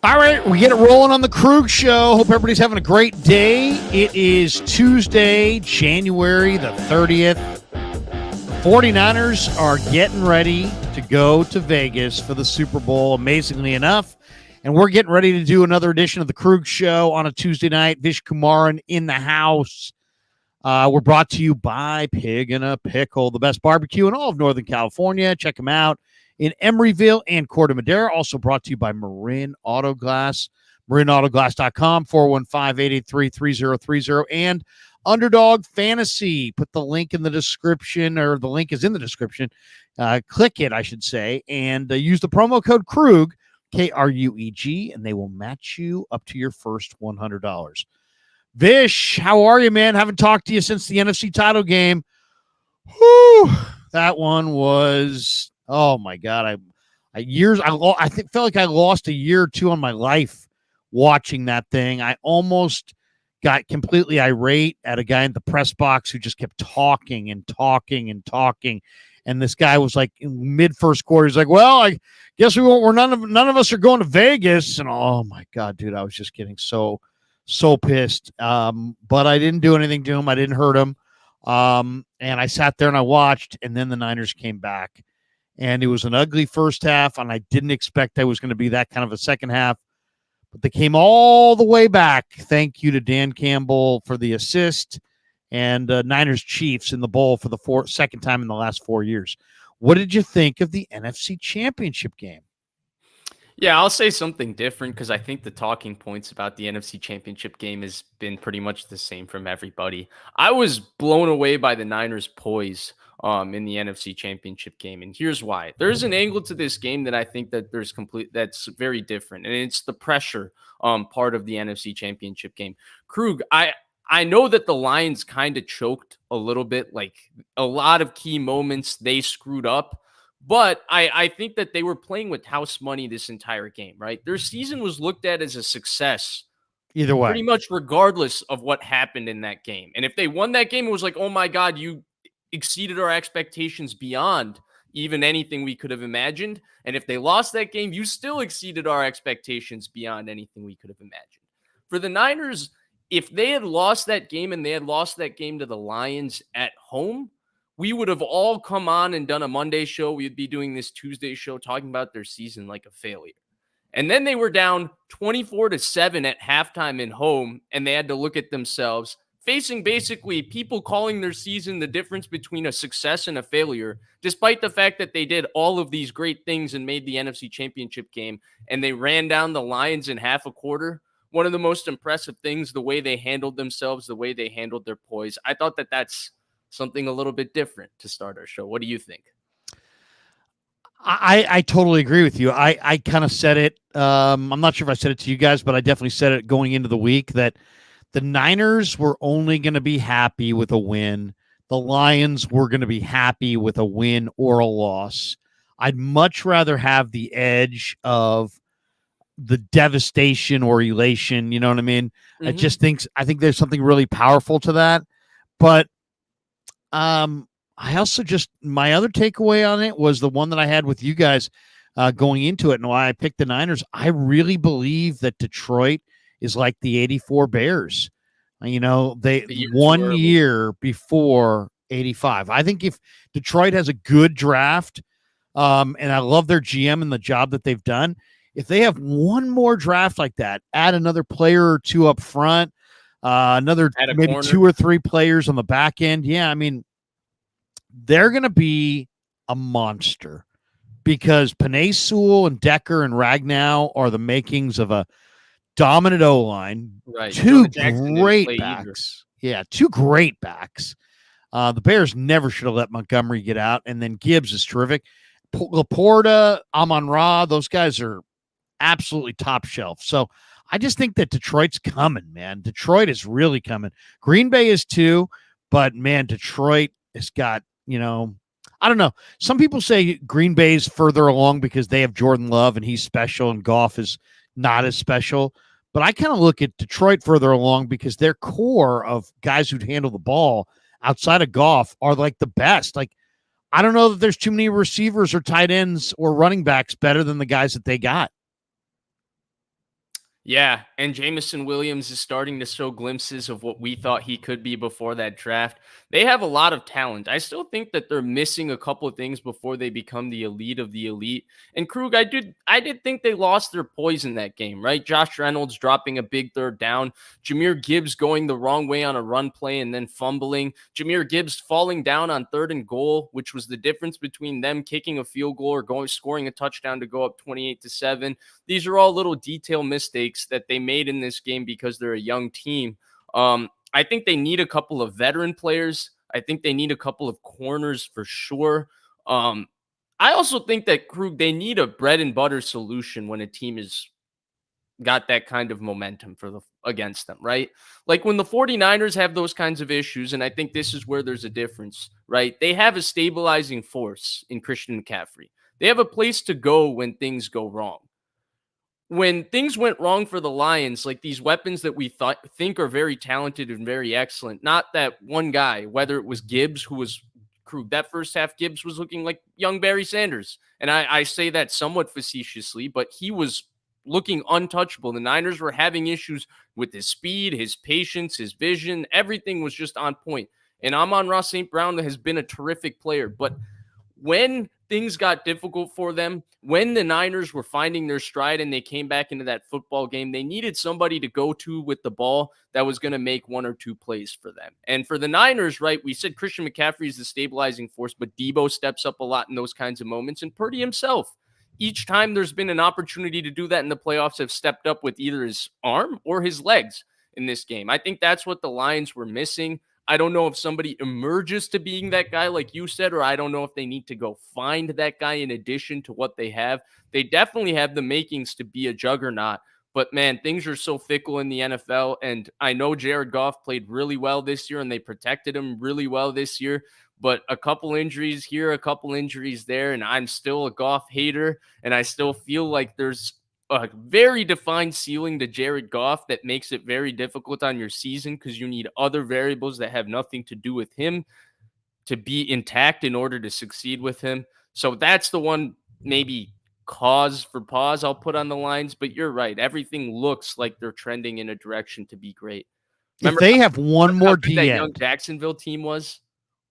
All right, we get it rolling on the Krueger Show. Hope everybody's having a great day. It is Tuesday, January the 30th. The 49ers are getting ready to go to Vegas for the Super Bowl, amazingly enough. And we're getting ready to do another edition of the Krueger Show on a Tuesday night. Vish Kumaran in the house. We're brought to you by Pig and a Pickle, the best barbecue in all of Northern California. Check them out in Emeryville and Corte Madera. Also brought to you by Marin Auto Glass, marinautoglass.com, 415-883-3030, and Underdog Fantasy. Put the link in the description, or the link is in the description. Click it, I should say, and use the promo code KRUEG, K-R-U-E-G, and they will match you up to your first $100. Vish, how are you, man? Haven't talked to you since the NFC title game. Whew, that one was... Oh my God! I felt like I lost a year or two on my life watching that thing. I almost got completely irate at a guy in the press box who just kept talking and talking and talking. And this guy was like in mid first quarter. He's like, "Well, I guess we're none of us are going to Vegas." And oh my God, dude, I was just getting so pissed. But I didn't do anything to him. I didn't hurt him. And I sat there and I watched. And then the Niners came back. And it was an ugly first half, and I didn't expect I was going to be that kind of a second half. But they came all the way back. Thank you to Dan Campbell for the assist, and Niners Chiefs in the bowl for the second time in the last 4 years. What did you think of the NFC Championship game? Yeah, I'll say something different because I think the talking points about the NFC Championship game has been pretty much the same from everybody. I was blown away by the Niners' poise in the NFC Championship game, and here's why. There's an angle to this game that I think that that's very different, and it's the pressure part of the NFC Championship game. Krug, I know that the Lions kind of choked a little bit, like a lot of key moments they screwed up. But I think that they were playing with house money this entire game, right? Their season was looked at as a success. Either way. Pretty much regardless of what happened in that game. And if they won that game, it was like, oh my God, you exceeded our expectations beyond even anything we could have imagined. And if they lost that game, you still exceeded our expectations beyond anything we could have imagined. For the Niners, if they had lost that game and they had lost that game to the Lions at home, we would have all come on and done a Monday show. We'd be doing this Tuesday show talking about their season like a failure. And then they were down 24-7 at halftime in home, and they had to look at themselves, facing basically people calling their season the difference between a success and a failure, despite the fact that they did all of these great things and made the NFC Championship game, and they ran down the Lions in half a quarter. One of the most impressive things, the way they handled themselves, the way they handled their poise. I thought that that's something a little bit different to start our show. What do you think? I totally agree with you. I kind of said it. I'm not sure if I said it to you guys, but I definitely said it going into the week that the Niners were only going to be happy with a win. The Lions were going to be happy with a win or a loss. I'd much rather have the edge of the devastation or elation. You know what I mean? Mm-hmm. I think there's something really powerful to that. But I also my other takeaway on it was the one that I had with you guys going into it and why I picked the Niners. I really believe that Detroit is like the 84 Bears. You know, they 1 year before 85. I think if Detroit has a good draft, and I love their GM and the job that they've done, if they have one more draft like that, add another player or two up front, another maybe corner, 2 or 3 players on the back end. Yeah, I mean, they're going to be a monster because Penei Sewell and Decker and Ragnow are the makings of a dominant O-line. Right. 2 great backs. Either. Yeah, 2 great backs. The Bears never should have let Montgomery get out, and then Gibbs is terrific. Laporta, Amon-Ra, those guys are absolutely top shelf. So I just think that Detroit's coming, man. Detroit is really coming. Green Bay is too, but, man, Detroit has got, I don't know. Some people say Green Bay's further along because they have Jordan Love and he's special and Goff is not as special. But I kind of look at Detroit further along because their core of guys who'd handle the ball outside of Goff are like the best. Like, I don't know that there's too many receivers or tight ends or running backs better than the guys that they got. Yeah, and Jamison Williams is starting to show glimpses of what we thought he could be before that draft. They have a lot of talent. I still think that they're missing a couple of things before they become the elite of the elite. And Krug, I did think they lost their poise in that game, right? Josh Reynolds dropping a big third down, Jahmyr Gibbs going the wrong way on a run play and then fumbling, Jahmyr Gibbs falling down on 3rd and goal, which was the difference between them kicking a field goal or scoring a touchdown to go up 28-7. These are all little detail mistakes that they made in this game because they're a young team. I think they need a couple of veteran players. I think they need a couple of corners for sure. I also think that Krug, they need a bread and butter solution when a team is got that kind of momentum against them, right? Like when the 49ers have those kinds of issues, and I think this is where there's a difference, right? They have a stabilizing force in Christian McCaffrey. They have a place to go when things go wrong. When things went wrong for the Lions, like these weapons that we think are very talented and very excellent, not that one guy, whether it was Gibbs, who was Krug, that first half, Gibbs was looking like young Barry Sanders. And I say that somewhat facetiously, but he was looking untouchable. The Niners were having issues with his speed, his patience, his vision. Everything was just on point. And Amon-Ra St. Brown has been a terrific player, but when things got difficult for them, when the Niners were finding their stride and they came back into that football game, they needed somebody to go to with the ball that was going to make 1 or 2 plays for them. And for the Niners, right, we said Christian McCaffrey is the stabilizing force, but Debo steps up a lot in those kinds of moments, and Purdy himself. Each time there's been an opportunity to do that in the playoffs, have stepped up with either his arm or his legs in this game. I think that's what the Lions were missing. I don't know if somebody emerges to being that guy, like you said, or I don't know if they need to go find that guy in addition to what they have. They definitely have the makings to be a juggernaut. But man, things are so fickle in the NFL. And I know Jared Goff played really well this year and they protected him really well this year. But a couple injuries here, a couple injuries there, and I'm still a Goff hater. And I still feel like there's a very defined ceiling to Jared Goff that makes it very difficult on your season because you need other variables that have nothing to do with him to be intact in order to succeed with him. So that's the one maybe cause for pause I'll put on the lines, but you're right. Everything looks like they're trending in a direction to be great. If they have one more that young Jacksonville team was?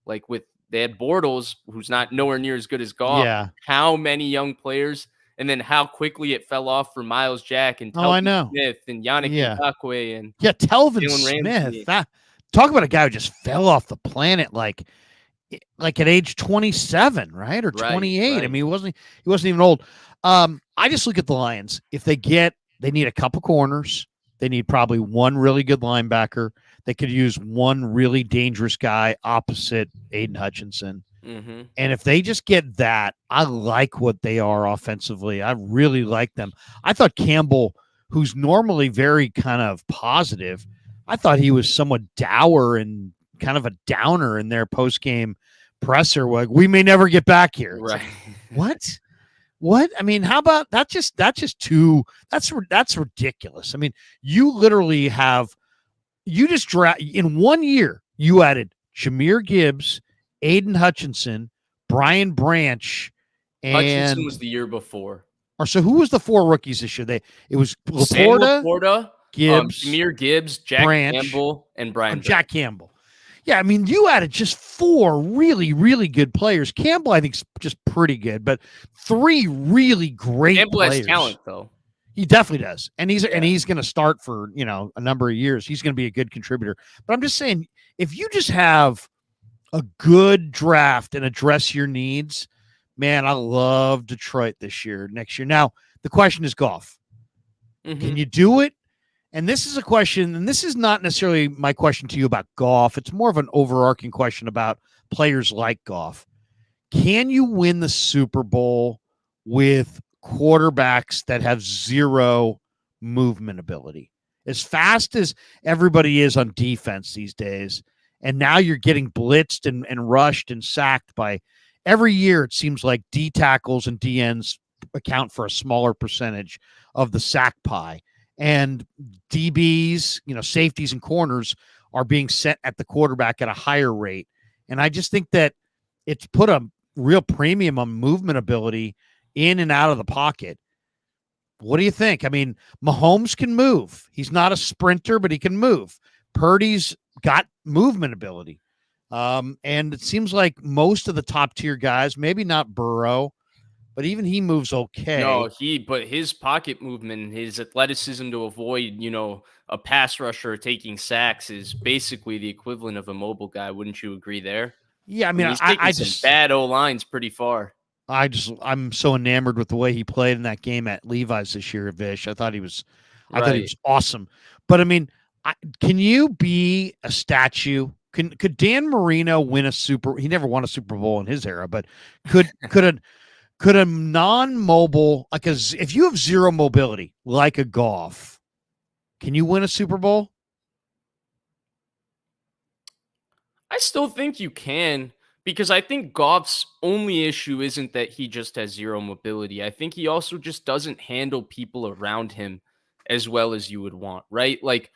Like they had Bortles, who's not nowhere near as good as Goff. Yeah. How many young players? And then how quickly it fell off for Miles Jack and Telvin Smith and Yannick Ngakoue and Telvin Smith. Talk about a guy who just fell off the planet like at age 27, right? Or 28. Right. I mean, he wasn't even old. I just look at the Lions. If they need a couple corners. They need probably one really good linebacker. They could use one really dangerous guy opposite Aiden Hutchinson. Mm-hmm. And if they just get that, I like what they are offensively. I really like them. I thought Campbell, who's normally very kind of positive, I thought he was somewhat dour and kind of a downer in their post-game presser. Like, we may never get back here. Right. Like, what? I mean, how about that's ridiculous. I mean, you literally in 1 year, you added Jahmyr Gibbs, Aiden Hutchinson, Brian Branch, and Hutchinson was the year before. Or so who was the 4 rookies this year? It was Laporta, Gibbs, Jahmyr Gibbs, Jack Branch, Campbell, and Brian. Jack Campbell. Yeah, I mean, you added just 4 really, really good players. Campbell, I think, is just pretty good, but 3 really great Campbell players. Has talent, though. He definitely does, and he's going to start for a number of years. He's going to be a good contributor. But I'm just saying, if you just have a good draft and address your needs, man, I love Detroit next year. Now, the question is Goff. Mm-hmm. Can you do it? And this is a question, and this is not necessarily my question to you about Goff. It's more of an overarching question about players like Goff. Can you win the Super Bowl with quarterbacks that have zero movement ability? As fast as everybody is on defense these days, and now you're getting blitzed and rushed and sacked by every year, it seems like D tackles and DNs account for a smaller percentage of the sack pie. And DBs, safeties and corners are being set at the quarterback at a higher rate. And I just think that it's put a real premium on movement ability in and out of the pocket. What do you think? I mean, Mahomes can move. He's not a sprinter, but he can move. Purdy's got movement ability. And it seems like most of the top tier guys, maybe not Burrow, but even he moves okay. No, but his pocket movement, his athleticism to avoid, a pass rusher taking sacks is basically the equivalent of a mobile guy. Wouldn't you agree there? Yeah, I I mean, mean, he's taken some bad O lines pretty far. I'm so enamored with the way he played in that game at Levi's this year, Vish. I thought he was Right. awesome. But I mean, can you be a statue? Could Dan Marino win a He never won a Super Bowl in his era, but could a non-mobile if you have zero mobility like a golf, can you win a Super Bowl? I still think you can, because I think Goff's only issue isn't that he just has zero mobility. I think he also just doesn't handle people around him as well as you would want, right? Like,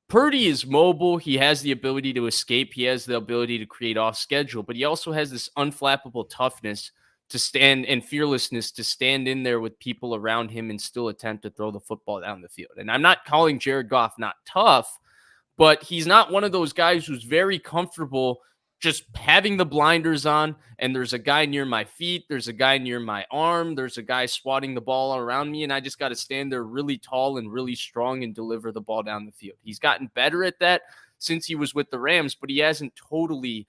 Purdy is mobile. He has the ability to escape. He has the ability to create off schedule, but he also has this unflappable toughness to stand and fearlessness to stand in there with people around him and still attempt to throw the football down the field. And I'm not calling Jared Goff not tough, but he's not one of those guys who's very comfortable just having the blinders on and there's a guy near my feet, there's a guy near my arm, there's a guy swatting the ball around me, and I just got to stand there really tall and really strong and deliver the ball down the field. He's gotten better at that since he was with the Rams, but he hasn't totally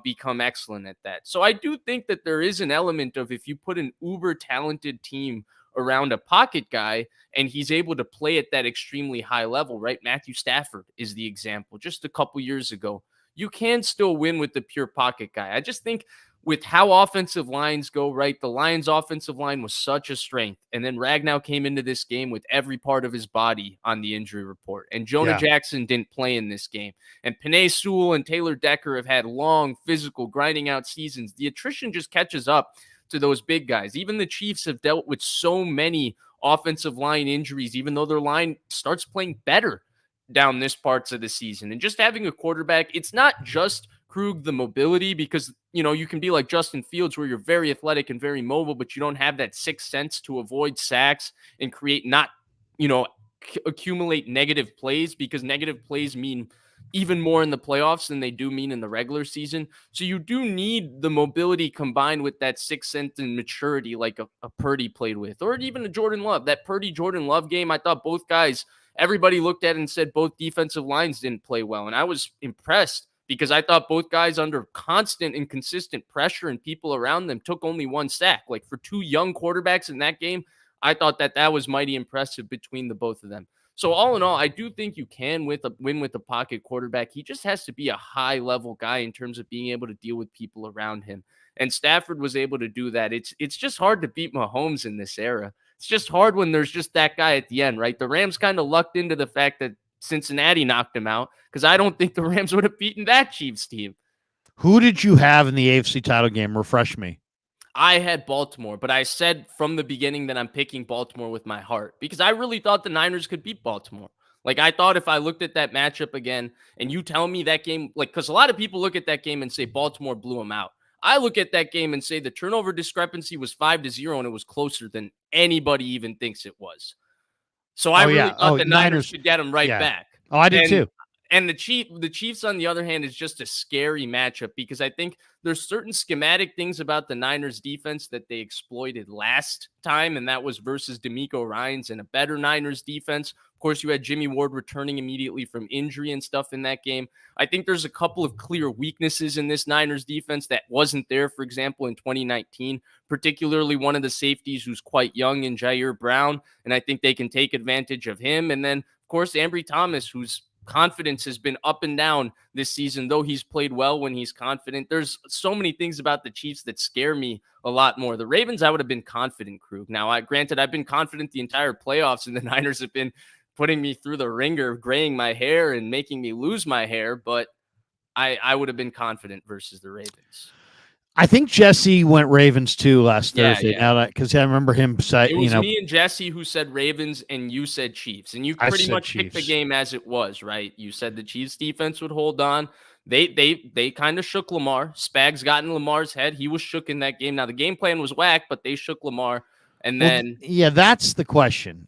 become excellent at that. So I do think that there is an element of, if you put an uber talented team around a pocket guy and he's able to play at that extremely high level, right? Matthew Stafford is the example just a couple years ago. You can still win with the pure pocket guy. I just think with how offensive lines go, right? The Lions' offensive line was such a strength. And then Ragnow came into this game with every part of his body on the injury report. And Jonah Jackson didn't play in this game. And Penei Sewell and Taylor Decker have had long, physical, grinding out seasons. The attrition just catches up to those big guys. Even the Chiefs have dealt with so many offensive line injuries, even though their line starts playing better down this parts of the season. And just having a quarterback, it's not just Krug the mobility, because you can be like Justin Fields where you're very athletic and very mobile, but you don't have that sixth sense to avoid sacks and create not accumulate negative plays, because negative plays mean even more in the playoffs than they do mean in the regular season. So you do need the mobility combined with that sixth sense and maturity like a Purdy played with, or even a Jordan Love. That Purdy Jordan Love game, I thought both guys, everybody looked at it and said both defensive lines didn't play well. And I was impressed because I thought both guys under constant and consistent pressure and people around them took only one sack. Like, for two young quarterbacks in that game, I thought that was mighty impressive between the both of them. So all in all, I do think you can win with a pocket quarterback. He just has to be a high level guy in terms of being able to deal with people around him. And Stafford was able to do that. It's just hard to beat Mahomes in this era. It's just hard when there's just that guy at the end, right? The Rams kind of lucked into the fact that Cincinnati knocked him out, because I don't think the Rams would have beaten that Chiefs team. Who did you have in the AFC title game? Refresh me. I had Baltimore, but I said from the beginning that I'm picking Baltimore with my heart, because I really thought the Niners could beat Baltimore. Like, I thought if I looked at that matchup again and you tell me that game, like, because a lot of people look at that game and say Baltimore blew them out. I look at that game and say the turnover discrepancy was 5-0 and it was closer than anybody even thinks it was. So I really thought the Niners could get them back. Oh, I did too. And the Chiefs, on the other hand, is just a scary matchup, because I think there's certain schematic things about the Niners defense that they exploited last time, and that was versus D'Amico Ryans and a better Niners defense. Of course, you had Jimmy Ward returning immediately from injury and stuff in that game. I think there's a couple of clear weaknesses in this Niners defense that wasn't there, for example, in 2019, particularly one of the safeties who's quite young in Jair Brown, and I think they can take advantage of him. And then, of course, Ambry Thomas, whose confidence has been up and down this season, though he's played well when he's confident. There's so many things about the Chiefs that scare me a lot more. The Ravens, I would have been confident, Krug. Now, granted, I've been confident the entire playoffs, and the Niners have been putting me through the ringer of graying my hair and making me lose my hair, but I would have been confident versus the Ravens. I think Jesse went Ravens too last Thursday. Yeah. Now, because I remember him say, it was me and Jesse who said Ravens, and you said Chiefs, and you pretty much picked the game as it was, right? You said the Chiefs defense would hold on. They kind of shook Lamar. Spags got in Lamar's head. He was shook in that game. Now the game plan was whack, but they shook Lamar. And Well, then yeah, that's the question.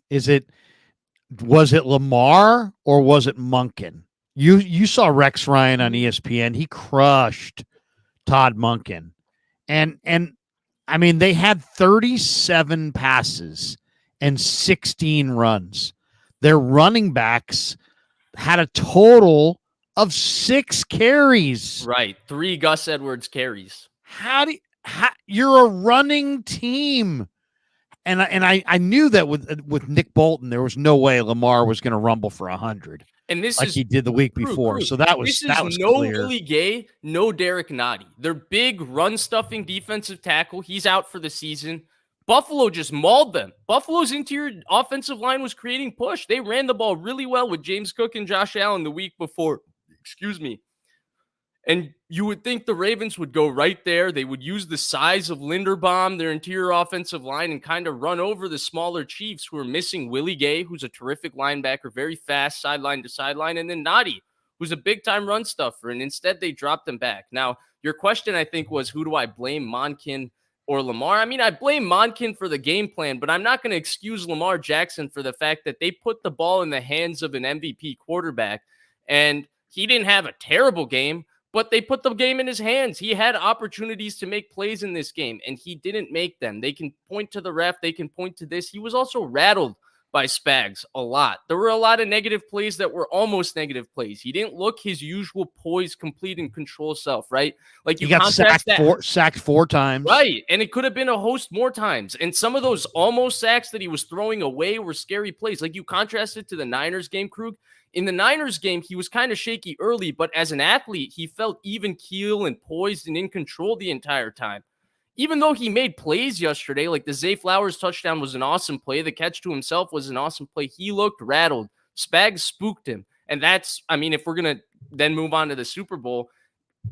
Was it Lamar or was it Monken? You saw Rex Ryan on ESPN. He crushed Todd Monken. And I mean, they had 37 passes and 16 runs. Their running backs had a total of 6 carries. right, 3 Gus Edwards carries. You're a running team? And I knew that with Nick Bolton, there was no way Lamar was going to rumble for 100 And this like is he did the week before. So that was no clear. Willie Gay, no Derek Nottie. Their big run stuffing defensive tackle. He's out for the season. Buffalo just mauled them. Buffalo's interior offensive line was creating push. They ran the ball really well with James Cook and Josh Allen the week before. Excuse me. And you would think the Ravens would go right there. They would use the size of Linderbaum, their interior offensive line, and kind of run over the smaller Chiefs who are missing Willie Gay, who's a terrific linebacker, very fast sideline to sideline, and then Nottie, who's a big-time run stuffer. And instead, they dropped them back. Now, your question, I think, was who do I blame, Monken or Lamar? I mean, I blame Monken for the game plan, but I'm not going to excuse Lamar Jackson for the fact that they put the ball in the hands of an MVP quarterback, and he didn't have a terrible game, but they put the game in his hands. He had opportunities to make plays in this game, and he didn't make them. They can point to the ref. They can point to this. He was also rattled by Spags a lot. There were a lot of negative plays that were almost negative plays. He didn't look his usual poised, complete, and control self, right? Like you got sacked four times. Right, and it could have been a host more times. And some of those almost sacks that he was throwing away were scary plays. Like you contrasted to the Niners game, Krug. In the Niners game, he was kind of shaky early, but as an athlete, he felt even keel and poised and in control the entire time. Even though he made plays yesterday, like the Zay Flowers touchdown was an awesome play. The catch to himself was an awesome play. He looked rattled. Spags spooked him. And that's, I mean, if we're going to then move on to the Super Bowl,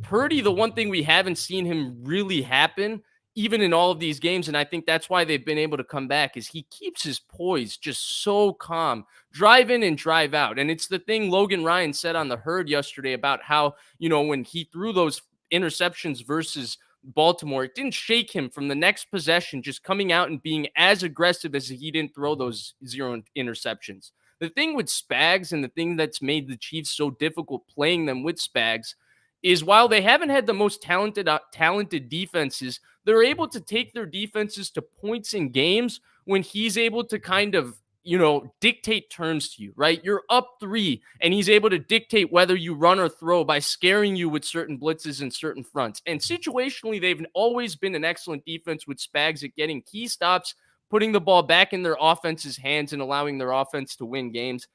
Purdy, the one thing we haven't seen him really happen, even in all of these games, and I think that's why they've been able to come back, is he keeps his poise just so calm, drive in and drive out. And it's the thing Logan Ryan said on the Herd yesterday about how, you know, when he threw those interceptions versus Baltimore, it didn't shake him from the next possession, just coming out and being as aggressive as he didn't throw those 0 interceptions. The thing with Spags and the thing that's made the Chiefs so difficult playing them with Spags is while they haven't had the most talented defenses, they're able to take their defenses to points in games when he's able to kind of, you know, dictate terms to you, right? You're up 3, and he's able to dictate whether you run or throw by scaring you with certain blitzes and certain fronts. And situationally, they've always been an excellent defense with Spags at getting key stops, putting the ball back in their offense's hands and allowing their offense to win games.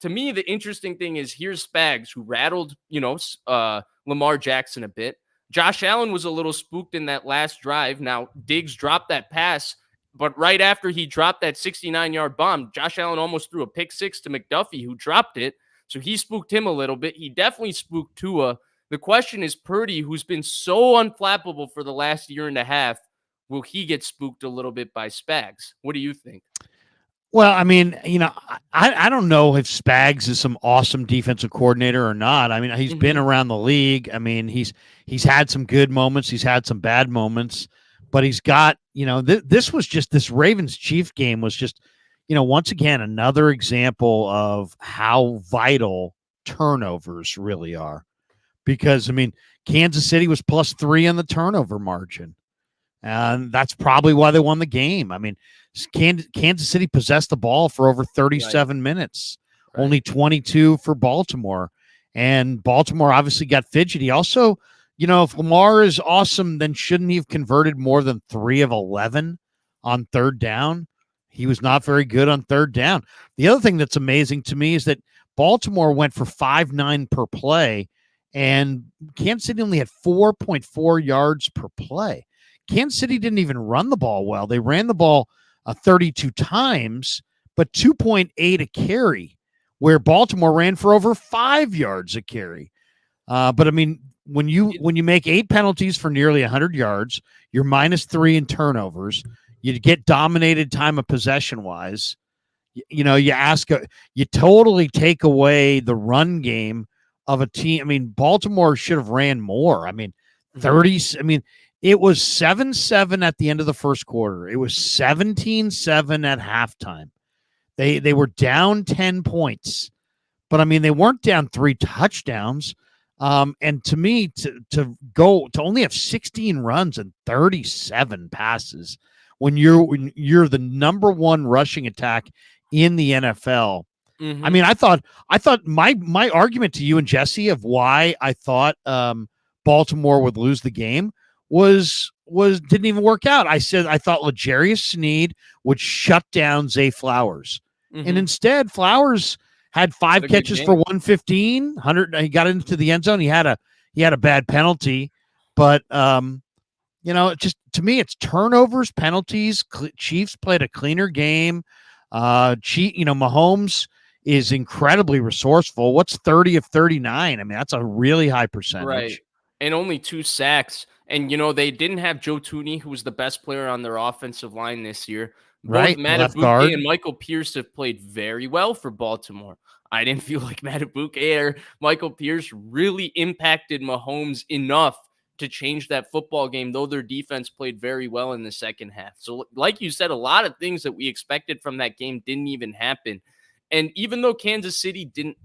To me, the interesting thing is here's Spags, who rattled, you know, Lamar Jackson a bit. Josh Allen was a little spooked in that last drive. Now, Diggs dropped that pass, but right after he dropped that 69-yard bomb, Josh Allen almost threw a pick 6 to McDuffie, who dropped it. So he spooked him a little bit. He definitely spooked Tua. The question is Purdy, who's been so unflappable for the last year and a half, will he get spooked a little bit by Spags? What do you think? Well, I mean, you know, I don't know if Spags is some awesome defensive coordinator or not. I mean, he's been around the league. I mean, he's had some good moments. He's had some bad moments, but he's got, you know, this Ravens Chief game was just, you know, once again, another example of how vital turnovers really are. Because, I mean, Kansas City was +3 on the turnover margin. And that's probably why they won the game. I mean, Kansas City possessed the ball for over 37 minutes, only 22 for Baltimore. And Baltimore obviously got fidgety. Also, you know, if Lamar is awesome, then shouldn't he have converted more than 3 of 11 on third down? He was not very good on third down. The other thing that's amazing to me is that Baltimore went for 5.9 per play, and Kansas City only had 4.4 yards per play. Kansas City didn't even run the ball well. They ran the ball 32 times, but 2.8 a carry, where Baltimore ran for over 5 yards a carry. But I mean, when you make 8 penalties for nearly 100 yards, you're -3 in turnovers. You get dominated time of possession wise. You know, you totally take away the run game of a team. I mean, Baltimore should have ran more. I mean, 30. I mean, It was 7-7 at the end of the first quarter. It was 17-7 at halftime. They were down 10 points. But I mean, they weren't down 3 touchdowns. And to me, to only have 16 runs and 37 passes when you're the number one rushing attack in the NFL. Mm-hmm. I mean, I thought my argument to you and Jesse of why I thought Baltimore would lose the game was didn't even work out. I said I thought L'Jarius Sneed would shut down Zay Flowers, and instead Flowers had 5 catches for 115, 100. He got into the end zone. He had a bad penalty, but just to me, it's turnovers, penalties. Chiefs played a cleaner game. Mahomes is incredibly resourceful. What's 30 of 39? I mean, that's a really high percentage. Right. And only 2 sacks. And, they didn't have Joe Thuney, who was the best player on their offensive line this year. Both Madubuike and Michael Pierce have played very well for Baltimore. I didn't feel like Madubuike or Michael Pierce really impacted Mahomes enough to change that football game, though their defense played very well in the second half. So like you said, a lot of things that we expected from that game didn't even happen. And even though Kansas City didn't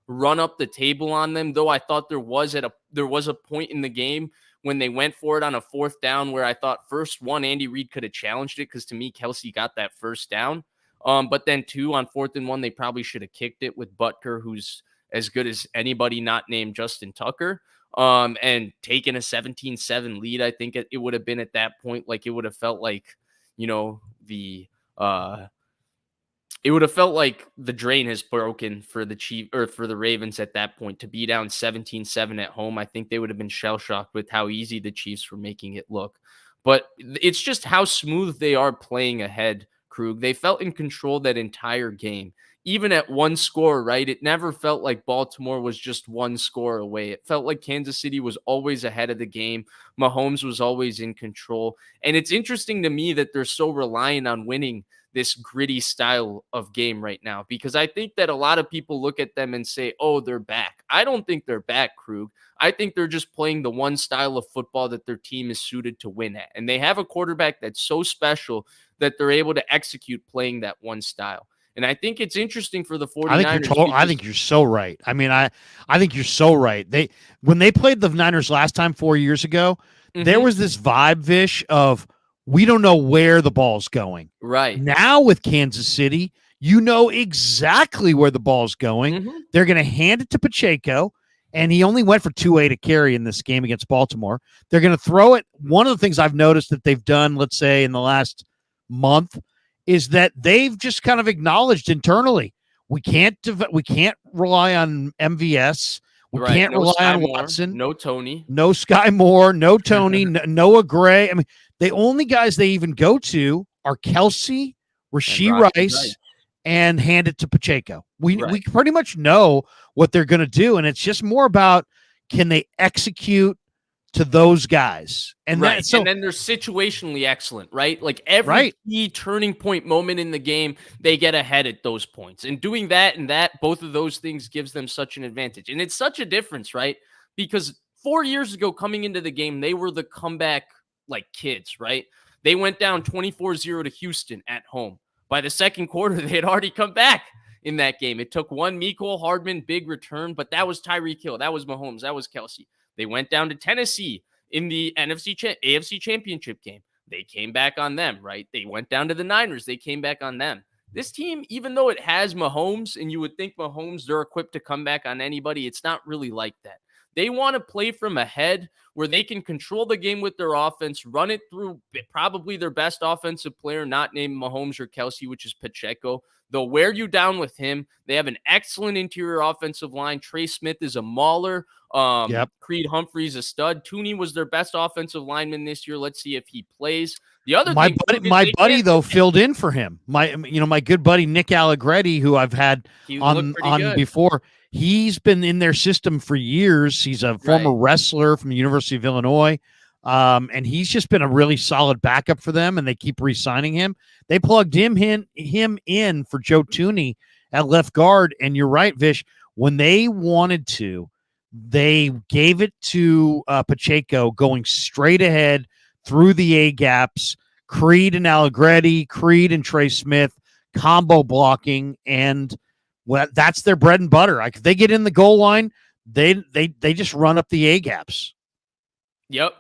run up the table on them, though I thought there was a point in the game when they went for it on a 4th down where I thought first one, Andy Reid could have challenged it because to me, Kelsey got that first down. But then 2 on 4th and 1, they probably should have kicked it with Butker, who's as good as anybody not named Justin Tucker. And taking a 17-7 lead, I think it would have been at that point, it would have felt like, it would have felt like the drain has broken for the Chiefs or for the Ravens at that point to be down 17-7 at home. I think they would have been shell-shocked with how easy the Chiefs were making it look. But it's just how smooth they are playing ahead, Krug. They felt in control that entire game. Even at 1 score, right? It never felt like Baltimore was just 1 score away. It felt like Kansas City was always ahead of the game. Mahomes was always in control. And it's interesting to me that they're so reliant on winning this gritty style of game right now, because I think that a lot of people look at them and say, oh, they're back. I don't think they're back, Krug. I think they're just playing the one style of football that their team is suited to win at. And they have a quarterback that's so special that they're able to execute playing that one style. And I think it's interesting for the 49ers. I think you're so right. I mean, I think you're so right. When they played the Niners last time 4 years ago, there was this vibe, Vish, of we don't know where the ball's going. Right. Now with Kansas City, you know exactly where the ball's going. They're going to hand it to Pacheco, and he only went for 280 carry in this game against Baltimore. They're going to throw it. One of the things I've noticed that they've done, let's say, in the last month is that they've just kind of acknowledged internally, we can't rely on MVS. We can't rely on Watson. No Tony. No Sky Moore. No Tony. Noah Gray. I mean, the only guys they even go to are Kelsey, Rashee Rice, and hand it to Pacheco. We pretty much know what they're going to do, and it's just more about can they execute to those guys. And and then they're situationally excellent, right? Like every key turning point moment in the game, they get ahead at those points. And doing that and both of those things gives them such an advantage. And it's such a difference, right? Because 4 years ago, coming into the game, they were the comeback kids, right? They went down 24-0 to Houston at home. By the second quarter, they had already come back in that game. It took one Mecole Hardman big return, but that was Tyreek Hill. That was Mahomes. That was Kelsey. They went down to Tennessee in the AFC Championship game. They came back on them, right? They went down to the Niners. They came back on them. This team, even though it has Mahomes, and you would think Mahomes, they're equipped to come back on anybody, it's not really like that. They want to play from ahead where they can control the game with their offense, run it through probably their best offensive player, not named Mahomes or Kelsey, which is Pacheco. They'll wear you down with him. They have an excellent interior offensive line. Trey Smith is a mauler. Creed Humphrey's a stud. Tooney was their best offensive lineman this year. Let's see if he plays. The other my buddy though filled in for him. My good buddy Nick Allegretti, who I've had on before. He's been in their system for years. He's a former wrestler from the University of Illinois. And he's just been a really solid backup for them, and they keep re-signing him. They plugged him in for Joe Thuney at left guard. And you're right, Vish, when they wanted to, they gave it to Pacheco going straight ahead through the A gaps, Creed and Allegretti, Creed and Trey Smith, combo blocking, and that's their bread and butter. Like if they get in the goal line, they just run up the A gaps. Yep,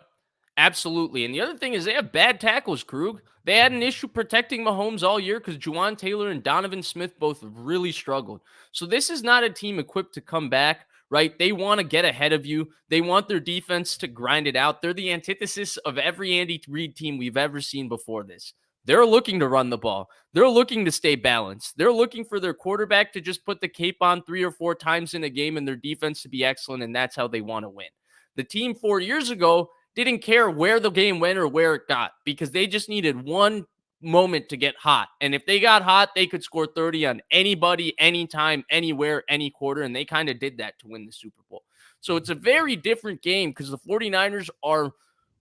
absolutely. And the other thing is they have bad tackles, Krug. They had an issue protecting Mahomes all year because Juwan Taylor and Donovan Smith both really struggled. So this is not a team equipped to come back, right? They want to get ahead of you. They want their defense to grind it out. They're the antithesis of every Andy Reid team we've ever seen before this. They're looking to run the ball. They're looking to stay balanced. They're looking for their quarterback to just put the cape on 3 or 4 times in a game and their defense to be excellent, and that's how they want to win. The team 4 years ago didn't care where the game went or where it got because they just needed one moment to get hot. And if they got hot, they could score 30 on anybody, anytime, anywhere, any quarter. And they kind of did that to win the Super Bowl. So it's a very different game because the 49ers are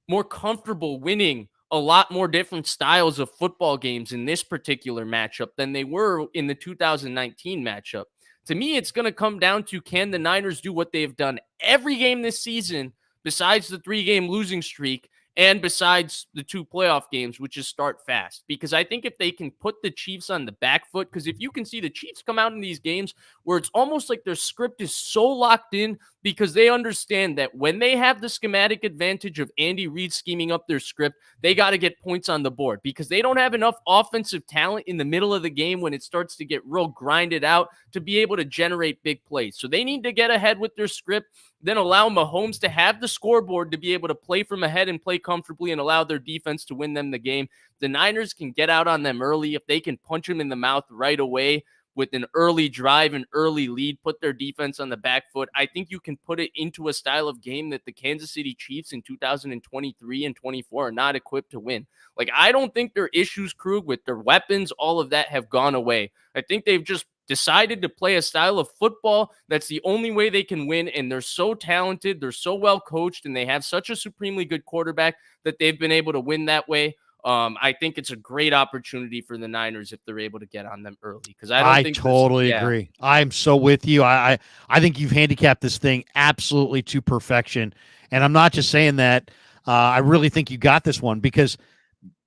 more comfortable winning a lot more different styles of football games in this particular matchup than they were in the 2019 matchup. To me, it's going to come down to, can the Niners do what they've done every game this season besides the 3-game losing streak and besides the 2 playoff games, which is start fast? Because I think if they can put the Chiefs on the back foot, because if you can see the Chiefs come out in these games where it's almost like their script is so locked in because they understand that when they have the schematic advantage of Andy Reid scheming up their script, they got to get points on the board because they don't have enough offensive talent in the middle of the game when it starts to get real grinded out to be able to generate big plays. So they need to get ahead with their script, then allow Mahomes to have the scoreboard to be able to play from ahead and play comfortably and allow their defense to win them the game. The Niners can get out on them early. If they can punch them in the mouth right away with an early drive, an early lead, put their defense on the back foot, I think you can put it into a style of game that the Kansas City Chiefs in 2023 and 24 are not equipped to win. Like, I don't think their issues, Krug, with their weapons, all of that have gone away. I think they've just decided to play a style of football that's the only way they can win, and they're so talented, they're so well coached, and they have such a supremely good quarterback that they've been able to win that way. I think it's a great opportunity for the Niners if they're able to get on them early, because I totally agree. I'm so with you. I think you've handicapped this thing absolutely to perfection, and I'm not just saying that. I really think you got this one because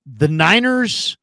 the Niners,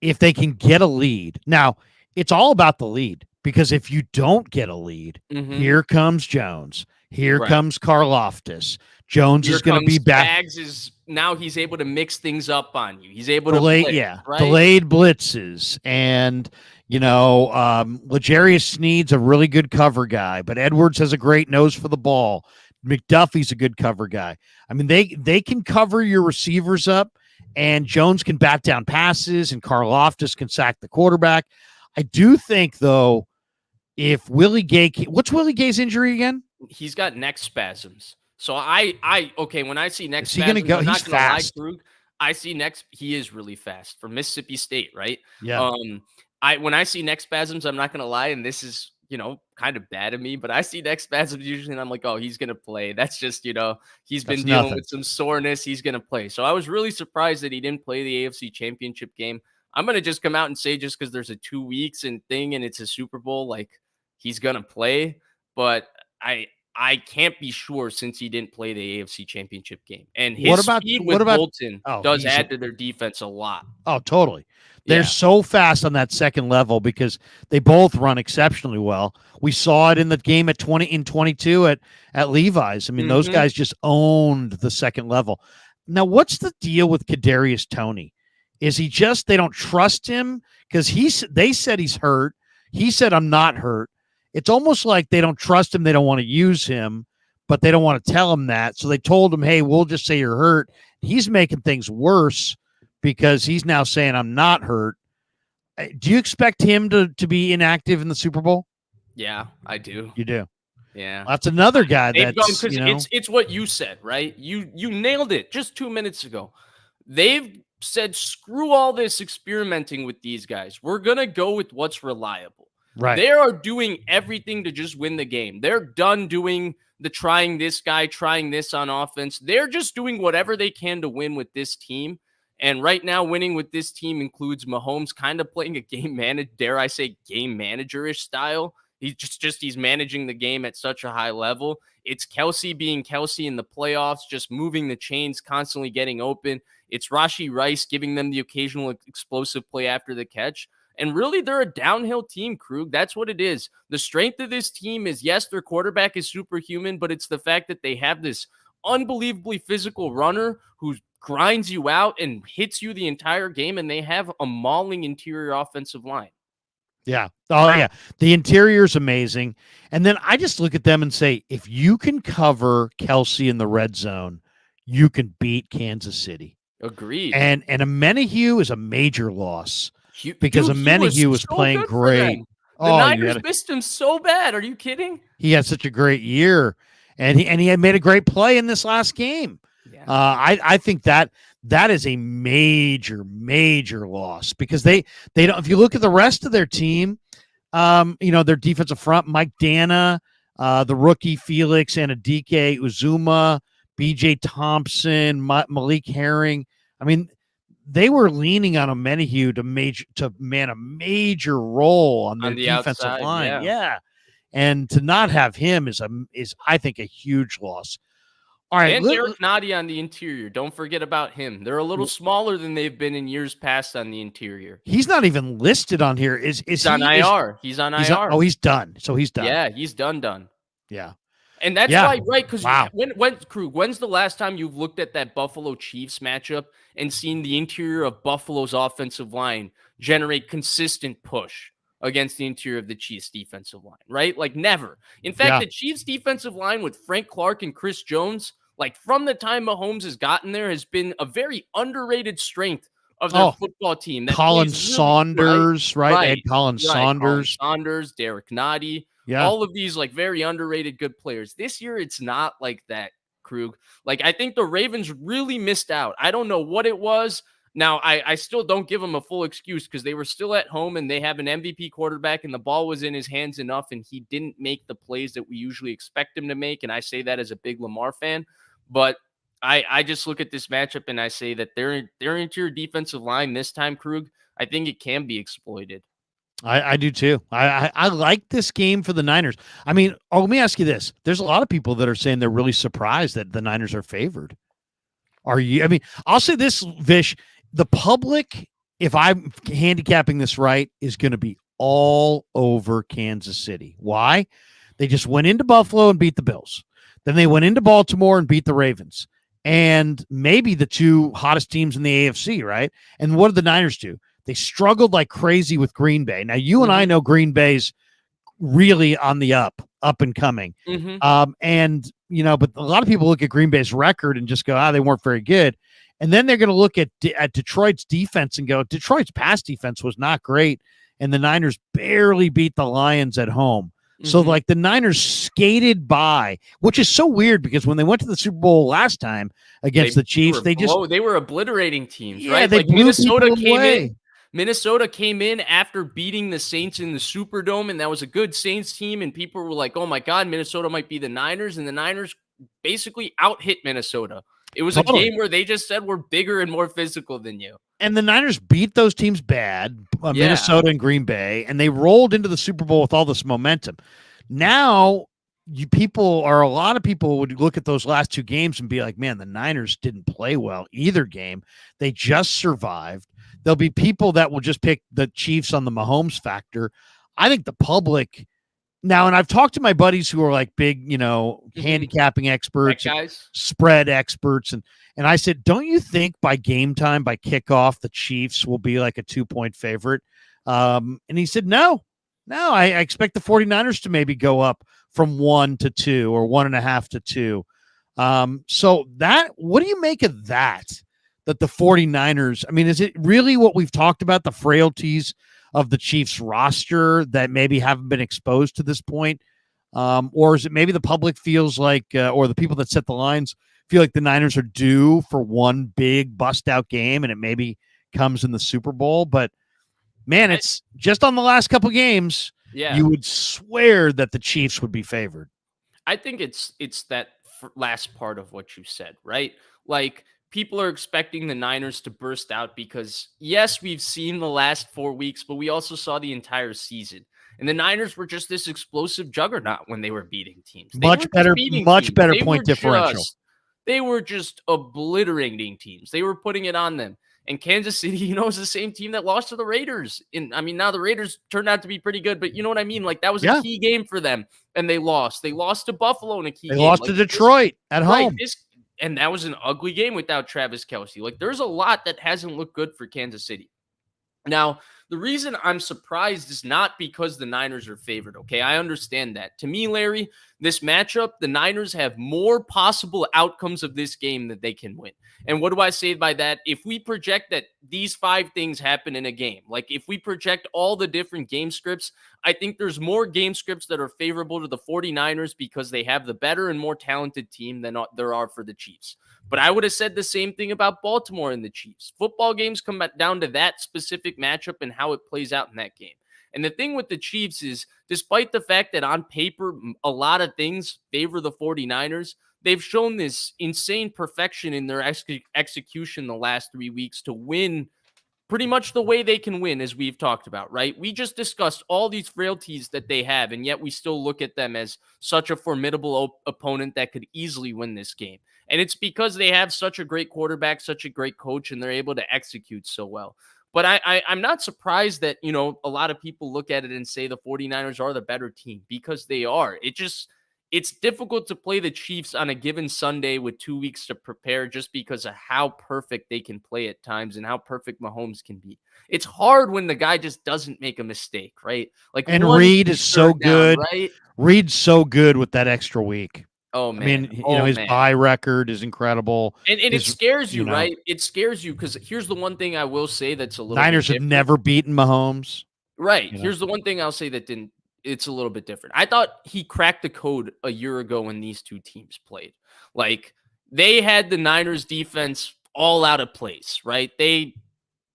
if they can get a lead now, it's all about the lead, because if you don't get a lead, here comes Jones. Here comes Karlaftis. Jones is going to be back. Spags now he's able to mix things up on you. He's able to play, right? Delayed blitzes. And, L'Jarius Sneed's a really good cover guy, but Edwards has a great nose for the ball. McDuffie's a good cover guy. I mean, they can cover your receivers up, and Jones can bat down passes, and Karlaftis can sack the quarterback. I do think, though, if Willie Gay – what's Willie Gay's injury again? He's got neck spasms. So when I see neck spasms, I'm not he's fast. I see he is really fast from Mississippi State, right? Yeah. When I see neck spasms, I'm not going to lie, and this is, kind of bad of me, but I see neck spasms usually, and I'm like, oh, he's going to play. That's just, he's been dealing with some soreness. He's going to play. So I was really surprised that he didn't play the AFC Championship game. I'm going to just come out and say, just because there's a 2 weeks and it's a Super Bowl, like, he's going to play. But I can't be sure since he didn't play the AFC Championship game. And his speed with Bolton does add to their defense a lot. Oh, totally. They're so fast on that second level because they both run exceptionally well. We saw it in the game at 22 at Levi's. I mean, those guys just owned the second level. Now, what's the deal with Kadarius Toney? Is he just, they don't trust him? Because they said he's hurt. He said, I'm not hurt. It's almost like they don't trust him. They don't want to use him, but they don't want to tell him that. So they told him, hey, we'll just say you're hurt. He's making things worse because he's now saying I'm not hurt. Do you expect him to be inactive in the Super Bowl? Yeah, I do. You do? Yeah. That's another guy that's, it's what you said, right? You nailed it just 2 minutes ago. They've said, screw all this experimenting with these guys. We're going to go with what's reliable. Right. They are doing everything to just win the game. They're done doing the trying this on offense. They're just doing whatever they can to win with this team. And right now, winning with this team includes Mahomes kind of playing a game manager-ish style. He's managing the game at such a high level. It's Kelsey being Kelsey in the playoffs, just moving the chains, constantly getting open. It's Rashee Rice giving them the occasional explosive play after the catch. And really, they're a downhill team, Krug. That's what it is. The strength of this team is, yes, their quarterback is superhuman, but it's the fact that they have this unbelievably physical runner who grinds you out and hits you the entire game, and they have a mauling interior offensive line. Yeah. Oh, yeah. The interior is amazing. And then I just look at them and say, if you can cover Kelsey in the red zone, you can beat Kansas City. Agreed. And Amenahue is a major loss because Amenahue was playing great. The Niners missed him so bad. Are you kidding? He had such a great year, and he had made a great play in this last game. Yeah. I think that is a major loss because they don't. If you look at the rest of their team, their defensive front, Mike Dana, the rookie Felix Anadike Uzuma, B.J. Thompson, Malik Herring. I mean, they were leaning on Amenahue to man a major role on their defensive outside, line. Yeah. And to not have him is I think a huge loss. All right, and Derek Nadi on the interior. Don't forget about him. They're a little smaller than they've been in years past on the interior. He's not even listed on here. He's on IR. He's on IR. He's done. So he's done. Yeah, he's done. Yeah. And that's why, right? Because when's the last time you've looked at that Buffalo Chiefs matchup and seen the interior of Buffalo's offensive line generate consistent push against the interior of the Chiefs defensive line, right? Like never. In fact, the Chiefs defensive line with Frank Clark and Chris Jones, like from the time Mahomes has gotten there, has been a very underrated strength of their football team. Colin Saunders, right? Right. Ed Colin Saunders. Colin Saunders, Derek Nadi. Yeah. All of these like very underrated good players. This year, it's not like that, Krug. Like I think the Ravens really missed out. I don't know what it was. Now, I still don't give them a full excuse because they were still at home and they have an MVP quarterback and the ball was in his hands enough and he didn't make the plays that we usually expect him to make. And I say that as a big Lamar fan. But I just look at this matchup and I say that their interior defensive line this time, Krug, I think it can be exploited. I do too. I like this game for the Niners. I mean, let me ask you this. There's a lot of people that are saying they're really surprised that the Niners are favored. Are you? I mean, I'll say this, Vish. The public, if I'm handicapping this right, is going to be all over Kansas City. Why? They just went into Buffalo and beat the Bills. Then they went into Baltimore and beat the Ravens. And maybe the two hottest teams in the AFC, right? And what did the Niners do? They struggled like crazy with Green Bay. Now, you and I know Green Bay's really on the up and coming. And, but a lot of people look at Green Bay's record and just go, they weren't very good. And then they're going to look at Detroit's defense and go, Detroit's pass defense was not great. And the Niners barely beat the Lions at home. So, like, the Niners skated by, which is so weird because when they went to the Super Bowl last time against the Chiefs, they were obliterating teams, right? They like blew Minnesota came in after beating the Saints in the Superdome, and that was a good Saints team, and people were like, oh, my God, Minnesota might be the Niners, and the Niners basically out-hit Minnesota. It was a game where they just said we're bigger and more physical than you. And the Niners beat those teams bad, Minnesota and Green Bay, and they rolled into the Super Bowl with all this momentum. Now, a lot of people would look at those last two games and be like, man, the Niners didn't play well either game. They just survived. There'll be people that will just pick the Chiefs on the Mahomes factor. I think the public now, and I've talked to my buddies who are like big, handicapping experts, spread experts. And I said, don't you think by game time, by kickoff, the Chiefs will be like a 2-point favorite? And he said, no, I expect the 49ers to maybe go up from 1 to 2 or 1.5 to 2. So what do you make of that the 49ers, I mean, is it really what we've talked about, the frailties of the Chiefs roster that maybe haven't been exposed to this point? Or is it maybe the public feels like, or the people that set the lines feel like the Niners are due for one big bust out game and it maybe comes in the Super Bowl? But man, it's just on the last couple games. Yeah, you would swear that the Chiefs would be favored. I think it's that last part of what you said, right? Like, people are expecting the Niners to burst out because, yes, we've seen the last 4 weeks, but we also saw the entire season. And the Niners were just this explosive juggernaut when they were beating teams. They Much weren't just better, beating much teams. better They point were differential. they were just obliterating teams. They were putting it on them. And Kansas City, is the same team that lost to the Raiders. Now the Raiders turned out to be pretty good, but you know what I mean? Like, that was a key game for them, and they lost. They lost to Buffalo in a key game. They lost to Detroit at home. And that was an ugly game without Travis Kelce. Like, there's a lot that hasn't looked good for Kansas City. Now, the reason I'm surprised is not because the Niners are favored, okay? I understand that. To me, Larry, this matchup, the Niners have more possible outcomes of this game that they can win. And what do I say by that? If we project that these 5 things happen in a game, like if we project all the different game scripts, I think there's more game scripts that are favorable to the 49ers because they have the better and more talented team than there are for the Chiefs. But I would have said the same thing about Baltimore and the Chiefs. Football games come down to that specific matchup and how it plays out in that game. And the thing with the Chiefs is, despite the fact that on paper, a lot of things favor the 49ers, they've shown this insane perfection in their execution the last 3 weeks to win pretty much the way they can win, as we've talked about, right? We just discussed all these frailties that they have, and yet we still look at them as such a formidable opponent that could easily win this game. And it's because they have such a great quarterback, such a great coach, and they're able to execute so well. But I'm not surprised that, a lot of people look at it and say the 49ers are the better team, because they are. It's difficult to play the Chiefs on a given Sunday with 2 weeks to prepare just because of how perfect they can play at times and how perfect Mahomes can be. It's hard when the guy just doesn't make a mistake, right? Like, and Reed is so good. Right? Reed's so good with that extra week. Oh, man. His bye record is incredible. And it scares you, right? It scares you because here's the one thing I will say that's a little Niners have never beaten Mahomes. Right. Here's the one thing I'll say that it's a little bit different. I thought he cracked the code a year ago when these two teams played. Like, they had the Niners defense all out of place, right? They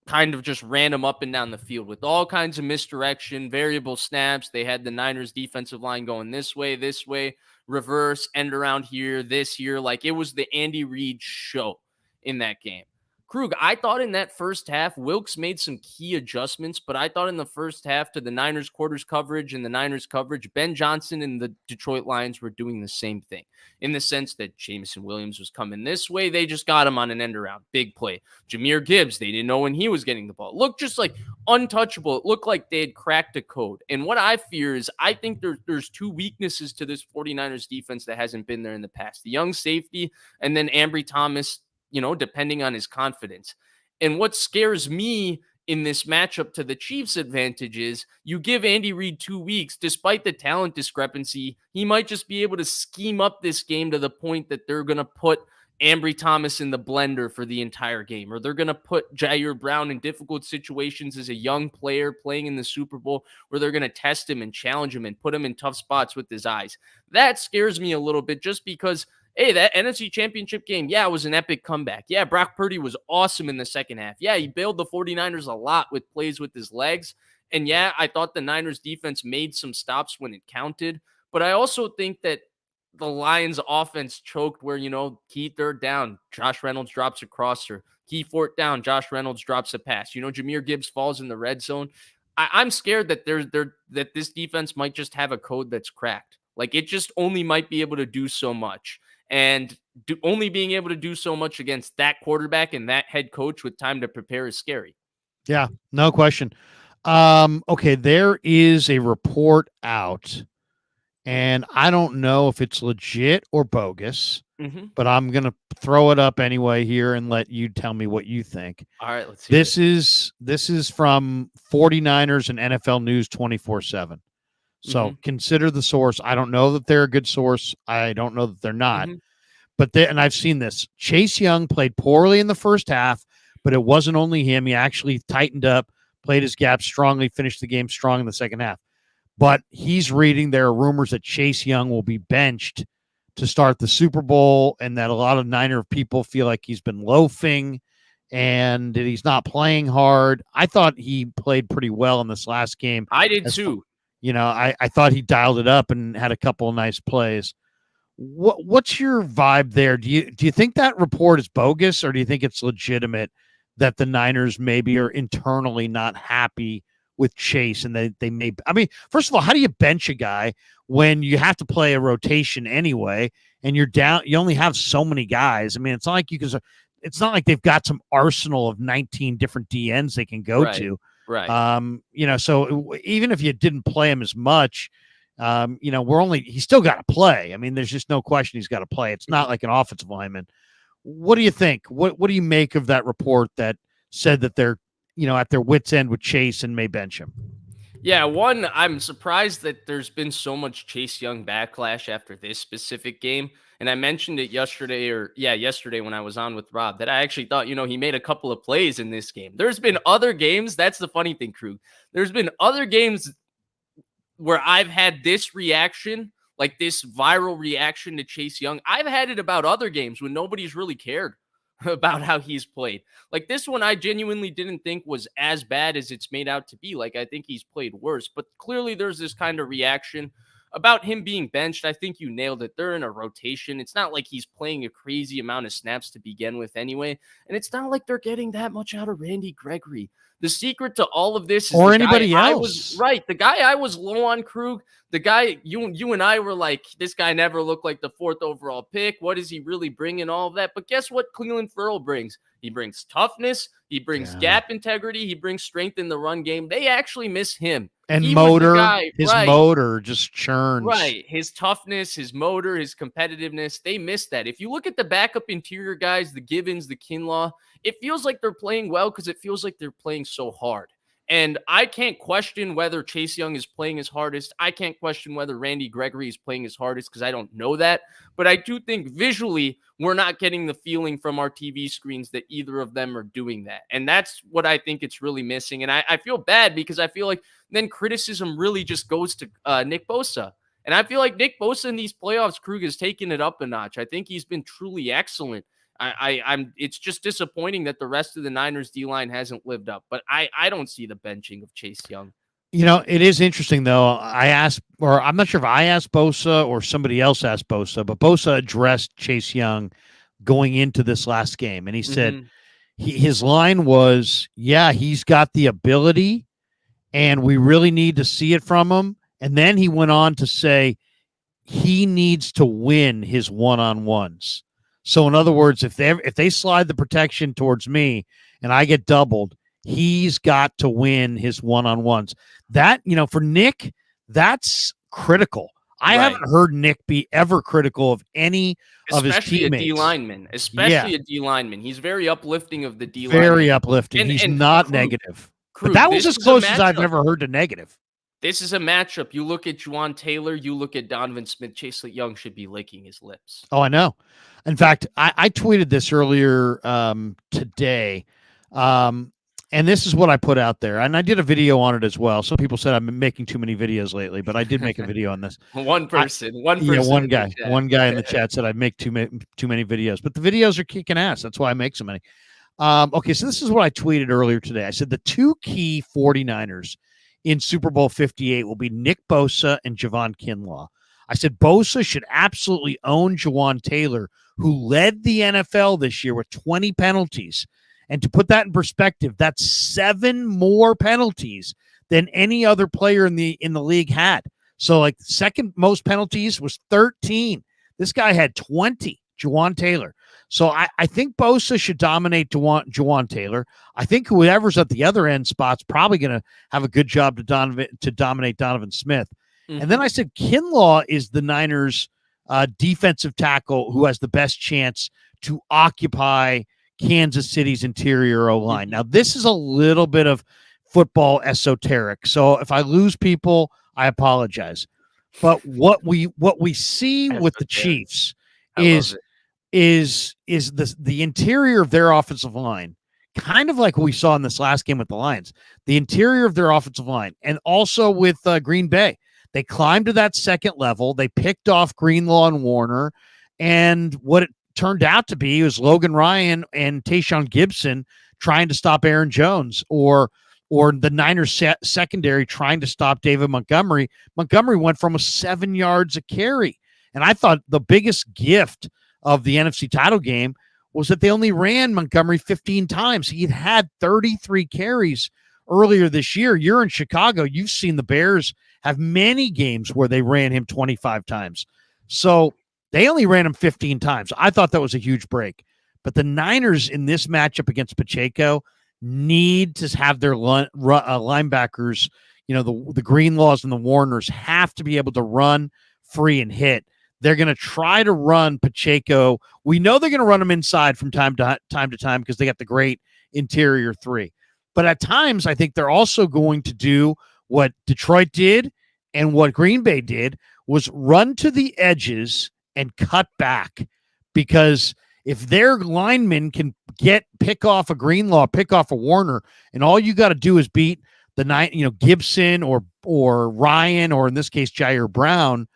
kind of just ran them up and down the field with all kinds of misdirection, variable snaps. They had the Niners defensive line going this way, reverse, end around here, this here. Like, it was the Andy Reid show in that game. Krug, I thought in that first half, Wilkes made some key adjustments, but I thought in the first half to the Niners quarters coverage and the Niners coverage, Ben Johnson and the Detroit Lions were doing the same thing in the sense that Jameson Williams was coming this way. They just got him on an end around. Big play. Jahmyr Gibbs, they didn't know when he was getting the ball. It looked just like untouchable. It looked like they had cracked a code. And what I fear is I think there's 2 weaknesses to this 49ers defense that hasn't been there in the past. The young safety and then Ambry Thomas, depending on his confidence. And what scares me in this matchup to the Chiefs' advantage is you give Andy Reid 2 weeks, despite the talent discrepancy, he might just be able to scheme up this game to the point that they're going to put Ambry Thomas in the blender for the entire game, or they're going to put Jair Brown in difficult situations as a young player playing in the Super Bowl, where they're going to test him and challenge him and put him in tough spots with his eyes. That scares me a little bit just because, hey, that NFC Championship game, it was an epic comeback. Yeah, Brock Purdy was awesome in the second half. Yeah, he bailed the 49ers a lot with plays with his legs. And yeah, I thought the Niners defense made some stops when it counted. But I also think that the Lions offense choked where, key third down, Josh Reynolds drops a crosser. Key fourth down, Josh Reynolds drops a pass. Jahmyr Gibbs falls in the red zone. I'm scared that that this defense might just have a code that's cracked. Like, it just only might be able to do so much. And only being able to do so much against that quarterback and that head coach with time to prepare is scary. Yeah, no question. Okay, there is a report out, and I don't know if it's legit or bogus, but I'm going to throw it up anyway here and let you tell me what you think. All right, let's see. This is from 49ers and NFL News 24/7. So consider the source. I don't know that they're a good source. I don't know that they're not. But and I've seen this. Chase Young played poorly in the first half, but it wasn't only him. He actually tightened up, played his gap strongly, finished the game strong in the second half. But he's reading there are rumors that Chase Young will be benched to start the Super Bowl, and that a lot of Niner people feel like he's been loafing and that he's not playing hard. I thought he played pretty well in this last game. I did too. I thought he dialed it up and had a couple of nice plays. What's your vibe there? Do you think that report is bogus, or do you think it's legitimate that the Niners maybe are internally not happy with Chase, and they may. I mean, first of all, how do you bench a guy when you have to play a rotation anyway, and you're down? You only have so many guys. I mean, it's not like you can. It's not like they've got some arsenal of 19 different DNs they can go to. Right. So even if you didn't play him as much, he's still got to play. I mean, there's just no question he's got to play. It's not like an offensive lineman. What do you think? What do you make of that report that said that they're, at their wits' end with Chase and may bench him? Yeah, one, I'm surprised that there's been so much Chase Young backlash after this specific game. And I mentioned it yesterday when I was on with Rob, that I actually thought, he made a couple of plays in this game. There's been other games. That's the funny thing, Krug. There's been other games where I've had this reaction, like this viral reaction to Chase Young. I've had it about other games when nobody's really cared about how he's played. Like this one, I genuinely didn't think was as bad as it's made out to be. Like, I think he's played worse, but clearly there's this kind of reaction about him being benched. I think you nailed it. They're in a rotation. It's not like he's playing a crazy amount of snaps to begin with anyway. And it's not like they're getting that much out of Randy Gregory. The secret to all of this is or anybody else. The guy I was low on, Krug, the guy you and I were like, this guy never looked like the 4th overall pick. What does he really bring in all of that? But guess what Cleveland Ferrell brings? He brings toughness. He brings gap integrity. He brings strength in the run game. They actually miss him. And motor just churns. Right. His toughness, his motor, his competitiveness, they miss that. If you look at the backup interior guys, the Givens, the Kinlaw, it feels like they're playing well because it feels like they're playing so hard. And I can't question whether Chase Young is playing his hardest. I can't question whether Randy Gregory is playing his hardest because I don't know that. But I do think visually we're not getting the feeling from our TV screens that either of them are doing that. And that's what I think it's really missing. And I feel bad because I feel like then criticism really just goes to Nick Bosa. And I feel like Nick Bosa in these playoffs, Krug, has taken it up a notch. I think he's been truly excellent. It's just disappointing that the rest of the Niners D-line hasn't lived up, but I don't see the benching of Chase Young. It is interesting though. I'm not sure if I asked Bosa or somebody else asked Bosa, but Bosa addressed Chase Young going into this last game. And he said, his line was, yeah, he's got the ability and we really need to see it from him. And then he went on to say, he needs to win his one-on-ones. So in other words, if they slide the protection towards me and I get doubled, he's got to win his one-on-ones. That, for Nick, that's critical. I haven't heard Nick be ever critical of any of his teammates. Especially a D lineman. He's very uplifting of the D lineman. Very uplifting. He's not negative. But that was as close as I've ever heard to negative. This is a matchup. You look at Juwan Taylor, you look at Donovan Smith, Chase Young should be licking his lips. Oh, I know. In fact, I tweeted this earlier today, and this is what I put out there. And I did a video on it as well. Some people said I'm making too many videos lately, but I did make a video on this. One guy in the chat said I make too many videos, but the videos are kicking ass. That's why I make so many. Okay, so this is what I tweeted earlier today. I said the two key 49ers in Super Bowl 58 will be Nick Bosa and Javon Kinlaw. I said Bosa should absolutely own Juwan Taylor, who led the NFL this year with 20 penalties. And to put that in perspective, that's 7 more penalties than any other player in the league had. So like second most penalties was 13. This guy had 20, Juwan Taylor. So I think Bosa should dominate Juwan Taylor. I think whoever's at the other end spot's probably going to have a good job to dominate Donovan Smith. Mm-hmm. And then I said Kinlaw is the Niners' defensive tackle who has the best chance to occupy Kansas City's interior O-line. Now, this is a little bit of football esoteric. So if I lose people, I apologize. But what we see with the Chiefs is the interior of their offensive line, kind of like what we saw in this last game with the Lions, the interior of their offensive line, and also with Green Bay. They climbed to that second level. They picked off Greenlaw and Warner, and what it turned out to be was Logan Ryan and Tayshaun Gibson trying to stop Aaron Jones, or the Niners secondary trying to stop David Montgomery. Montgomery went for almost 7 yards a carry. And I thought the biggest gift of the NFC title game was that they only ran Montgomery 15 times. He had 33 carries earlier this year. You're in Chicago. You've seen the Bears have many games where they ran him 25 times. So they only ran him 15 times. I thought that was a huge break. But the Niners in this matchup against Pacheco need to have their linebackers, the Greenlaws and the Warners have to be able to run free and hit. They're going to try to run Pacheco. We know they're going to run him inside from time to time because they got the great interior three. But at times, I think they're also going to do what Detroit did and what Green Bay did, was run to the edges and cut back, because if their linemen can pick off a Greenlaw, pick off a Warner, and all you got to do is beat the Gibson or Ryan, or in this case Jair Brown,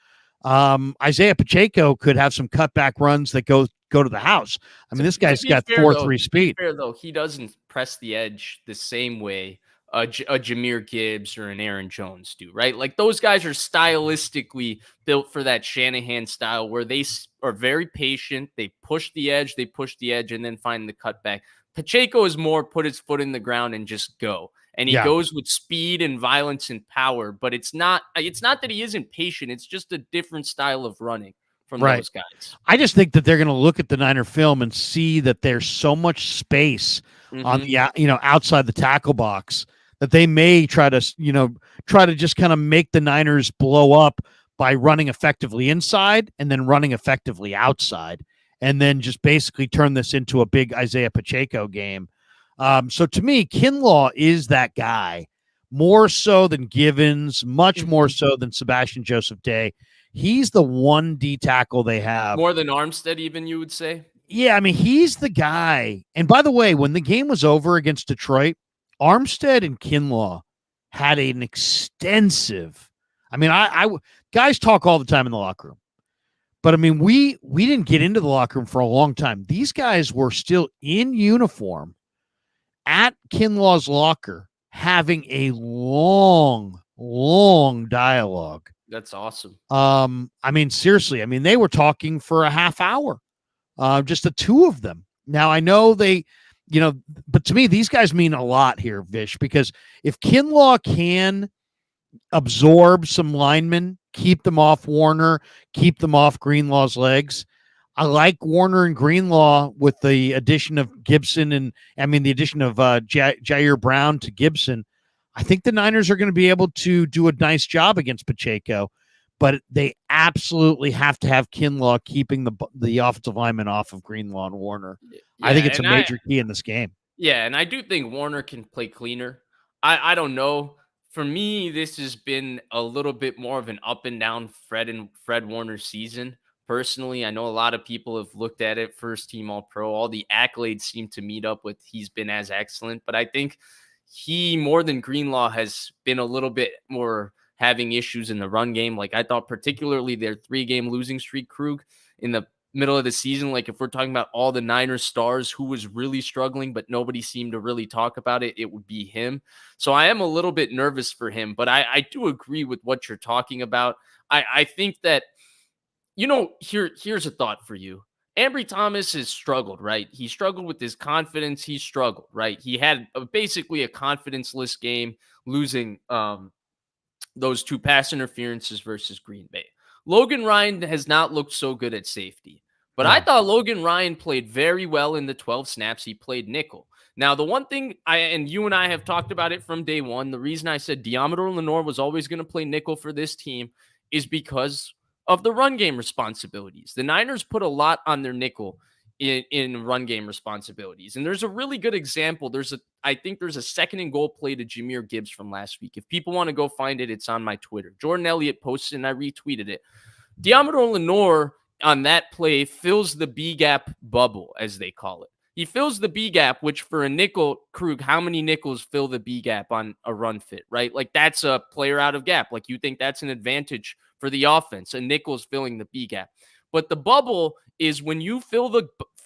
Isaiah Pacheco could have some cutback runs that go to the house. I mean, this guy's got 4.3 speed. Fair though, he doesn't press the edge the same way a Jahmyr Gibbs or an Aaron Jones do, right? Like, those guys are stylistically built for that Shanahan style where they are very patient. They push the edge, and then find the cutback. Pacheco is more put his foot in the ground and just go. And he goes with speed and violence and power, but it's not that he isn't patient. It's just a different style of running from those guys. I just think that they're going to look at the Niner film and see that there's so much space on the outside the tackle box that they may try to just kind of make the Niners blow up by running effectively inside and then running effectively outside, and then just basically turn this into a big Isaiah Pacheco game. So to me, Kinlaw is that guy, more so than Givens, much more so than Sebastian Joseph Day. He's the one D tackle they have. More than Armstead, even, you would say? Yeah, I mean, he's the guy. And by the way, when the game was over against Detroit, Armstead and Kinlaw had an extensive. I mean, I guys talk all the time in the locker room, but I mean, we didn't get into the locker room for a long time. These guys were still in uniform at Kinlaw's locker, having a long dialogue. That's awesome. I mean, seriously, I mean, they were talking for a half hour, just the two of them. Now, I know but to me, these guys mean a lot here, Vish, because if Kinlaw can absorb some linemen, keep them off Warner, keep them off Greenlaw's legs, I like Warner and Greenlaw with the addition of Gibson the addition of Jair Brown to Gibson. I think the Niners are going to be able to do a nice job against Pacheco, but they absolutely have to have Kinlaw keeping the offensive lineman off of Greenlaw and Warner. Yeah, I think it's a major key in this game. Yeah, and I do think Warner can play cleaner. I don't know. For me, this has been a little bit more of an up and down Fred Warner season. Personally, I know a lot of people have looked at it, first team All-Pro. All the accolades seem to meet up with he's been as excellent. But I think he, more than Greenlaw, has been a little bit more having issues in the run game. Like, I thought particularly their 3-game losing streak, Krug, in the middle of the season, like if we're talking about all the Niners stars who was really struggling, but nobody seemed to really talk about it, it would be him. So I am a little bit nervous for him, but I do agree with what you're talking about. I think that, here's a thought for you. Ambry Thomas has struggled, right? He struggled with his confidence. He struggled, right? He had basically a confidence-less game, losing those 2 pass interferences versus Green Bay. Logan Ryan has not looked so good at safety, but I thought Logan Ryan played very well in the 12 snaps he played nickel. Now, the one thing and you and I have talked about it from day one, the reason I said Diamador Lenore was always going to play nickel for this team is because of the run game responsibilities. The Niners put a lot on their nickel in run game responsibilities. And there's a really good example. I think there's a 2nd and goal play to Jahmyr Gibbs from last week. If people want to go find it, it's on my Twitter. Jordan Elliott posted and I retweeted it. Diamador Lenore on that play fills the B gap bubble, as they call it. He fills the B gap, which for a nickel, Krug, how many nickels fill the B gap on a run fit, right? Like, that's a player out of gap. Like, you think that's an advantage for the offense. A nickel's filling the B gap. But the bubble is when you fit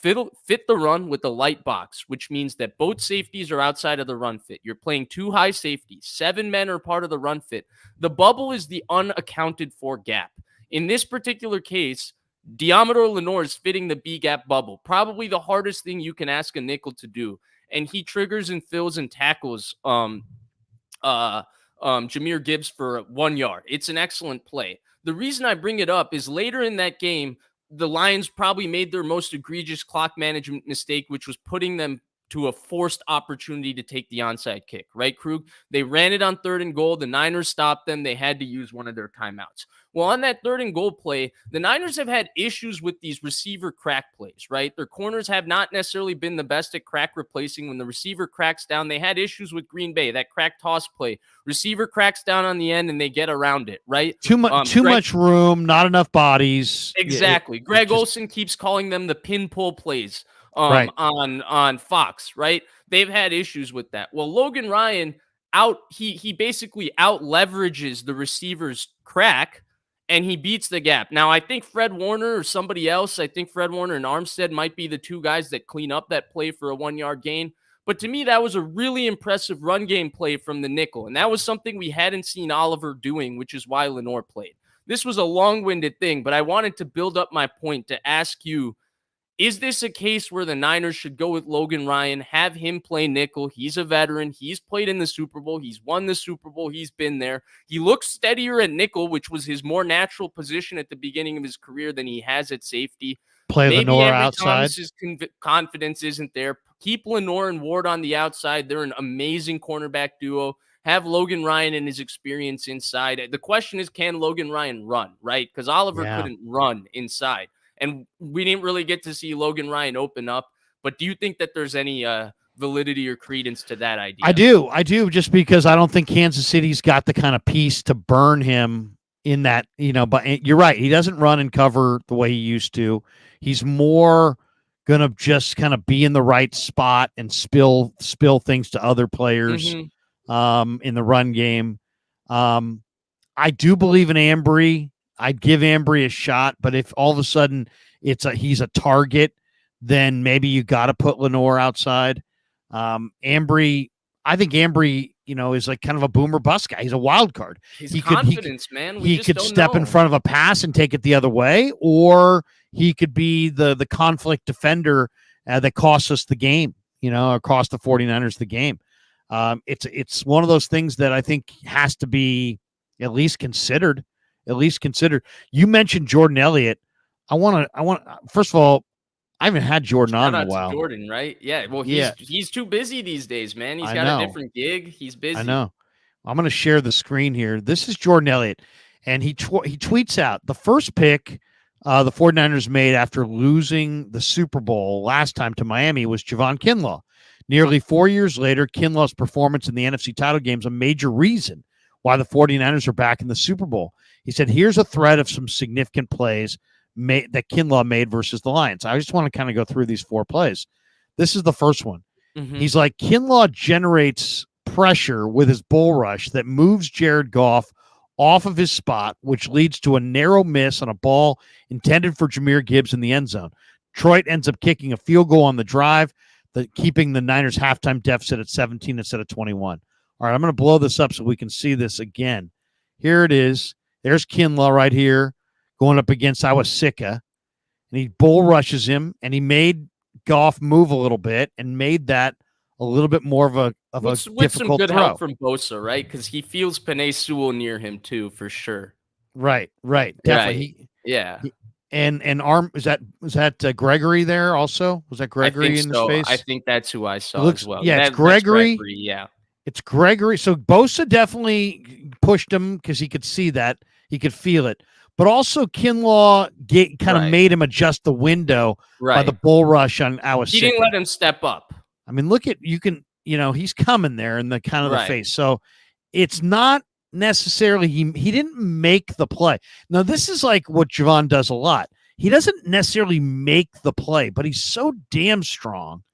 the run with the light box, which means that both safeties are outside of the run fit. You're playing 2 high safeties. 7 men are part of the run fit. The bubble is the unaccounted for gap. In this particular case, Diamador Lenore is fitting the B gap bubble. Probably the hardest thing you can ask a nickel to do. And he triggers and fills and tackles Jahmyr Gibbs for 1 yard. It's an excellent play. The reason I bring it up is later in that game, the Lions probably made their most egregious clock management mistake, which was putting them to a forced opportunity to take the onside kick, right, Krug? They ran it on 3rd and goal. The Niners stopped them. They had to use one of their timeouts. Well, on that 3rd and goal play, the Niners have had issues with these receiver crack plays, right? Their corners have not necessarily been the best at crack replacing. When the receiver cracks down, they had issues with Green Bay, that crack toss play. Receiver cracks down on the end and they get around it, right? Too much room, not enough bodies. Exactly. Greg Olsen keeps calling them the pin pull plays Right. on Fox, right? They've had issues with that. Well, Logan Ryan he basically out leverages the receiver's crack and he beats the gap. Now, I think Fred Warner or somebody else, I think Fred Warner and Armstead might be the two guys that clean up that play for a 1-yard gain. But to me, that was a really impressive run game play from the nickel. And that was something we hadn't seen Oliver doing, which is why Lenore played. This was a long-winded thing, but I wanted to build up my point to ask you, is this a case where the Niners should go with Logan Ryan, have him play nickel? He's a veteran. He's played in the Super Bowl. He's won the Super Bowl. He's been there. He looks steadier at nickel, which was his more natural position at the beginning of his career than he has at safety. Play Maybe Lenore Ambry outside. Thomas's confidence isn't there. Keep Lenore and Ward on the outside. They're an amazing cornerback duo. Have Logan Ryan and his experience inside. The question is, can Logan Ryan run, right? Because Oliver couldn't run inside. And we didn't really get to see Logan Ryan open up. But do you think that there's any validity or credence to that idea? I do, just because I don't think Kansas City's got the kind of piece to burn him in that, but you're right. He doesn't run and cover the way he used to. He's more going to just kind of be in the right spot and spill things to other players in the run game. I do believe in Ambry. I'd give Ambry a shot, but if all of a sudden he's a target, then maybe you got to put Lenore outside. Ambry, I think Ambry, is like kind of a boomer bust guy. He's a wild card. His confidence, man. He could step in front of a pass and take it the other way, or he could be the conflict defender that costs us the game, or cost the 49ers the game. It's one of those things that I think has to be at least considered. You mentioned Jordan Elliott. I want first of all, I haven't had Jordan on in a while. Jordan, right? Yeah. Well, he's too busy these days, man. He's got a different gig. He's busy. I know. I'm going to share the screen here. This is Jordan Elliott, and he tweets out the first pick the 49ers made after losing the Super Bowl last time to Miami was Javon Kinlaw. Nearly 4 years later, Kinlaw's performance in the NFC title game is a major reason why the 49ers are back in the Super Bowl. He said, here's a thread of some significant plays that Kinlaw made versus the Lions. I just want to kind of go through these 4 plays. This is the first one. He's like, Kinlaw generates pressure with his bull rush that moves Jared Goff off of his spot, which leads to a narrow miss on a ball intended for Jahmyr Gibbs in the end zone. Detroit ends up kicking a field goal on the drive, keeping the Niners halftime deficit at 17 instead of 21. All right, I'm going to blow this up so we can see this again. Here it is. There's Kinlaw right here going up against Awasika, and he bull rushes him, and he made Goff move a little bit and made that a little bit more of a with difficult some good throw. Help from Bosa, right? Because he feels Penei Sewell near him too, for sure. Right, definitely. Right. Yeah. And arm was that Gregory there also? Was that Gregory in his face? I think that's who I saw as well. Yeah, it's Gregory. Yeah. It's Gregory. So Bosa definitely pushed him because he could see that. He could feel it. But also Kinlaw kind of made him adjust the window by the bull rush on Awasika. He didn't let him step up. I mean, he's coming there in the kind of the face. So it's not necessarily he didn't make the play. Now, this is like what Javon does a lot. He doesn't necessarily make the play, but he's so damn strong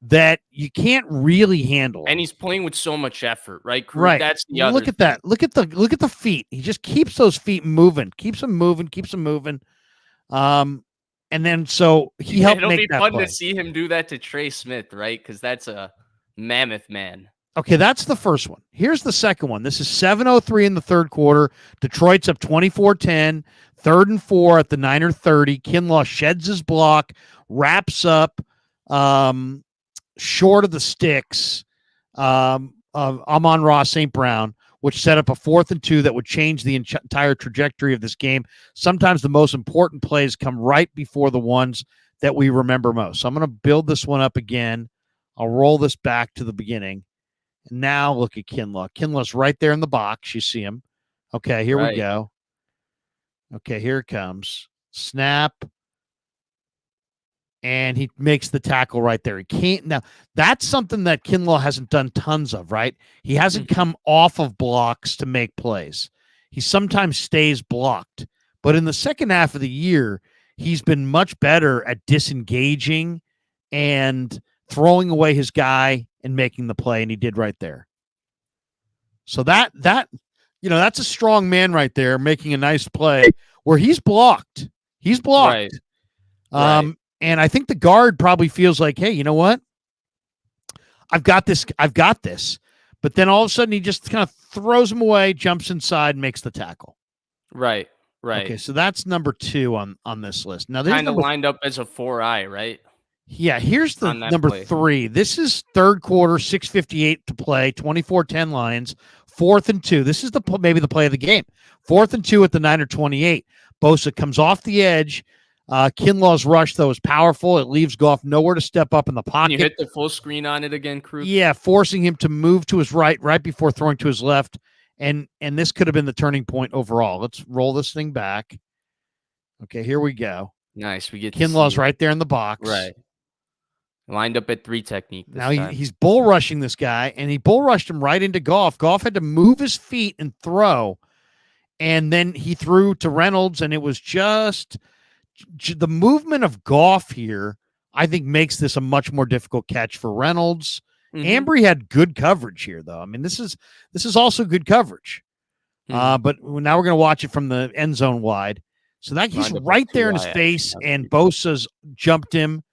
that you can't really handle him. And he's playing with so much effort, right? Right. That's the other. Look at that. Look at the feet. He just keeps those feet moving. Keeps them moving. And then so he helped make that play. It'll be fun to see him do that to Trey Smith, right? Because that's a mammoth man. Okay, that's the first one. Here's the second one. This is 7:03 in the third quarter. Detroit's up 24-10, 3rd and 4 at the Niner 30. Kinlaw sheds his block, wraps up short of the sticks, Amon-Ra St. Brown, which set up a 4th and 2 that would change the entire trajectory of this game. Sometimes the most important plays come right before the ones that we remember most. So I'm going to build this one up again. I'll roll this back to the beginning. And now look at Kinlaw. Kinlaw's right there in the box. You see him. Okay, here we go. Okay, here it comes. Snap. And he makes the tackle right there. He can't. Now, that's something that Kinlaw hasn't done tons of, right? He hasn't come off of blocks to make plays. He sometimes stays blocked. But in the second half of the year, he's been much better at disengaging and throwing away his guy and making the play, and he did right there. So that's a strong man right there making a nice play where he's blocked. He's blocked. Right. And I think the guard probably feels like, hey, you know what? I've got this. But then all of a sudden he just kind of throws him away, jumps inside, and makes the tackle. Right. Okay, so that's number 2 on this list. Now, kind of lined up as a 4-eye, right? Yeah, here's the number 3. This is third quarter, 6:58 to play, 24-10 Lions, 4th and 2. This is maybe the play of the game. 4th and 2 at the Niner 28. Bosa comes off the edge. Kinlaw's rush, though, is powerful. It leaves Goff nowhere to step up in the pocket. You hit the full screen on it again, Krueger? Yeah, forcing him to move to his right before throwing to his left. And this could have been the turning point overall. Let's roll this thing back. Okay, here we go. Nice. We get Kinlaw's right there in the box. Right. Lined up at 3 technique. Now he's bull rushing this guy, and he bull rushed him right into Goff. Goff had to move his feet and throw. And then he threw to Reynolds, and it was just the movement of Goff here, I think, makes this a much more difficult catch for Reynolds. Ambry had good coverage here, though. I mean, this is also good coverage. But now we're going to watch it from the end zone wide. So that he's right there in his face, and Bosa's jumped him,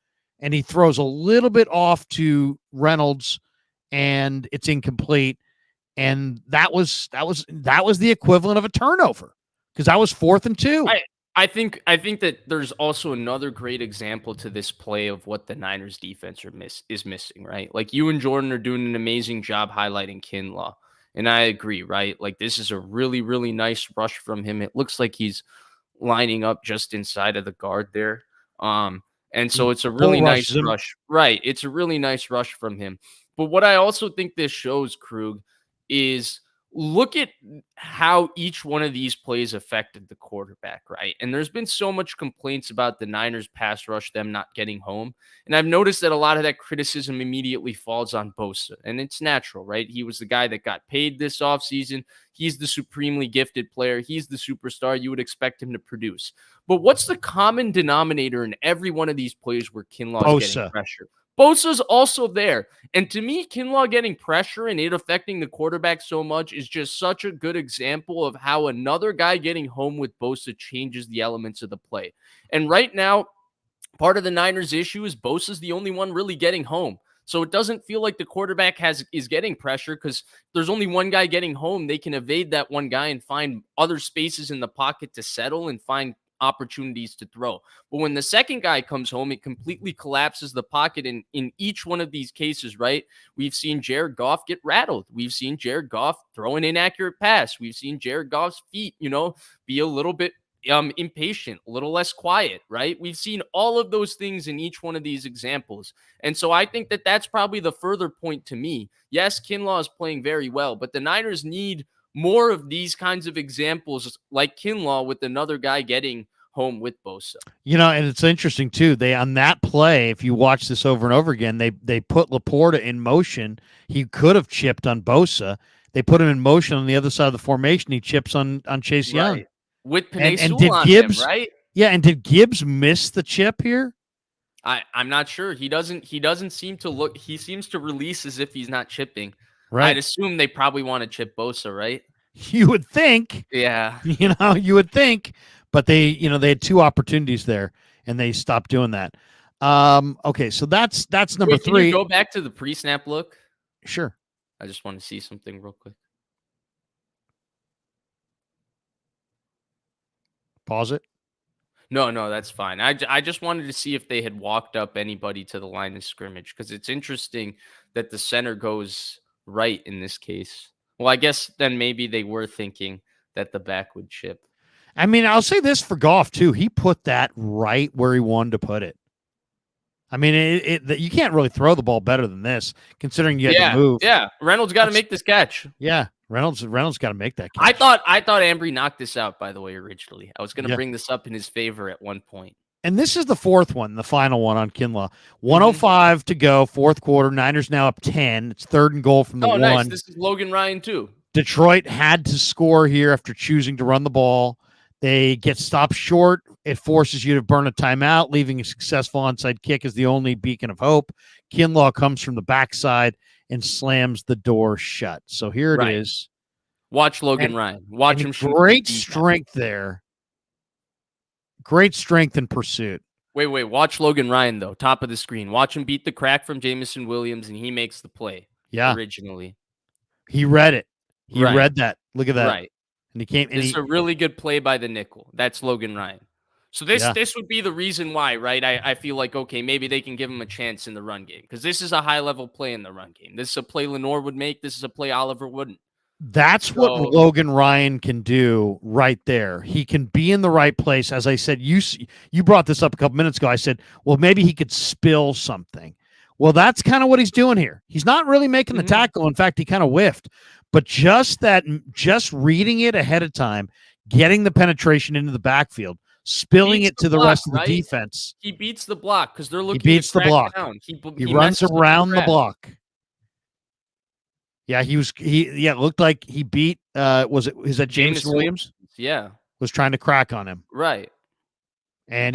and he throws a little bit off to Reynolds, and it's incomplete. And that was the equivalent of a turnover because that was 4th and 2. I think that there's also another great example to this play of what the Niners defense is missing, right? Like, you and Jordan are doing an amazing job highlighting Kinlaw, and I agree, right? Like, this is a really, really nice rush from him. It looks like he's lining up just inside of the guard there. And so it's a really nice rush. Right. It's a really nice rush from him. But what I also think this shows, Krug, is look at how each one of these plays affected the quarterback, right? And there's been so much complaints about the Niners pass rush, them not getting home. And I've noticed that a lot of that criticism immediately falls on Bosa. And it's natural, right? He was the guy that got paid this offseason. He's the supremely gifted player. He's the superstar. You would expect him to produce. But what's the common denominator in every one of these plays where Kinlaw is getting pressure? Bosa's also there. And to me, Kinlaw getting pressure and it affecting the quarterback so much is just such a good example of how another guy getting home with Bosa changes the elements of the play. And right now, part of the Niners' issue is Bosa's the only one really getting home. So it doesn't feel like the quarterback is getting pressure because there's only one guy getting home. They can evade that one guy and find other spaces in the pocket to settle and find opportunities to throw. But when the second guy comes home, it completely collapses the pocket. In each one of these cases, right? We've seen Jared Goff get rattled. We've seen Jared Goff throw an inaccurate pass. We've seen Jared Goff's feet, be a little bit impatient, a little less quiet, right? We've seen all of those things in each one of these examples. And so I think that that's probably the further point to me. Yes, Kinlaw is playing very well, but the Niners need more of these kinds of examples like Kinlaw with another guy getting home with Bosa. And it's interesting too. They, on that play, if you watch this over and over again, they put Laporta in motion. He could have chipped on Bosa. They put him in motion on the other side of the formation. He chips on Chase Young. With Penei Sewell on Gibbs, him, right? Yeah, and did Gibbs miss the chip here? I'm not sure. He doesn't seem to look. He seems to release as if he's not chipping. Right. I'd assume they probably want to chip Bosa, right? You would think. Yeah. You would think. But they had 2 opportunities there, and they stopped doing that. Okay, so that's number 3. Can you go back to the pre-snap look? Sure. I just want to see something real quick. Pause it. No, that's fine. I just wanted to see if they had walked up anybody to the line of scrimmage because it's interesting that the center goes right in this case. Well, I guess then maybe they were thinking that the back would chip. I mean, I'll say this for Goff too. He put that right where he wanted to put it. I mean, you can't really throw the ball better than this, considering you had to move. Yeah. Reynolds got to make this catch. Yeah, Reynolds got to make that catch. I thought Ambry knocked this out, by the way, originally. I was going to bring this up in his favor at one point. And this is the fourth one, the final one on Kinlaw. 105 to go, fourth quarter. Niners now up 10. It's 3rd and goal from the one. Nice. This is Logan Ryan, too. Detroit had to score here after choosing to run the ball. They get stopped short. It forces you to burn a timeout, leaving a successful onside kick as the only beacon of hope. Kinlaw comes from the backside and slams the door shut. So here it is. Watch Logan Ryan. Watch him shoot. Great strength there. Great strength in pursuit. Wait. Watch Logan Ryan, though. Top of the screen. Watch him beat the crack from Jameson Williams, and he makes the play. Yeah. Originally. He read it. He read that. Look at that. Right. And he came. It's a really good play by the nickel. That's Logan Ryan. So this would be the reason why, right? I feel like, okay, maybe they can give him a chance in the run game because this is a high-level play in the run game. This is a play Lenore would make. This is a play Oliver wouldn't. That's what Logan Ryan can do right there. He can be in the right place. As I said, you brought this up a couple minutes ago. I said, well, maybe he could spill something. Well, that's kind of what he's doing here. He's not really making the tackle. In fact, he kind of whiffed. But just reading it ahead of time, getting the penetration into the backfield, spilling it to the rest of the defense. He beats the block because they're looking. He beats the block. Down. He runs around the block. Yeah, it looked like he beat is that Jameson Williams? Yeah. Was trying to crack on him. Right. And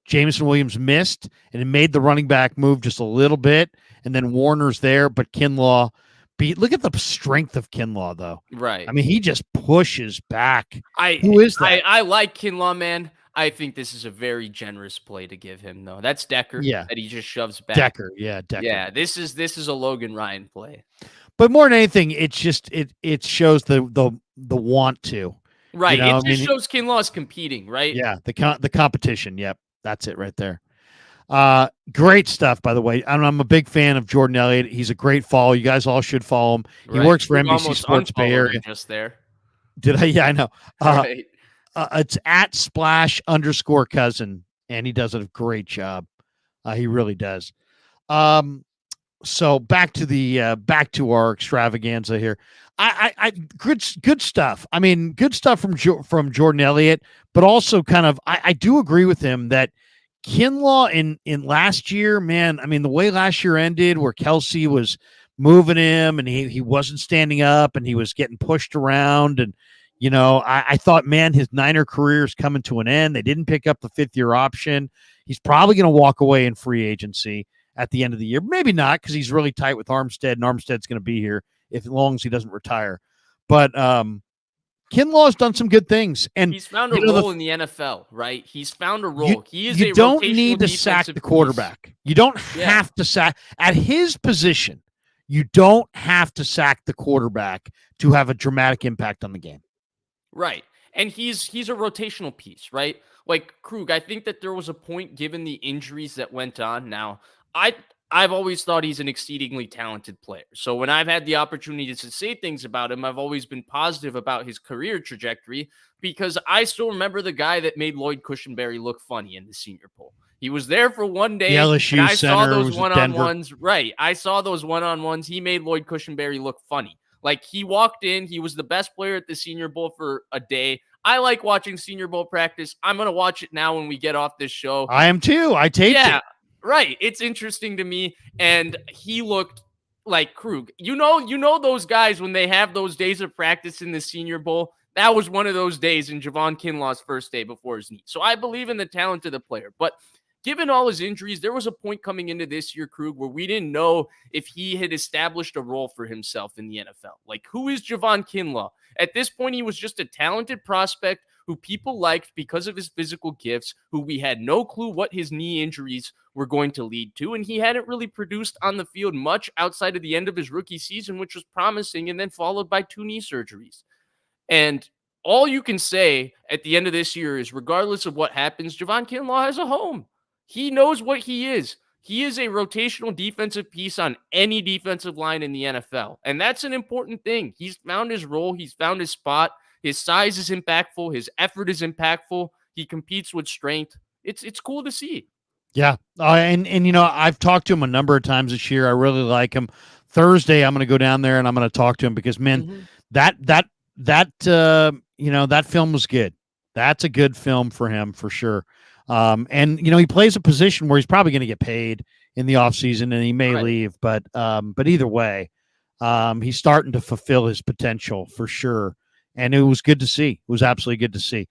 Jameson Williams missed, and it made the running back move just a little bit, and then Warner's there, but Kinlaw look at the strength of Kinlaw, though. Right. I mean, he just pushes back. Who is that? I like Kinlaw, man. I think this is a very generous play to give him, though. That's Decker. Yeah. That he just shoves back. Decker. Yeah, this is a Logan Ryan play. But more than anything, it's just it shows the want to. Right. It just shows Kinlaw is competing, right? Yeah, the competition. Yep. That's it right there. Great stuff, by the way. I'm a big fan of Jordan Elliott. He's a great follow. You guys all should follow him. He works for NBC Sports Bay Area. Just there. Did I? Yeah, I know. Right. It's at @splash_cousin, and he does a great job. He really does. So back to our extravaganza here. I good stuff. I mean, good stuff from Jordan Elliott, but also kind of I do agree with him that Kinlaw in last year, man. I mean, the way last year ended, where Kelsey was moving him and he wasn't standing up and he was getting pushed around, and I thought, man, his Niner career is coming to an end. They didn't pick up the 5th-year option. He's probably going to walk away in free agency at the end of the year. Maybe not, because he's really tight with Armstead, and Armstead's going to be here as long as he doesn't retire. But Kinlaw's done some good things, and he's found a role in the NFL, right? He's found a role. You don't need to sack the quarterback. You don't have to sack at his position. You don't have to sack the quarterback to have a dramatic impact on the game. Right. And he's a rotational piece, right? Like Krug, I think that there was a point, given the injuries that went on. Now, I've always thought he's an exceedingly talented player. So when I've had the opportunity to say things about him, I've always been positive about his career trajectory, because I still remember the guy that made Lloyd Cushenberry look funny in the Senior Bowl. He was there for one day. The LSU and I saw center those was one-on-ones. Right. I saw those one-on-ones. He made Lloyd Cushenberry look funny. Like, he walked in, he was the best player at the Senior Bowl for a day. I like watching Senior Bowl practice. I'm going to watch it now when we get off this show. I am too. I taped it. Right. It's interesting to me. And he looked like Krug. You know those guys, when they have those days of practice in the Senior Bowl, that was one of those days in Javon Kinlaw's first day before his knee. So I believe in the talent of the player. But given all his injuries, there was a point coming into this year, Krug, where we didn't know if he had established a role for himself in the NFL. Like, who is Javon Kinlaw? At this point, he was just a talented prospect who people liked because of his physical gifts, who we had no clue what his knee injuries were going to lead to. And he hadn't really produced on the field much outside of the end of his rookie season, which was promising, and then followed by 2 knee surgeries. And all you can say at the end of this year is, regardless of what happens, Javon Kinlaw has a home. He knows what he is. he is a rotational defensive piece on any defensive line in the NFL. And that's an important thing. He's found his role. He's found his spot. His size is impactful. His effort is impactful. He competes with strength. It's cool to see. Yeah. And I've talked to him a number of times this year. I really like him. Thursday, I'm going to go down there and I'm going to talk to him because, man, that film was good. That's a good film for him for sure. And he plays a position where he's probably going to get paid in the offseason and he may leave, but either way, he's starting to fulfill his potential for sure. And it was good to see. It was absolutely good to see.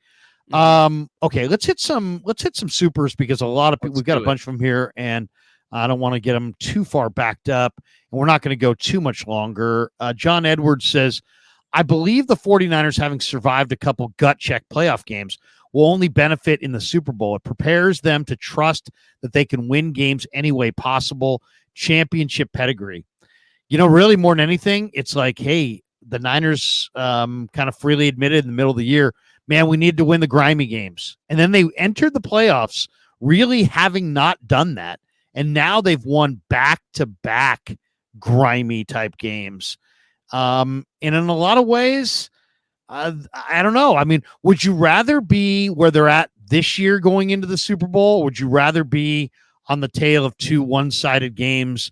Okay, let's hit some supers because a lot of people, we've got a bunch of them here and I don't want to get them too far backed up and we're not going to go too much longer. John Edwards says, I believe the 49ers, having survived a couple gut check playoff games, will only benefit in the Super Bowl. It prepares them to trust that they can win games any way possible. Championship pedigree. Really more than anything, it's like, hey, the Niners kind of freely admitted in the middle of the year, man, we needed to win the grimy games. And then they entered the playoffs really having not done that. And now they've won back-to-back grimy type games. And in a lot of ways, I don't know. I mean, would you rather be where they're at this year going into the Super Bowl? Or would you rather be on the tail of two one-sided games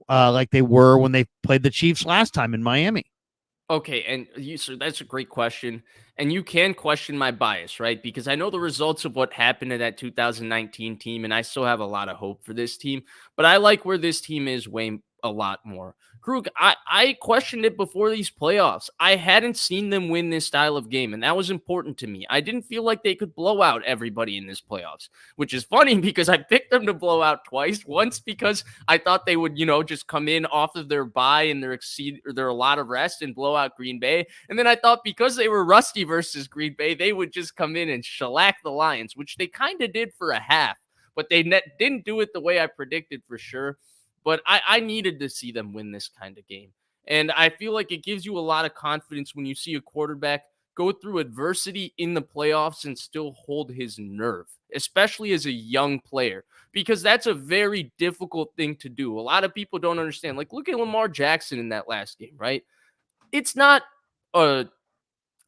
like they were when they played the Chiefs last time in Miami? Okay, and so that's a great question. And you can question my bias, right? Because I know the results of what happened to that 2019 team, and I still have a lot of hope for this team. But I like where this team is way a lot more. Krug, I questioned it before these playoffs. I hadn't seen them win this style of game, and that was important to me. I didn't feel like they could blow out everybody in this playoffs, which is funny because I picked them to blow out twice. Once because I thought they would, just come in off of their bye and their a lot of rest and blow out Green Bay. And then I thought because they were rusty versus Green Bay, they would just come in and shellac the Lions, which they kind of did for a half, but they didn't do it the way I predicted for sure. But I needed to see them win this kind of game. And I feel like it gives you a lot of confidence when you see a quarterback go through adversity in the playoffs and still hold his nerve, especially as a young player, because that's a very difficult thing to do. A lot of people don't understand. Like, look at Lamar Jackson in that last game, right? It's not a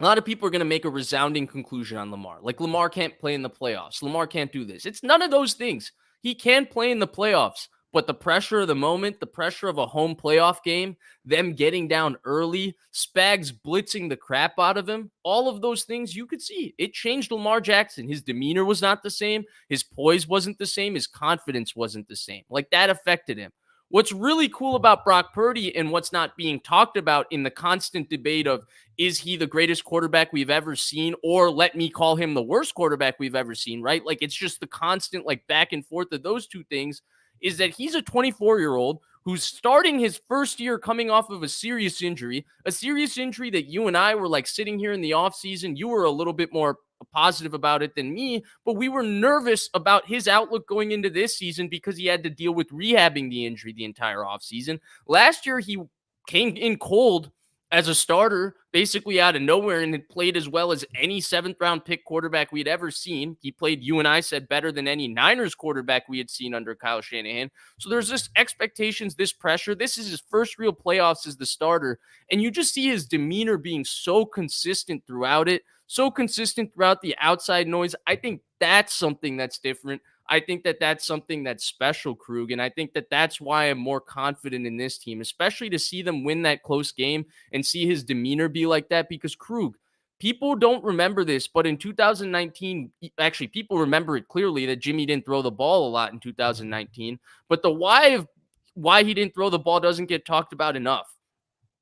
lot of people are going to make a resounding conclusion on Lamar. Like, Lamar can't play in the playoffs. Lamar can't do this. It's none of those things. He can play in the playoffs. But the pressure of the moment, the pressure of a home playoff game, them getting down early, Spags blitzing the crap out of him, all of those things you could see. It changed Lamar Jackson. His demeanor was not the same. His poise wasn't the same. His confidence wasn't the same. Like, that affected him. What's really cool about Brock Purdy and what's not being talked about in the constant debate of, is he the greatest quarterback we've ever seen, or let me call him the worst quarterback we've ever seen, right? Like, it's just the constant back and forth of those two things, is that he's a 24-year-old who's starting his first year coming off of a serious injury that you and I were sitting here in the offseason. You were a little bit more positive about it than me, but we were nervous about his outlook going into this season because he had to deal with rehabbing the injury the entire offseason. Last year, he came in cold as a starter, basically out of nowhere, and had played as well as any seventh-round pick quarterback we'd ever seen. He played, you and I said, better than any Niners quarterback we had seen under Kyle Shanahan. So there's this expectations, this pressure. This is his first real playoffs as the starter, and you just see his demeanor being so consistent throughout it, so consistent throughout the outside noise. I think that's something that's different. I think that that's something that's special, Krug, and I think that that's why I'm more confident in this team, especially to see them win that close game and see his demeanor be like that, because Krug, people don't remember this, but in 2019, actually, people remember it clearly that Jimmy didn't throw the ball a lot in 2019, but the why he didn't throw the ball doesn't get talked about enough.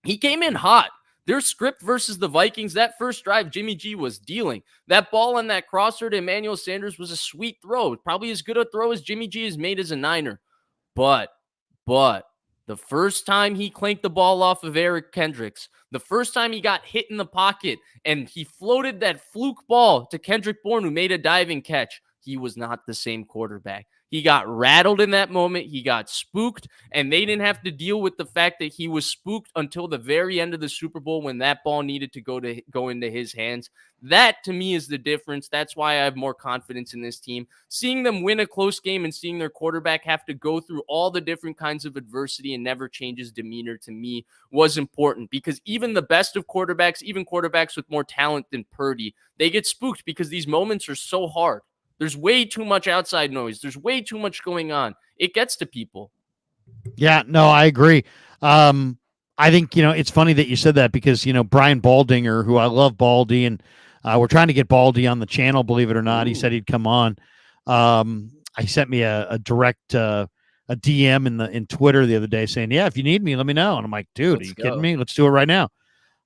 He came in hot. Their script versus the Vikings, that first drive, Jimmy G was dealing. That ball on that crosser to Emmanuel Sanders was a sweet throw. Probably as good a throw as Jimmy G has made as a Niner. But the first time he clanked the ball off of Eric Kendricks, the first time he got hit in the pocket and he floated that fluke ball to Kendrick Bourne, who made a diving catch, he was not the same quarterback. He got rattled in that moment. He got spooked, and they didn't have to deal with the fact that he was spooked until the very end of the Super Bowl when that ball needed to go into his hands. That, to me, is the difference. That's why I have more confidence in this team. Seeing them win a close game and seeing their quarterback have to go through all the different kinds of adversity and never change his demeanor, to me, was important, because even the best of quarterbacks, even quarterbacks with more talent than Purdy, they get spooked because these moments are so hard. There's way too much outside noise. There's way too much going on. It gets to people. Yeah, no, I agree. I think, it's funny that you said that because, Brian Baldinger, who I love Baldy, and we're trying to get Baldy on the channel, believe it or not. Ooh. He said he'd come on. He sent me a direct a DM in Twitter the other day saying, yeah, if you need me, let me know. And I'm like, dude, are you kidding me? Let's do it right now.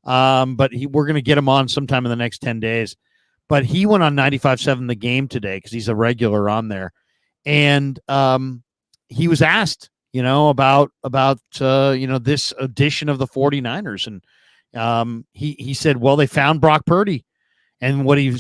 But we're going to get him on sometime in the next 10 days. But he went on 95.7 The Game today because he's a regular on there. And he was asked, about this edition of the 49ers. And he said, well, they found Brock Purdy. And what he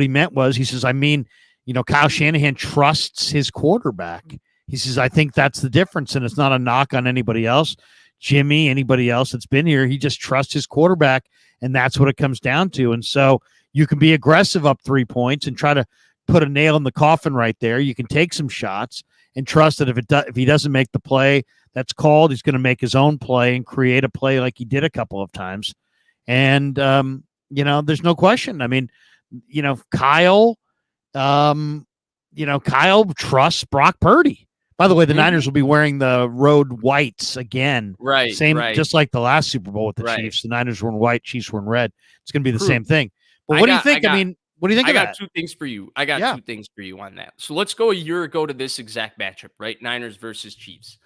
meant was, he says, Kyle Shanahan trusts his quarterback. He says, I think that's the difference. And it's not a knock on anybody else, Jimmy, anybody else that's been here. He just trusts his quarterback. And that's what it comes down to. And so you can be aggressive up 3 points and try to put a nail in the coffin right there. You can take some shots and trust that if he doesn't make the play that's called, he's going to make his own play and create a play like he did a couple of times. And, there's no question. Kyle, Kyle trusts Brock Purdy. By the way, the Niners will be wearing the road whites again. Right. Just like the last Super Bowl with the Chiefs. The Niners were in white, Chiefs were in red. It's going to be the same thing. But what do you think? What do you think of that? I got two things for you. Two things for you on that. So let's go a year ago to this exact matchup, right? Niners versus Chiefs.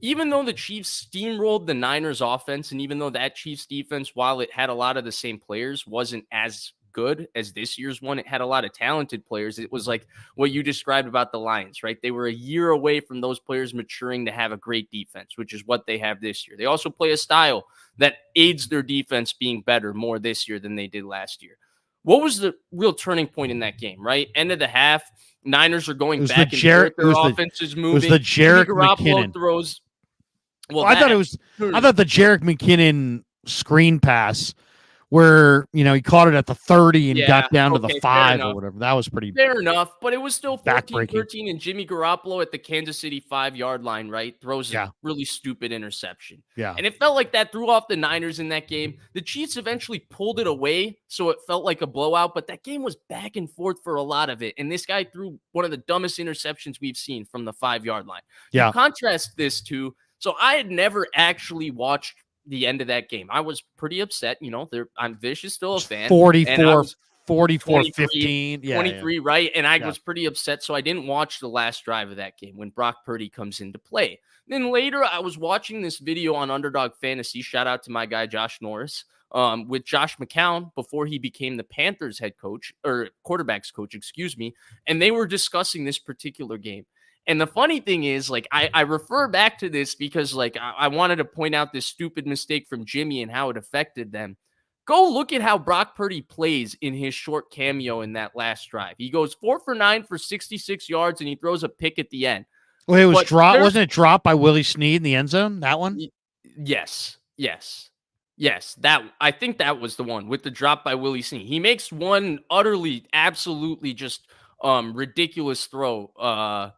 Even though the Chiefs steamrolled the Niners offense, and even though that Chiefs defense, while it had a lot of the same players, wasn't as good as this year's one, it had a lot of talented players. It was like what you described about the Lions, right? They were a year away from those players maturing to have a great defense, which is what they have this year. They also play a style that aids their defense being better more this year than they did last year. What was the real turning point in that game, right? End of the half, Niners are going back and forth. Their offense is moving. It was the Jerick McKinnon throws. Well, I thought the Jerick McKinnon screen pass where, he caught it at the 30 and got down to the 5 or whatever. That was pretty fair enough, but it was still 14-13, and Jimmy Garoppolo at the Kansas City 5-yard line, right, throws a really stupid interception. Yeah. And it felt like that threw off the Niners in that game. The Chiefs eventually pulled it away, so it felt like a blowout, but that game was back and forth for a lot of it, and this guy threw one of the dumbest interceptions we've seen from the 5-yard line. Yeah. You contrast this to, so I had never actually watched the end of that game. I was pretty upset. Vish is still a fan. 44-15. 23, right? And I was pretty upset, so I didn't watch the last drive of that game when Brock Purdy comes into play. Then later, I was watching this video on Underdog Fantasy. Shout out to my guy, Josh Norris, with Josh McCown before he became the Panthers head coach, or quarterbacks coach, and they were discussing this particular game. And the funny thing is, I refer back to this because, I wanted to point out this stupid mistake from Jimmy and how it affected them. Go look at how Brock Purdy plays in his short cameo in that last drive. He goes 4 for 9 for 66 yards, and he throws a pick at the end. Well, it was dropped. Wasn't it dropped by Willie Snead in the end zone? That one? Yes. I think that was the one with the drop by Willie Snead. He makes one absolutely just ridiculous throw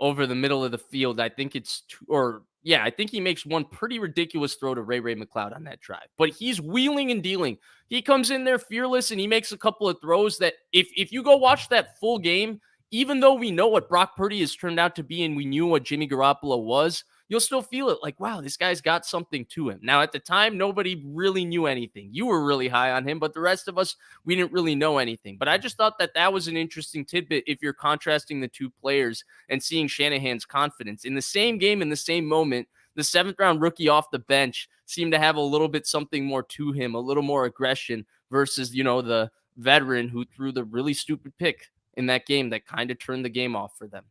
over the middle of the field. I think I think he makes one pretty ridiculous throw to Ray McLeod on that drive. But he's wheeling and dealing. He comes in there fearless, and he makes a couple of throws that if you go watch that full game, even though we know what Brock Purdy has turned out to be and we knew what Jimmy Garoppolo was, you'll still feel it like, wow, this guy's got something to him. Now, at the time, nobody really knew anything. You were really high on him, but the rest of us, we didn't really know anything. But I just thought that was an interesting tidbit if you're contrasting the two players and seeing Shanahan's confidence. In the same game, in the same moment, the 7th-round rookie off the bench seemed to have a little bit something more to him, a little more aggression versus, the veteran who threw the really stupid pick in that game that kind of turned the game off for them.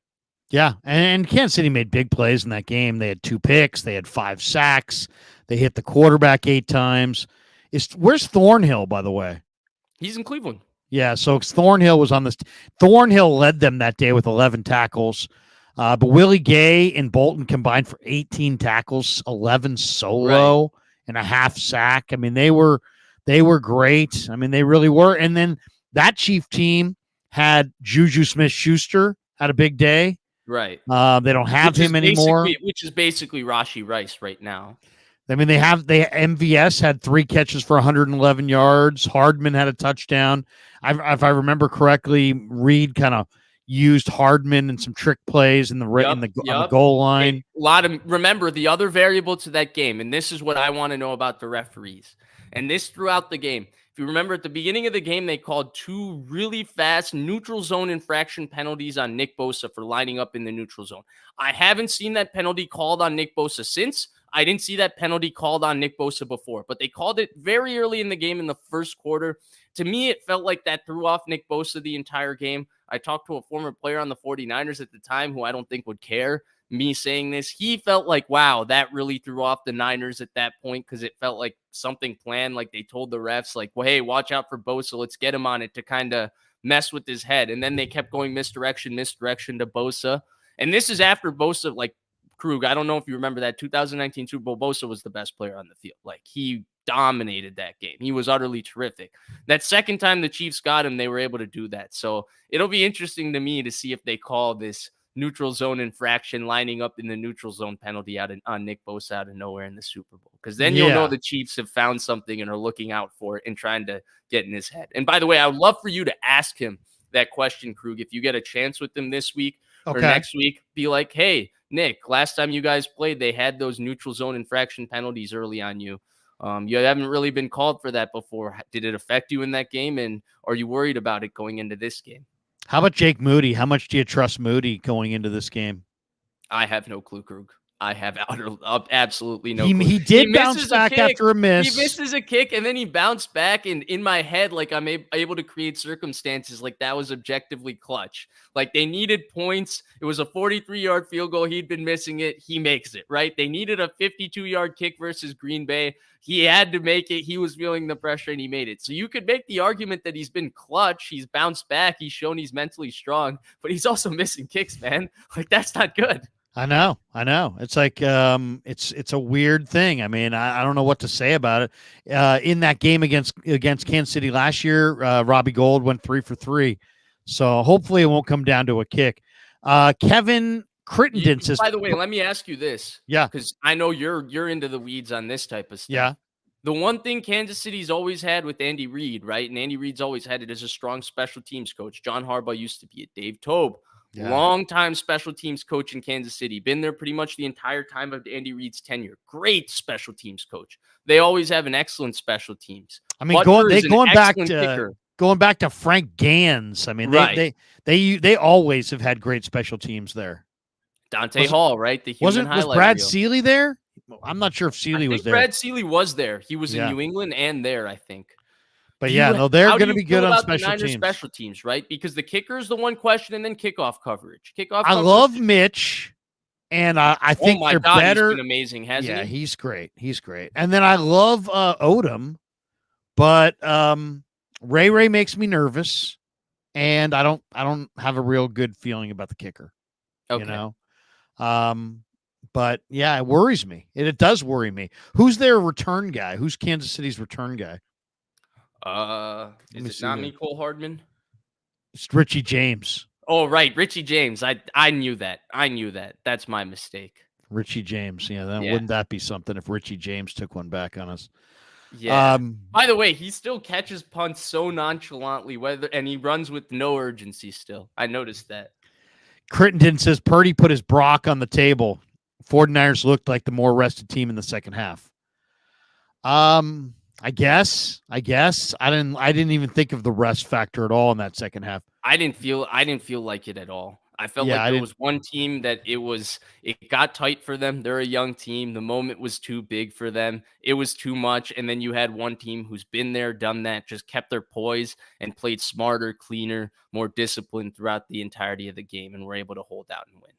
Yeah, and Kansas City made big plays in that game. They had 2 picks. They had 5 sacks. They hit the quarterback 8 times. Where's Thornhill, by the way? He's in Cleveland. Yeah, so Thornhill was on this. Thornhill led them that day with 11 tackles. But Willie Gay and Bolton combined for 18 tackles, 11 solo, and a half sack. I mean, they were great. I mean, they really were. And then that Chief team had Juju Smith-Schuster had a big day. Right. They don't have him anymore. Which is basically Rashee Rice right now. I mean, MVS had 3 catches for 111 yards. Hardman had a touchdown. If I remember correctly, Reed kind of used Hardman in some trick plays on the goal line. Remember the other variable to that game, and this is what I want to know about the referees. And this throughout the game. If you remember at the beginning of the game, they called 2 really fast neutral zone infraction penalties on Nick Bosa for lining up in the neutral zone. I haven't seen that penalty called on Nick Bosa since. I didn't see that penalty called on Nick Bosa before, but they called it very early in the game in the first quarter. To me, it felt like that threw off Nick Bosa the entire game. I talked to a former player on the 49ers at the time who I don't think would care me saying this. He felt like, wow, that really threw off the Niners at that point because it felt like something planned. Like they told the refs, like, well, hey, watch out for Bosa. Let's get him on it to kind of mess with his head. And then they kept going misdirection to Bosa. And this is after Bosa, like, Krug, I don't know if you remember that 2019 Super Bowl, Bosa was the best player on the field. Like, he dominated that game. He was utterly terrific. That second time the Chiefs got him, they were able to do that. So it'll be interesting to me to see if they call this neutral zone infraction lining up in the neutral zone penalty on Nick Bosa out of nowhere in the Super Bowl. Because then you'll know the Chiefs have found something and are looking out for it and trying to get in his head. And by the way, I would love for you to ask him that question, Krug, if you get a chance with him this week or next week. Be like, hey, Nick, last time you guys played, they had those neutral zone infraction penalties early on you. You haven't really been called for that before. Did it affect you in that game? And are you worried about it going into this game? How about Jake Moody? How much do you trust Moody going into this game? I have no clue, Krug. I have absolutely no clue. He did bounce back after a miss. He misses a kick, and then he bounced back, and in my head, like, I'm able to create circumstances like that was objectively clutch. Like, they needed points. It was a 43-yard field goal. He'd been missing it. He makes it, right? They needed a 52-yard kick versus Green Bay. He had to make it. He was feeling the pressure, and he made it. So you could make the argument that he's been clutch. He's bounced back. He's shown he's mentally strong, but he's also missing kicks, man. Like, that's not good. I know. It's like it's a weird thing. I mean, I don't know what to say about it. In that game against Kansas City last year, Robbie Gould went 3 for 3. So hopefully it won't come down to a kick. Kevin Crittenden says. By the way, let me ask you this. Yeah, because I know you're into the weeds on this type of stuff. Yeah. The one thing Kansas City's always had with Andy Reid, right? And Andy Reid's always had it as a strong special teams coach. John Harbaugh used to be it. Dave Tobe. Yeah. Long-time special teams coach in Kansas City. Been there pretty much the entire time of Andy Reid's tenure. Great special teams coach. They always have an excellent special teams. I mean, going back to Frank Gans. I mean, they always have had great special teams there. Dante Hall, right? Was Brad Seeley there? I'm not sure if Seeley was there. Brad Seeley was there. He was in New England and there, I think. But they're going to be good on special teams, right? Because the kicker is the one question, and then kickoff coverage. I love Mitch, and I think they're better. He's been amazing, hasn't he? Yeah, he's great. And then I love Odom, but Ray makes me nervous, and I don't have a real good feeling about the kicker. Okay. You know, but yeah, it worries me. It does worry me. Who's their return guy? Who's Kansas City's return guy? Is it not Mecole Hardman? It's Richie James. Oh, right. Richie James. I knew that. That's my mistake. Richie James. Yeah. Wouldn't that be something if Richie James took one back on us? Yeah. By the way, he still catches punts so nonchalantly, and he runs with no urgency still. I noticed that. Crittenden says Purdy put his Brock on the table. 49ers looked like the more rested team in the second half. I guess I didn't even think of the rest factor at all in that second half. I didn't feel like it at all. I felt like there was one team that it got tight for them. They're a young team. The moment was too big for them. It was too much. And then you had one team who's been there, done that, just kept their poise and played smarter, cleaner, more disciplined throughout the entirety of the game and were able to hold out and win.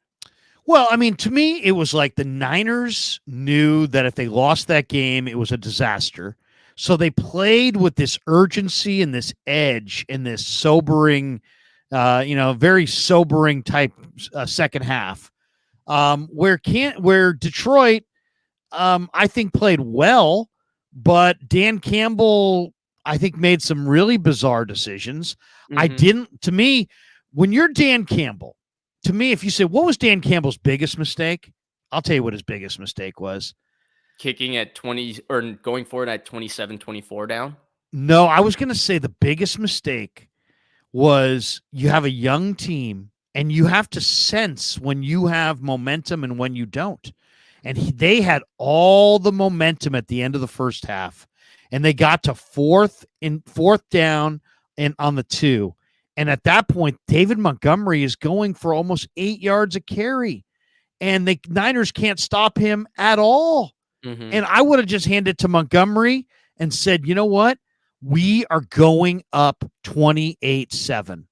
Well, I mean, to me, it was like the Niners knew that if they lost that game, it was a disaster. So they played with this urgency and this edge and this sobering Very sobering type second half. Where Detroit, I think played well, but Dan Campbell, I think, made some really bizarre decisions. To me, when you're Dan Campbell, to me, if you say, what was Dan Campbell's biggest mistake? I'll tell you what his biggest mistake was. Kicking at 20 or going for it at 27-24 down. No, I was going to say the biggest mistake was you have a young team and you have to sense when you have momentum and when you don't. And they had all the momentum at the end of the first half, and they got to fourth down and on the 2. And at that point, David Montgomery is going for almost 8 yards a carry, and the Niners can't stop him at all. And I would have just handed it to Montgomery and said, you know what? We are going up 28-7.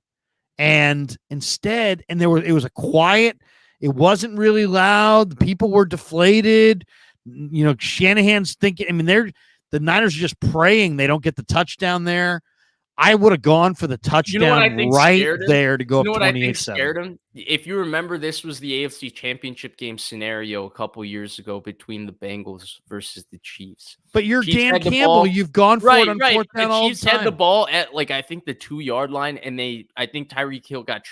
And instead, it was a quiet, it wasn't really loud. The people were deflated. Shanahan's thinking, the Niners are just praying they don't get the touchdown there. I would have gone for the touchdown there to go up 28-7. If you remember, this was the AFC Championship game scenario a couple years ago between the Bengals versus the Chiefs. But you're Dan Campbell. You've gone for it on fourth down all the time. The Chiefs had the ball at I think the 2-yard line, and I think Tyreek Hill got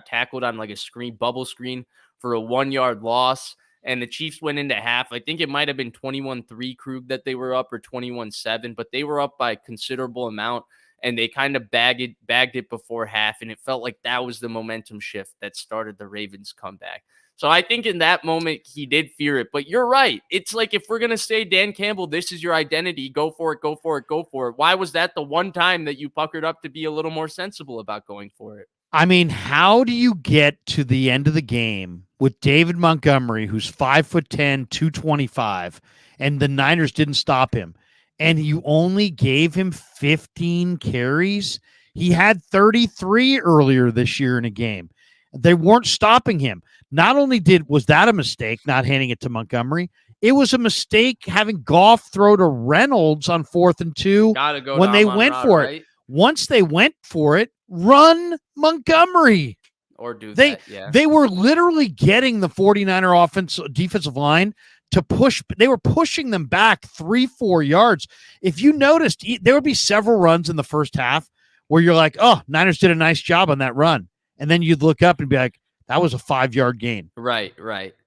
tackled on a bubble screen for a 1-yard loss. And the Chiefs went into half. I think it might have been 21-3 Krug that they were up, or 21-7, but they were up by a considerable amount. And they kind of bagged it before half, and it felt like that was the momentum shift that started the Ravens' comeback. So I think in that moment, he did fear it. But you're right. It's like, if we're going to say, Dan Campbell, this is your identity, go for it, go for it, go for it. Why was that the one time that you puckered up to be a little more sensible about going for it? How do you get to the end of the game with David Montgomery, who's 5'10", 225, and the Niners didn't stop him, and you only gave him 15 carries? He had 33 earlier this year in a game. They weren't stopping him. Not only was that a mistake, not handing it to Montgomery, it was a mistake having Goff throw to Reynolds on 4th and 2 when they went for it. Once they went for it, run Montgomery. Or do that, yeah. They were literally getting the 49er defensive line to push. They were pushing them back 3-4 yards. If you noticed, there would be several runs in the first half where you're like, oh, Niners did a nice job on that run. And then you'd look up and be like, that was a 5-yard gain. Right.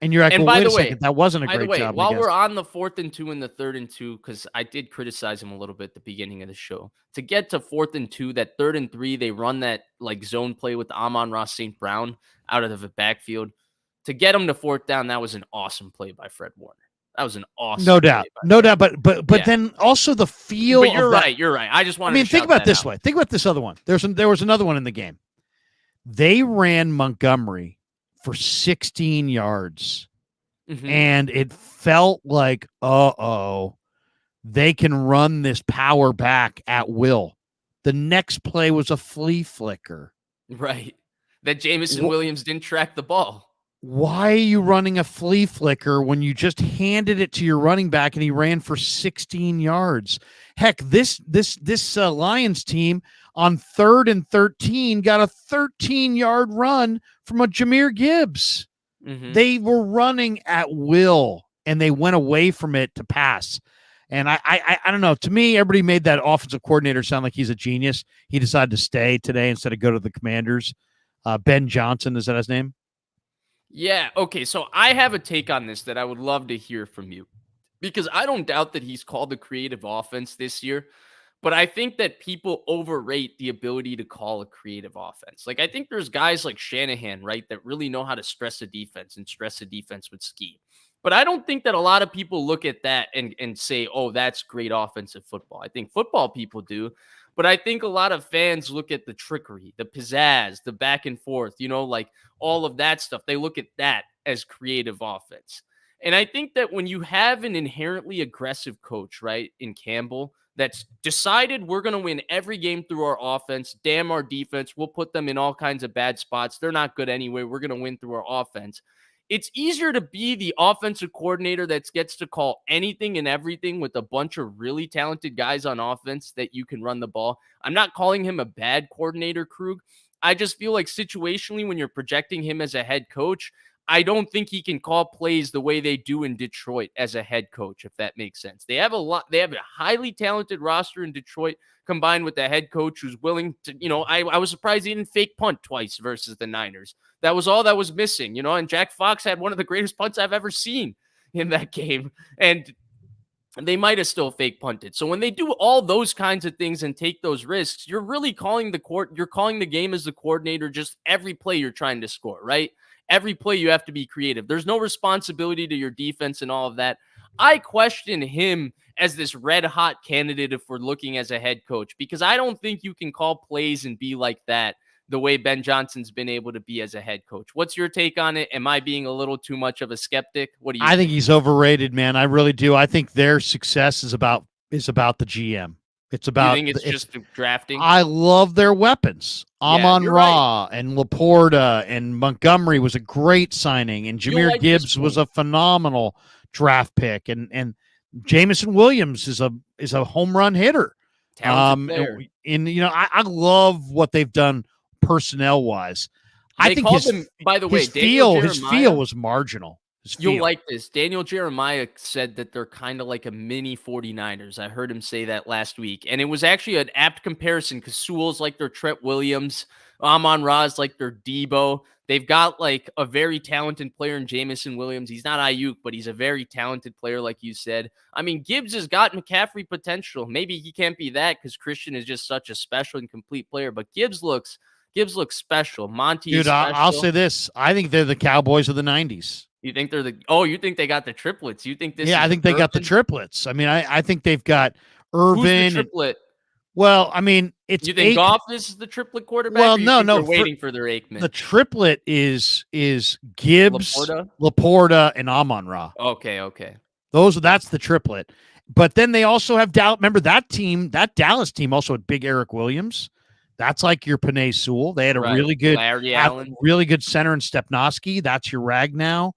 And you're like, well, wait a second, that wasn't a great job. While we're on the 4th and 2 and the 3rd and 2, because I did criticize him a little bit at the beginning of the show, to get to 4th and 2, that 3rd and 3, they run that zone play with Amon-Ra St. Brown out of the backfield. To get him to 4th down, that was an awesome play by Fred Warner. That was an awesome no doubt. But then also the feel. But you're right. I just wanted to think about it this way. Think about this other one. There was another one in the game. They ran Montgomery for 16 yards, and it felt like, they can run this power back at will. The next play was a flea flicker. Right. That Jameson Williams didn't track the ball. Why are you running a flea flicker when you just handed it to your running back and he ran for 16 yards? Heck, this Lions team on 3rd and 13 got a 13-yard run from a Jahmyr Gibbs. They were running at will, and they went away from it to pass. And I don't know. To me, everybody made that offensive coordinator sound like he's a genius. He decided to stay today instead of go to the Commanders. Ben Johnson, is that his name? Yeah. Okay. So I have a take on this that I would love to hear from you, because I don't doubt that he's called the creative offense this year, but I think that people overrate the ability to call a creative offense. I think there's guys like Shanahan, right, that really know how to stress a defense and stress a defense with scheme. But I don't think that a lot of people look at that and say, oh, that's great offensive football. I think football people do. But I think a lot of fans look at the trickery, the pizzazz, the back and forth, all of that stuff. They look at that as creative offense. And I think that when you have an inherently aggressive coach, right, in Campbell, that's decided we're going to win every game through our offense, damn our defense, we'll put them in all kinds of bad spots. They're not good anyway. We're going to win through our offense. It's easier to be the offensive coordinator that gets to call anything and everything with a bunch of really talented guys on offense that you can run the ball. I'm not calling him a bad coordinator, Krug. I just feel like situationally, when you're projecting him as a head coach, I don't think he can call plays the way they do in Detroit as a head coach, if that makes sense. They have a highly talented roster in Detroit combined with the head coach who's willing to, I was surprised he didn't fake punt twice versus the Niners. That was all that was missing, and Jack Fox had one of the greatest punts I've ever seen in that game. And they might have still fake punted. So when they do all those kinds of things and take those risks, you're really calling you're calling the game as the coordinator, just every play you're trying to score, right? Every play you have to be creative. There's no responsibility to your defense and all of that. I question him as this red hot candidate if we're looking as a head coach, because I don't think you can call plays and be like that the way Ben Johnson's been able to be as a head coach. What's your take on it? Am I being a little too much of a skeptic? What do you think? Think he's overrated, man. I really do. I think their success is about the GM. It's about. You think it's just drafting? I love their weapons. Amon-Ra and Laporta and Montgomery was a great signing, and Jahmyr Gibbs was a phenomenal draft pick, and Jameson Williams is a home run hitter. Talented player. And I love what they've done personnel wise. I think by the way, his feel was marginal. You'll like this. Daniel Jeremiah said that they're kind of like a mini 49ers. I heard him say that last week. And it was actually an apt comparison because Sewell's like their Trent Williams. Amon-Ra's like their Debo. They've got like a very talented player in Jameson Williams. He's not Ayuk, but he's a very talented player, like you said. I mean, Gibbs has got McCaffrey potential. Maybe he can't be that because Christian is just such a special and complete player. But Gibbs looks special. Monty is special. I'll say this. I think they're the Cowboys of the 90s. You think you think they got the triplets? You think this? Yeah, I think they got the triplets. I mean, I think they've got Irvin. Who's the triplet? Well, I mean, it's. You think Goff is the triplet quarterback? Well, no. They're waiting for their Aikman. The triplet is Gibbs, Laporta, and Amon-Ra. Okay. That's the triplet. But then they also have Dallas. Remember that Dallas team also had Big Eric Williams. That's like your Penei Sewell. They had a really good Larry Allen, really good center in Stepnoski. That's your Ragnow.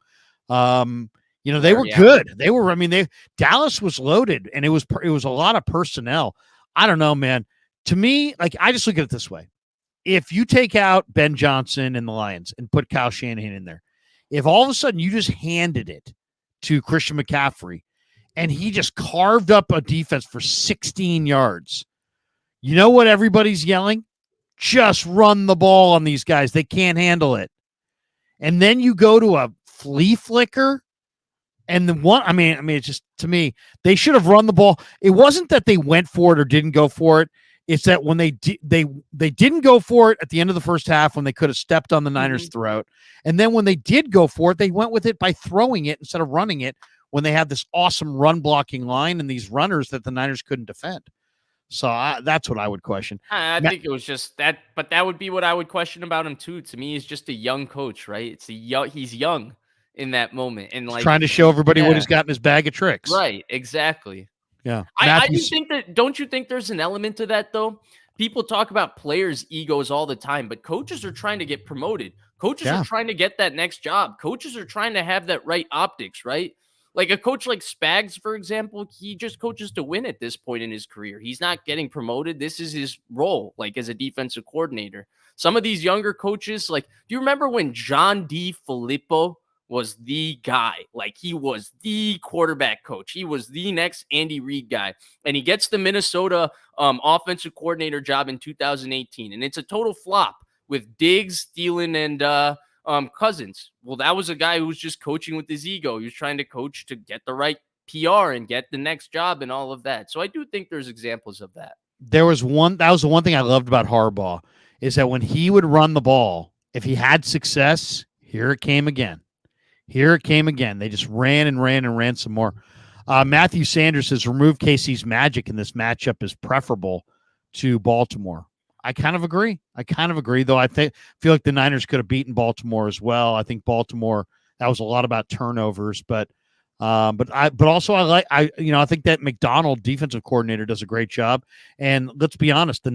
They were good. They were. I mean, Dallas was loaded, and it was a lot of personnel. I don't know, man. To me, like I just look at it this way: if you take out Ben Johnson and the Lions and put Kyle Shanahan in there, if all of a sudden you just handed it to Christian McCaffrey and he just carved up a defense for 16 yards, you know what everybody's yelling? Just run the ball on these guys. They can't handle it. And then you go to a flea flicker. And it's just, to me, they should have run the ball. It wasn't that they went for it or didn't go for it. It's that when they didn't go for it at the end of the first half when they could have stepped on the Niners' throat. And then when they did go for it, they went with it by throwing it instead of running it when they had this awesome run blocking line and these runners that the Niners couldn't defend. So that's what I would question. I think it was just that, but that would be what I would question about him too. To me, he's just a young coach, right? He's young in that moment, and like trying to show everybody what he's got in his bag of tricks. Right? Exactly. Yeah. I do think that. Don't you think there's an element to that though? People talk about players' egos all the time, but coaches are trying to get promoted. Coaches are trying to get that next job. Coaches are trying to have that right optics, right? Like a coach like Spags, for example, he just coaches to win at this point in his career. He's not getting promoted. This is his role, like as a defensive coordinator. Some of these younger coaches, like, do you remember when John D. Filippo was the guy? Like, he was the quarterback coach. He was the next Andy Reid guy. And he gets the Minnesota offensive coordinator job in 2018. And it's a total flop with Diggs, Thielen, and Cousins. Well, that was a guy who was just coaching with his ego. He was trying to coach to get the right PR and get the next job and all of that. So I do think there's examples of that. That was the one thing I loved about Harbaugh is that when he would run the ball, if he had success, here it came again. They just ran and ran and ran some more. Matthew Sanders says remove KC's magic in this matchup is preferable to Baltimore. I kind of agree, though. I feel like the Niners could have beaten Baltimore as well. I think Baltimore, that was a lot about turnovers, but I think that McDonald defensive coordinator does a great job. And let's be honest, the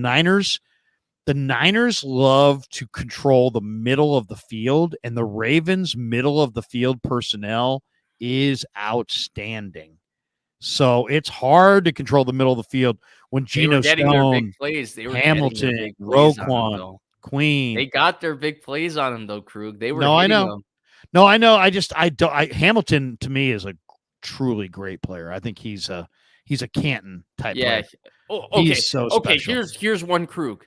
Niners love to control the middle of the field, and the Ravens' middle of the field personnel is outstanding. So it's hard to control the middle of the field when Geno Stone, Hamilton, Roquan, Queen. They got their big plays on him though, Krug. They were No, I hitting know. him. No, I know. Hamilton to me is a truly great player. I think he's a Canton type Yeah. player. Oh, okay. He's so Okay, special. here's one, Krug.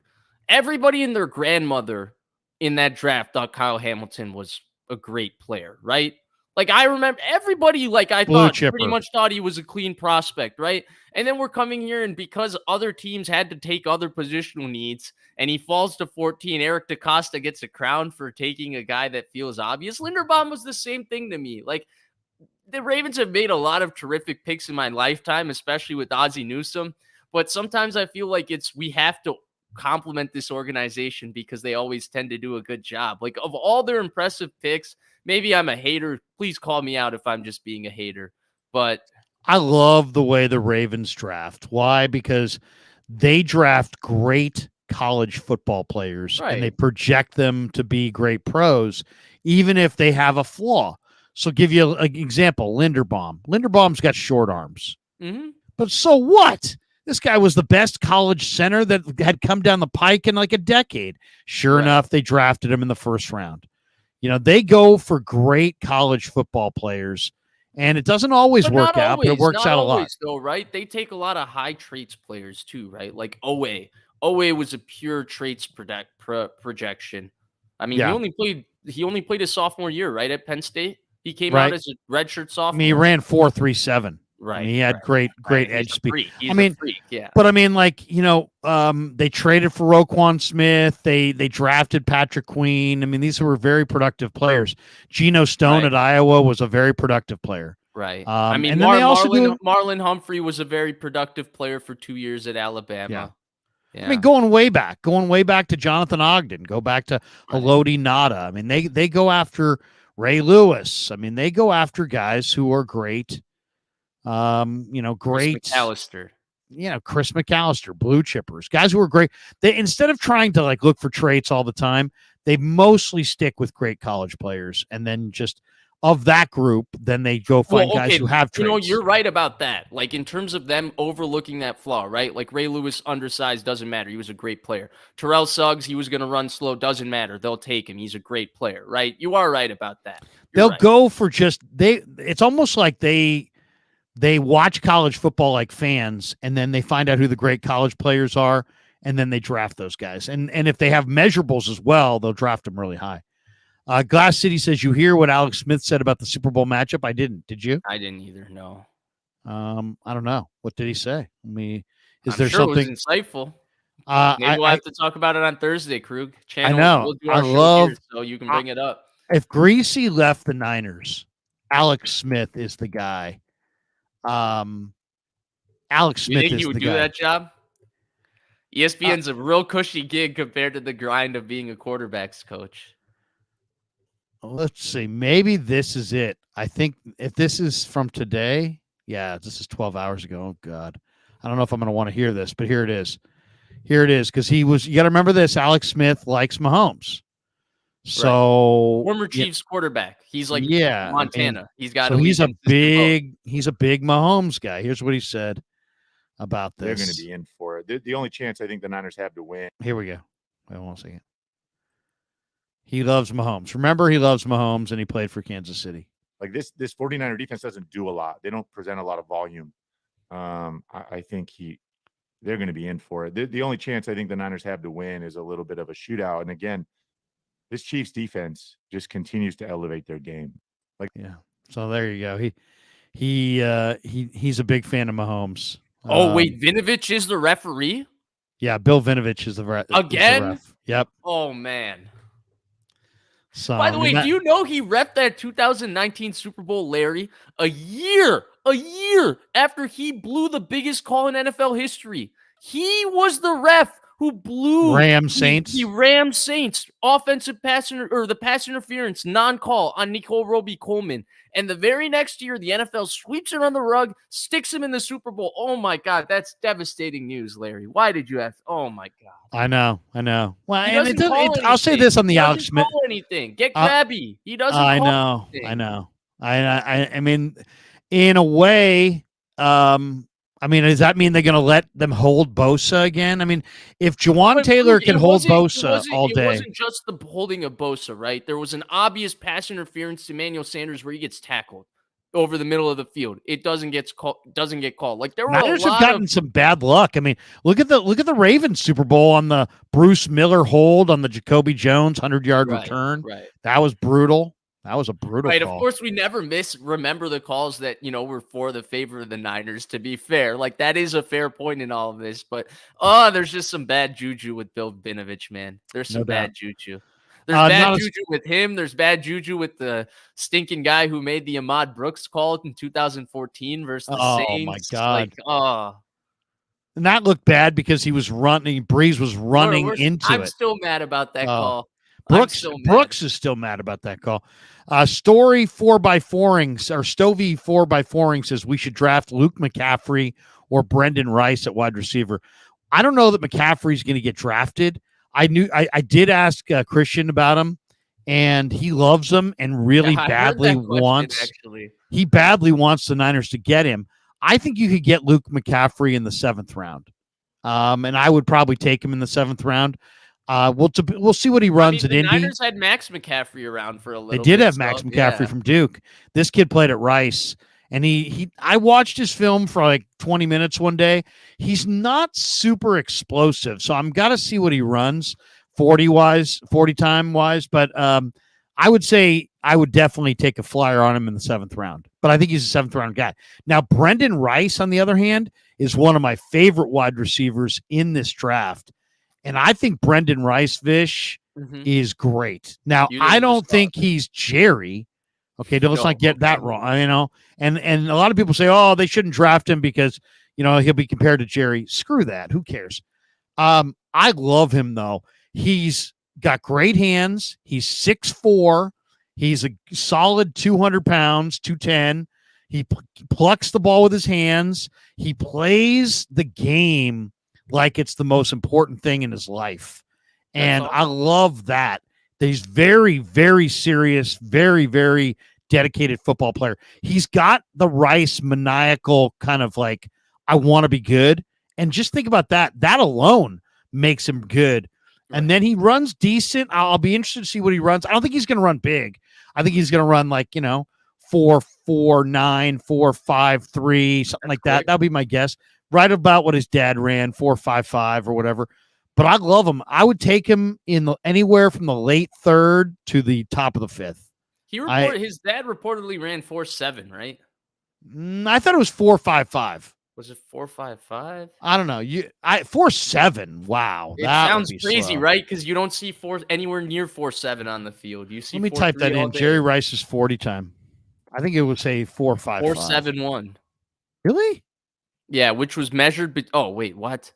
Everybody and their grandmother in that draft thought Kyle Hamilton was a great player, right? Like I remember everybody, like I Blue thought, chipper. pretty much thought he was a clean prospect, right? And then we're coming here, and because other teams had to take other positional needs, and he falls to 14, Eric DaCosta gets a crown for taking a guy that feels obvious. Linderbaum was the same thing to me. Like the Ravens have made a lot of terrific picks in my lifetime, especially with Ozzie Newsome. But sometimes I feel like we have to compliment this organization because they always tend to do a good job. Like of all their impressive picks, maybe I'm a hater. Please call me out if I'm just being a hater. But I love the way the Ravens draft. Why? Because they draft great college football players and they project them to be great pros, even if they have a flaw. So give you an example, Linderbaum. Linderbaum's got short arms. But so what? This guy was the best college center that had come down the pike in like a decade. Sure enough, they drafted him in the first round. You know, they go for great college football players, and it doesn't always work out, but it works out a lot. Though, right? They take a lot of high traits players too, right? Like Owe. Owe was a pure traits projection. I mean, he only played his sophomore year, right, at Penn State. He came out as a redshirt sophomore. I mean, he ran 4.37. Right. I mean, he had great edge speed. He's a freak, yeah. But I mean, like, you know, they traded for Roquan Smith. They drafted Patrick Queen. I mean, these were very productive players. Geno Stone at Iowa was a very productive player. Right. I mean, and then they also Marlon Humphrey was a very productive player for 2 years at Alabama. Yeah. I mean, going way back to Jonathan Ogden, go back to Elodie Nada. I mean, they go after Ray Lewis. I mean, they go after guys who are great. Great Chris McAllister. Chris McAllister, blue chippers, guys who are great. They, instead of trying to like look for traits all the time, they mostly stick with great college players, and then just of that group, then they go find guys who have traits. You know, you're right about that. Like in terms of them overlooking that flaw, right? Like Ray Lewis, undersized, doesn't matter. He was a great player. Terrell Suggs, he was going to run slow, doesn't matter. They'll take him. He's a great player, right? You are right about that. They'll go for it's almost like they watch college football like fans, and then they find out who the great college players are, and then they draft those guys. And if they have measurables as well, they'll draft them really high. Glass City says, you hear what Alex Smith said about the Super Bowl matchup? I didn't. Did you? I didn't either, no. I don't know. What did he say? I mean, I'm sure something? It was insightful. Maybe we'll have to talk about it on Thursday, Krug. I know. We'll do our show here, so you can bring it up. If Greasy left the Niners, Alex Smith is the guy. Alex Smith you think he would do that job? ESPN's a real cushy gig compared to the grind of being a quarterback's coach. Let's see. Maybe this is it. I think if this is from today, this is 12 hours ago. Oh, God. I don't know if I'm going to want to hear this, but here it is. Because you got to remember this. Alex Smith likes Mahomes. So former Chiefs quarterback. He's like Montana. He's got he's a big Mahomes guy. Here's what he said about this. They're going to be in for it. The only chance I think the Niners have to win. Here we go. Wait 1 second. He loves Mahomes. Remember, he loves Mahomes, and he played for Kansas City. Like this 49er defense doesn't do a lot. They don't present a lot of volume. I think they're going to be in for it. The only chance I think the Niners have to win is a little bit of a shootout. And again, this Chiefs defense just continues to elevate their game. So there you go. He's a big fan of Mahomes. Oh, wait, Vinovich is the referee? Yeah, Bill Vinovich is the ref. Again? Yep. Oh, man. So, by the way, do you know he reffed that 2019 Super Bowl, Larry, a year after he blew the biggest call in NFL history? He was the ref who blew Rams Saints. The Rams Saints offensive pass or the pass interference non-call on Nicole Roby-Coleman. And the very next year, the NFL sweeps it on the rug, sticks him in the Super Bowl. Oh my God, that's devastating news, Larry. Why did you have? Oh my God. I know. Well, and I'll say this on the Alex Smith. Call anything. Get grabby. He doesn't. I know. I mean, in a way, I mean, does that mean they're going to let them hold Bosa again? I mean, if Juwan But Taylor Krug, can hold Bosa all it day, wasn't just the holding of Bosa, right? There was an obvious pass interference to Emmanuel Sanders where he gets tackled over the middle of the field. It doesn't get called. Like there were a Niners have lot of gotten some bad luck. I mean, look at the Ravens Super Bowl on the Bruce Miller hold on the Jacoby Jones 100-yard return. Right. That was brutal. That was a brutal Right, call. of course, we never remember the calls that, were for the favor of the Niners, to be fair. Like, that is a fair point in all of this. But, there's just some bad juju with Bill Vinovich, man. There's No some doubt. bad juju. There's bad Not as- juju with him. There's bad juju with the stinking guy who made the Ahmad Brooks call in 2014 versus the Oh, Saints. my God. Like, and that looked bad because he was running. Breeze was running into I'm it. still mad about that call. Brooks is still mad about that call. Story 4x4ing or Stovey 4x4ing says we should draft Luke McCaffrey or Brendan Rice at wide receiver. I don't know that McCaffrey's going to get drafted. I did ask Christian about him, and he loves him and really badly wants. He badly wants the Niners to get him. I think you could get Luke McCaffrey in the 7th round, and I would probably take him in the 7th round. We'll see what he runs at the Indy. Niners had Max McCaffrey around for a little bit. They did have Max McCaffrey from Duke. This kid played at Rice, and I watched his film for like 20 minutes one day. He's not super explosive, so I'm got to see what he runs 40 time wise. But I would say I would definitely take a flyer on him in the 7th round. But I think he's a 7th round guy. Now, Brendan Rice, on the other hand, is one of my favorite wide receivers in this draft. And I think Brendan Rice, Vish, is great. Now, I don't think he's Jerry. Okay, let's not get that wrong. And a lot of people say, oh, they shouldn't draft him because, he'll be compared to Jerry. Screw that. Who cares? I love him, though. He's got great hands. He's 6'4". He's a solid 200 pounds, 210. He plucks the ball with his hands. He plays the game like it's the most important thing in his life. And I love that. He's very, very serious, very, very dedicated football player. He's got the Rice maniacal kind of like, I want to be good. And just think about that. That alone makes him good. Right. And then he runs decent. I'll be interested to see what he runs. I don't think he's going to run big. I think he's going to run like, 4.49, 4.53, something like that. That'll be my guess. Right about what his dad ran, 4.55 or whatever. But I love him. I would take him in anywhere from the late 3rd to the top of the 5th. His dad reportedly ran 4.7, right? I thought it was 4.55. Was it 4.55? I don't know. 4.7. Wow, it sounds crazy, slow. Right? Because you don't see anywhere near 4.7 on the field. You see. Let me type that in. Jerry Rice's 40 time. I think it would say 4.55. 4.71. Really? Yeah, which was measured. Oh wait, what?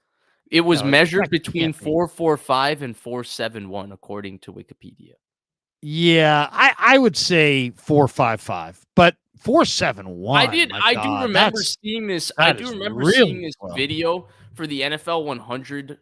It was measured between 4.45 and 4.71, according to Wikipedia. Yeah, I would say 4.55, but 4.71. I do remember seeing this. I do remember seeing this video for the NFL 100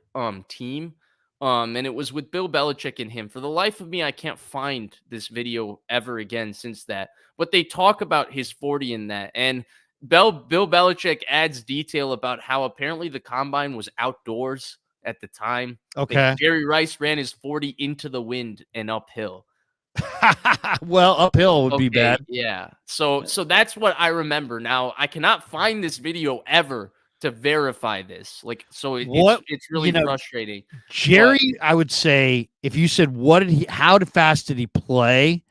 team, and it was with Bill Belichick and him. For the life of me, I can't find this video ever again since that. But they talk about his 40 in that, and Bill Belichick adds detail about how apparently the combine was outdoors at the time. Okay. Like Jerry Rice ran his 40 into the wind and uphill. Well, uphill would be bad. Yeah. So that's what I remember. Now, I cannot find this video ever to verify this. Like, so it's really frustrating. Jerry, I would say, if you said how fast did he play?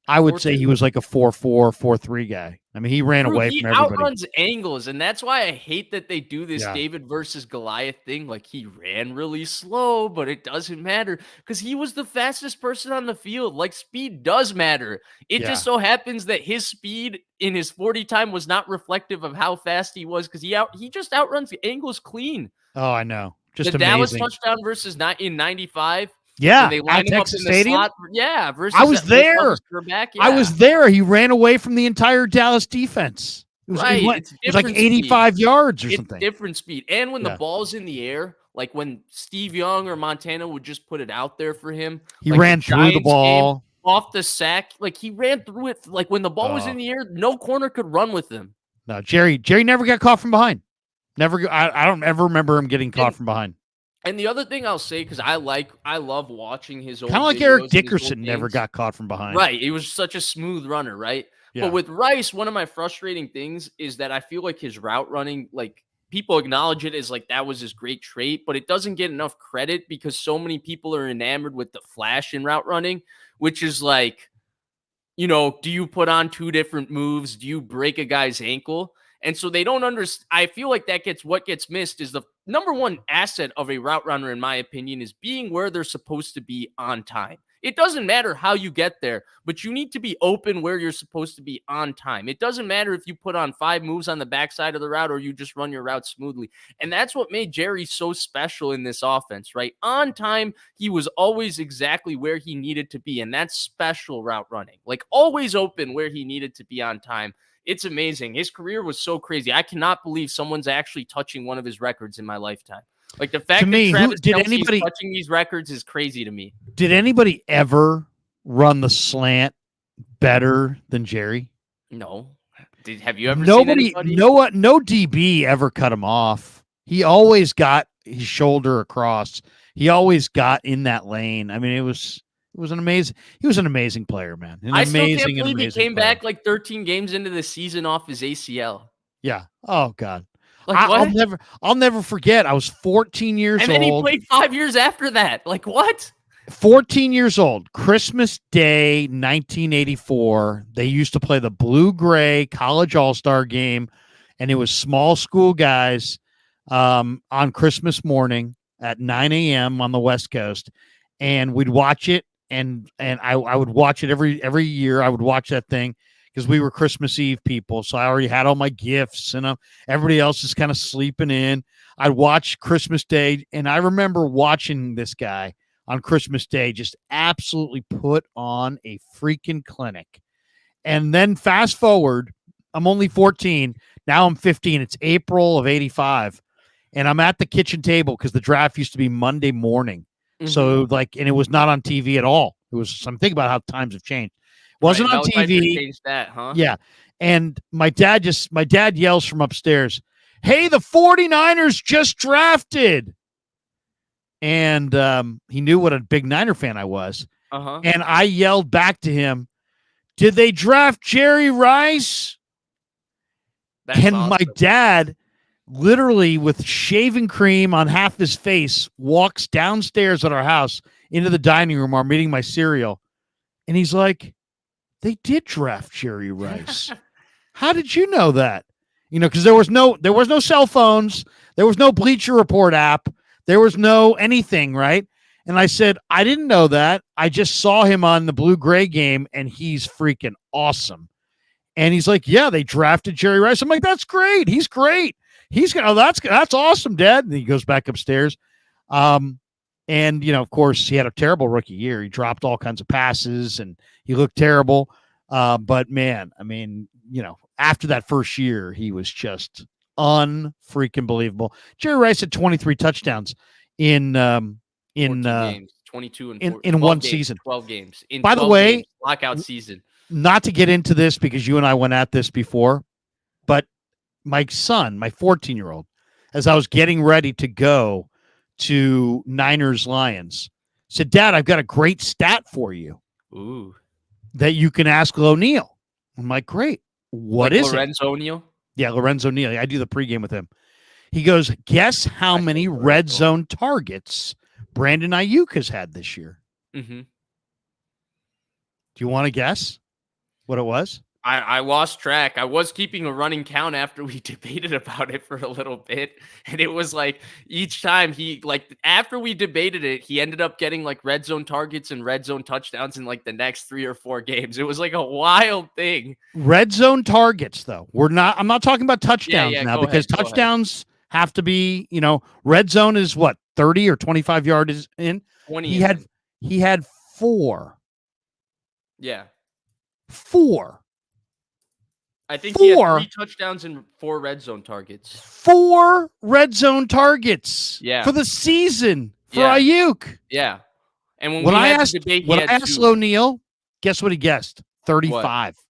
I would say he was like a 4.4, 4.3 guy. I mean, he ran away from everybody. He outruns angles, and that's why I hate that they do this David versus Goliath thing. Like, he ran really slow, but it doesn't matter because he was the fastest person on the field. Like, speed does matter. It just so happens that his speed in his 40 time was not reflective of how fast he was because he just outruns the angles clean. Oh, I know. Just the amazing. Dallas touchdown versus in 95. Yeah, they line at Texas Stadium. Slot. Yeah, versus I was there. I was there. He ran away from the entire Dallas defense. It was, it was like 85 yards or something. Different speed. And when the ball's in the air, like when Steve Young or Montana would just put it out there for him. He ran through the ball. Off the sack. Like he ran through it. Like when the ball was in the air, no corner could run with him. No, Jerry never got caught from behind. I don't ever remember him getting caught from behind. And the other thing I'll say, because I love watching his old kind of like videos Eric and his old Dickerson never games. got caught from behind. Right. He was such a smooth runner, right? Yeah. But with Rice, one of my frustrating things is that I feel like his route running, like people acknowledge it as like that was his great trait, but it doesn't get enough credit because so many people are enamored with the flash in route running, which is like, do you put on 2 different moves? Do you break a guy's ankle? And so they don't understand. I feel like what gets missed is the number one asset of a route runner, in my opinion, is being where they're supposed to be on time. It doesn't matter how you get there, but you need to be open where you're supposed to be on time. It doesn't matter if you put on 5 moves on the backside of the route or you just run your route smoothly. And that's what made Jerry so special in this offense, right? On time, he was always exactly where he needed to be. And that's special route running, like always open where he needed to be on time. It's amazing. His career was so crazy. I cannot believe someone's actually touching one of his records in my lifetime. Like the fact that Travis Kelce is touching these records is crazy to me. Did anybody ever run the slant better than Jerry? No. Have you ever seen anybody? No DB ever cut him off. He always got his shoulder across. He always got in that lane. I mean, he was an amazing player, man. I still can't believe he came back like 13 games into the season off his ACL. Yeah. Oh God. Like, I'll never forget. I was 14 years old. And then he played 5 years after that. Like what? 14 years old. Christmas Day, 1984. They used to play the blue-gray college all-star game, and it was small school guys on Christmas morning at 9 a.m. on the West Coast, and we'd watch it. And I would watch it every year. I would watch that thing because we were Christmas Eve people. So I already had all my gifts and everybody else is kind of sleeping in. I'd watch Christmas Day. And I remember watching this guy on Christmas Day just absolutely put on a freaking clinic. And then fast forward, I'm only 14. Now I'm 15. It's April of 85. And I'm at the kitchen table because the draft used to be Monday morning. So and it was not on TV at all. It was something about how times have changed. Wasn't on TV. Changed that, huh? Yeah. And my dad yells from upstairs, "Hey, the 49ers just drafted." And he knew what a big Niner fan I was. And I yelled back to him, "Did they draft Jerry Rice?" That's awesome. My dad, literally with shaving cream on half his face, walks downstairs at our house into the dining room while I'm eating my cereal. And he's like, "They did draft Jerry Rice. How did you know that?" Because there was no cell phones. There was no Bleacher Report app. There was no anything, right? And I said, "I didn't know that. I just saw him on the blue-gray game, and he's freaking awesome." And he's like, "Yeah, they drafted Jerry Rice." I'm like, "That's great. He's great. He's gonna. That's awesome, Dad." And he goes back upstairs. And of course, he had a terrible rookie year. He dropped all kinds of passes, and he looked terrible. But man, I mean, after that first year, he was just unfreaking believable. Jerry Rice had 23 touchdowns in games, 22 and in one season, 12 games. By the way, lockout season. Not to get into this because you and I went at this before, but my son, my 14-year-old, as I was getting ready to go to Niners Lions, said, "Dad, I've got a great stat for you." Ooh. That you can ask O'Neal. I'm like, "Great. What is Lorenzo O'Neal? Yeah, Lorenzo O'Neal. I do the pregame with him. He goes, "Guess how many red zone targets Brandon Ayuk has had this year?" Mm-hmm. Do you want to guess what it was? I lost track. I was keeping a running count after we debated about it for a little bit. And it was like each time after we debated it, he ended up getting like red zone targets and red zone touchdowns in like the next 3 or 4 games. It was like a wild thing. Red zone targets, though. I'm not talking about touchdowns now because touchdowns have to be, red zone is what, 30 or 25 yards in? 20. He had 4. Yeah. 4. I think he had 3 touchdowns and 4 red zone targets. 4 red zone targets. Yeah. For the season for Ayuk. Yeah. And when I asked O'Neal, guess what he guessed? 35. What?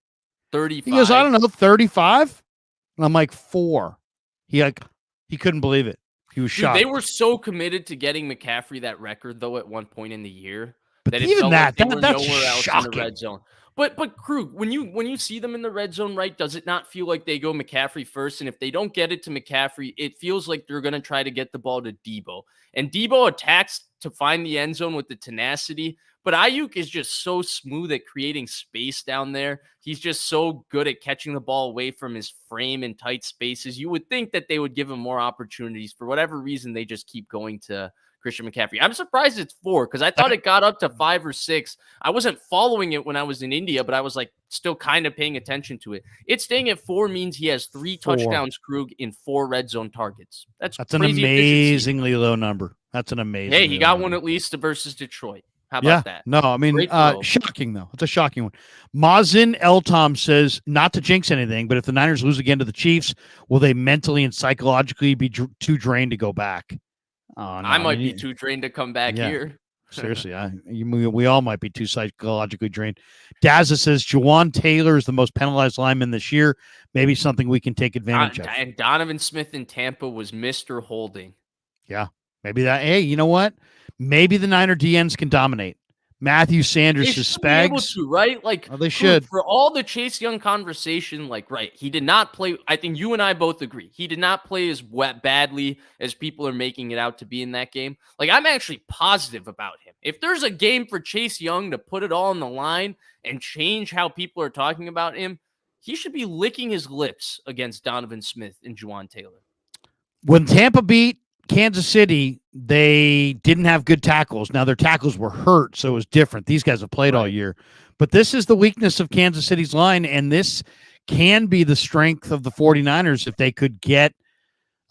35. He goes, "I don't know, 35." And I'm like, 4. He He couldn't believe it. He was Dude, shocked. they were so committed to getting McCaffrey that record, though, at one point in the year, But that it even felt that, like they that were that's nowhere else in the shocking. red zone. But Krug, when you see them in the red zone, right, does it not feel like they go McCaffrey first? And if they don't get it to McCaffrey, it feels like they're going to try to get the ball to Debo. And Debo attacks to find the end zone with the tenacity. But Ayuk is just so smooth at creating space down there. He's just so good at catching the ball away from his frame in tight spaces. You would think that they would give him more opportunities. For whatever reason, they just keep going to Christian McCaffrey. I'm surprised it's 4 because I thought it got up to 5 or 6. I wasn't following it when I was in India, but I was like still kind of paying attention to it. It staying at 4 means he has 3 touchdowns, Krug, in 4 red zone targets. That's an amazingly low number. That's an amazing. Hey, he got one at least versus Detroit. How about that? No, I mean, shocking, though. It's a shocking one. Mazin Eltom says, not to jinx anything, but if the Niners lose again to the Chiefs, will they mentally and psychologically be too drained to go back? No, I might be too drained to come back here. Seriously, we all might be too psychologically drained. Dazza says, Jawan Taylor is the most penalized lineman this year. Maybe something we can take advantage of. And Donovan Smith in Tampa was Mr. Holding. Yeah, maybe that. Hey, you know what? Maybe the Niner DNs can dominate. Matthew Sanders is Spags. Able to, right? Like, they should. For all the Chase Young conversation, like, right, he did not play. I think you and I both agree. He did not play as badly as people are making it out to be in that game. Like, I'm actually positive about him. If there's a game for Chase Young to put it all on the line and change how people are talking about him, he should be licking his lips against Donovan Smith and Jawan Taylor. When Tampa beat Kansas City, they didn't have good tackles. Now, their tackles were hurt, so it was different. These guys have played all year. But this is the weakness of Kansas City's line, and this can be the strength of the 49ers if they could get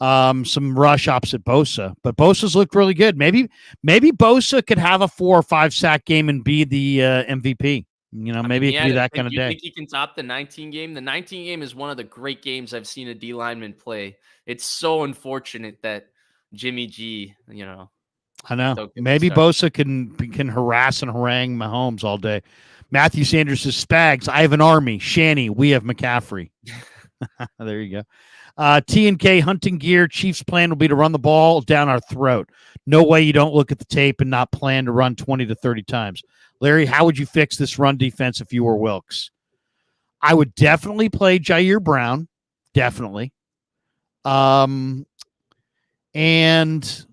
some rush opposite Bosa. But Bosa's looked really good. Maybe Bosa could have a 4 or 5 sack game and be the MVP. You know, maybe it could be that kind of day. You think he can top the 19 game? The 19 game is one of the great games I've seen a D lineman play. It's so unfortunate that Jimmy G, you know. I know. Maybe Bosa can harass and harangue Mahomes all day. Matthew Sanders says, Spags, I have an army. Shanny, we have McCaffrey. There you go. T&K hunting gear. Chiefs' plan will be to run the ball down our throat. No way you don't look at the tape and not plan to run 20 to 30 times. Larry, how would you fix this run defense if you were Wilkes? I would definitely play Jair Brown. Definitely. And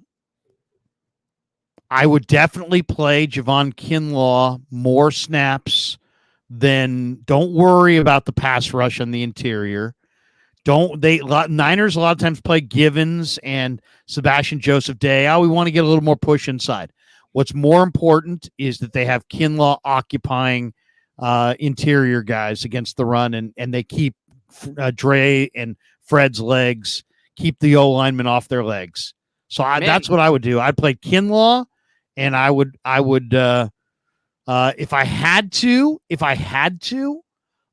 I would definitely play Javon Kinlaw more snaps than. Don't worry about the pass rush on the interior. Niners a lot of times play Givens and Sebastian Joseph Day. We want to get a little more push inside. What's more important is that they have Kinlaw occupying interior guys against the run, and they keep Dre and Fred's legs, keep the O linemen off their legs. So that's what I would do. I'd play Kinlaw, and I would if I had to,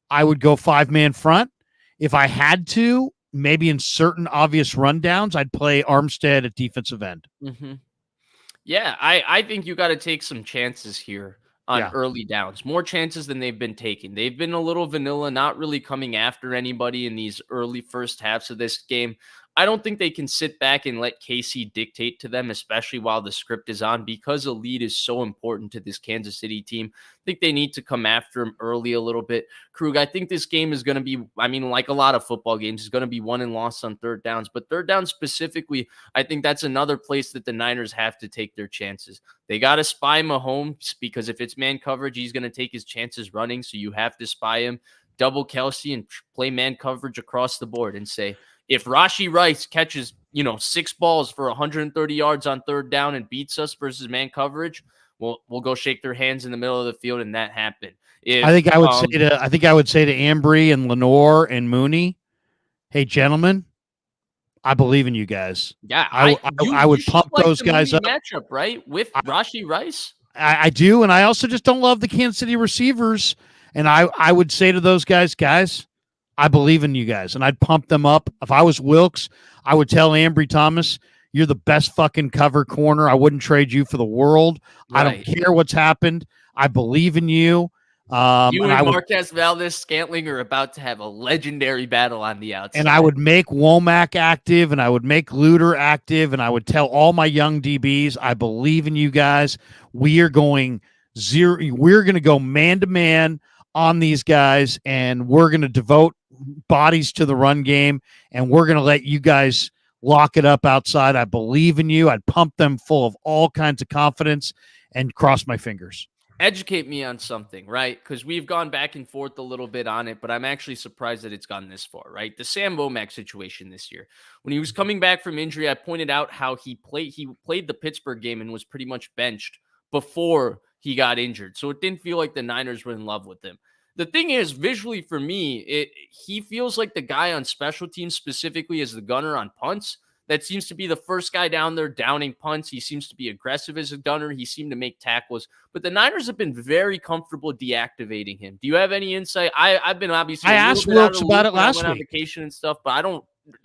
I would go 5-man front. If I had to, maybe in certain obvious rundowns, I'd play Armstead at defensive end. Mm-hmm. Yeah, I think you got to take some chances here on early downs. More chances than they've been taking. They've been a little vanilla, not really coming after anybody in these early first halves of this game. I don't think they can sit back and let Casey dictate to them, especially while the script is on, because a lead is so important to this Kansas City team. I think they need to come after him early a little bit. Krug, I think this game is going to be, like a lot of football games, is going to be won and lost on third downs. But third down specifically, I think that's another place that the Niners have to take their chances. They got to spy Mahomes, because if it's man coverage, he's going to take his chances running. So you have to spy him, double Kelsey, and play man coverage across the board and say, if Rashee Rice catches, 6 balls for 130 yards on third down and beats us versus man coverage, we'll go shake their hands in the middle of the field, and that happened. I think I would say to Ambry and Lenore and Mooney, hey, gentlemen, I believe in you guys. Yeah, I would pump those guys up. Matchup, right, with Rashee Rice. I do, and I also just don't love the Kansas City receivers. And I would say to those guys, I believe in you guys, and I'd pump them up. If I was Wilkes, I would tell Ambry Thomas, you're the best fucking cover corner. I wouldn't trade you for the world. Right. I don't care what's happened. I believe in you. You and Marquez Valdez-Scantling are about to have a legendary battle on the outside. And I would make Womack active, and I would make Luter active, and I would tell all my young DBs, I believe in you guys. We are going zero. We're going to go man-to-man on these guys, and we're going to devote bodies to the run game, and we're going to let you guys lock it up outside. I believe in you. I'd pump them full of all kinds of confidence and cross my fingers. Educate me on something, right? Because we've gone back and forth a little bit on it, but I'm actually surprised that it's gone this far, right? The Sam Womack situation this year. When he was coming back from injury, I pointed out how he played the Pittsburgh game and was pretty much benched before he got injured. So it didn't feel like the Niners were in love with him. The thing is, visually for me, he feels like the guy on special teams, specifically as the gunner on punts. That seems to be the first guy down there downing punts. He seems to be aggressive as a gunner. He seemed to make tackles, but the Niners have been very comfortable deactivating him. Do you have any insight? I've been obviously. I asked Wilkes about it last week. On vacation and stuff, but